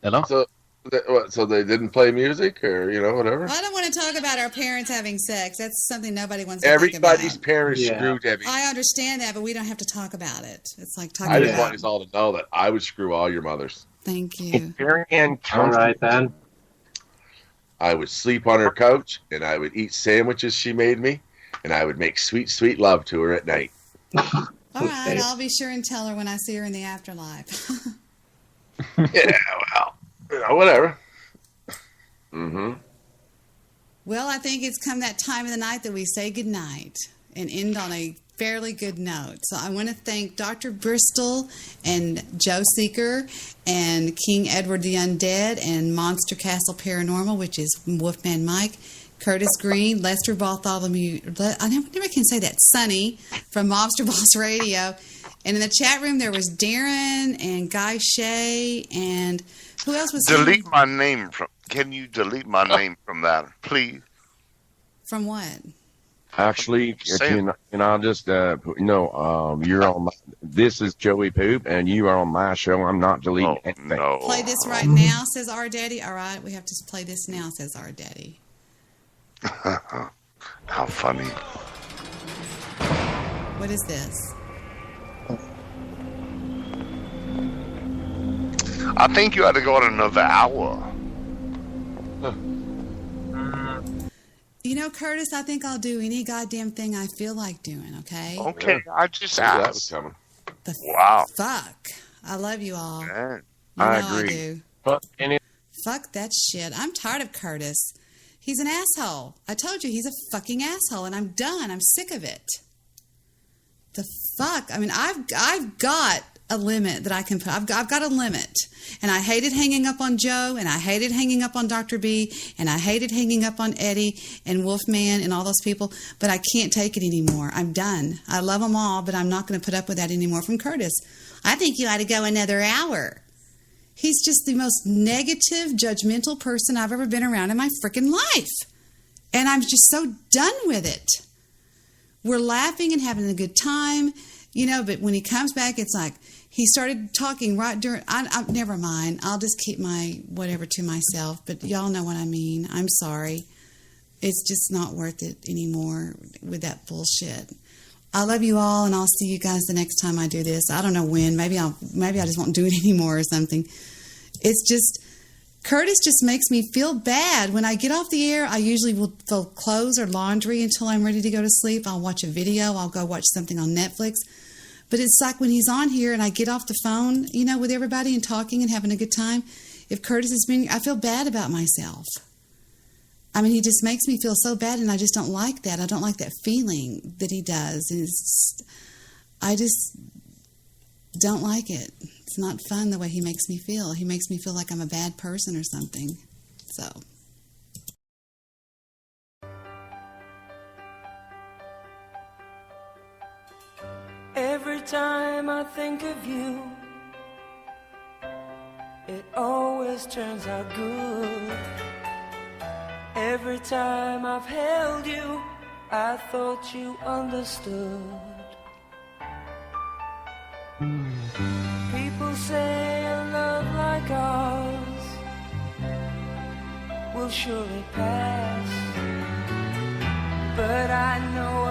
Hello? So they didn't play music, or whatever. I don't want to talk about our parents having sex. That's something nobody wants to Everybody's think about. parents screw, Debbie. I understand that, but we don't have to talk about it. It's like talking I just about. want you all to know that I would screw all your mothers. Thank you. All right, then. I would sleep on her couch, and I would eat sandwiches she made me, and I would make sweet, sweet love to her at night. All right, I'll be sure and tell her when I see her in the afterlife. Yeah, well, whatever. Mm-hmm. Well, I think it's come that time of the night that we say goodnight and end on a fairly good note. So I want to thank Dr. Bristol and Joe Seeker and King Edward the Undead and Monster Castle Paranormal, which is Wolfman Mike, Curtis Green, Lester Bartholomew, I never can say that, Sonny from Mobster Boss Radio, And in the chat room, there was Darren and Guy Shea and who else was delete my name from? Can you delete my name from that, please? From what? Actually, can I just no? You're on. This is Joey Poop, and you are on my show. I'm not deleting anything. No. Play this right now, says our daddy. All right, we have to play this now, says our daddy. How funny. What is this? I think you had to go on another hour. You know, Curtis, I think I'll do any goddamn thing I feel like doing, okay? Okay, I just That asked. was coming. Wow. Fuck. I love you all. Yeah. You I know agree. I do. Fuck that shit. I'm tired of Curtis. He's an asshole. I told you he's a fucking asshole, and I'm done. I'm sick of it. The fuck? I mean, I've got a limit that I can put. I've got a limit. And I hated hanging up on Joe, and I hated hanging up on Dr. B, and I hated hanging up on Eddie and Wolfman and all those people, but I can't take it anymore. I'm done. I love them all, but I'm not going to put up with that anymore from Curtis. I think you ought to go another hour. He's just the most negative, judgmental person I've ever been around in my freaking life. And I'm just so done with it. We're laughing and having a good time, you know, but when he comes back, it's like he started talking right during, never mind. I'll just keep my whatever to myself, but y'all know what I mean. I'm sorry. It's just not worth it anymore with that bullshit. I love you all, and I'll see you guys the next time I do this. I don't know when. Maybe I just won't do it anymore or something. It's just, Curtis just makes me feel bad. When I get off the air, I usually will fold clothes or laundry until I'm ready to go to sleep. I'll watch a video. I'll go watch something on Netflix. But it's like when he's on here and I get off the phone, you know, with everybody and talking and having a good time. If Curtis has been, I feel bad about myself. I mean, he just makes me feel so bad, and I just don't like that. I don't like that feeling that he does. I just don't like it. It's not fun the way he makes me feel. He makes me feel like I'm a bad person or something. So. Every time I think of you, it always turns out good. Every time I've held you, I thought you understood. People say a love like ours will surely pass, but I know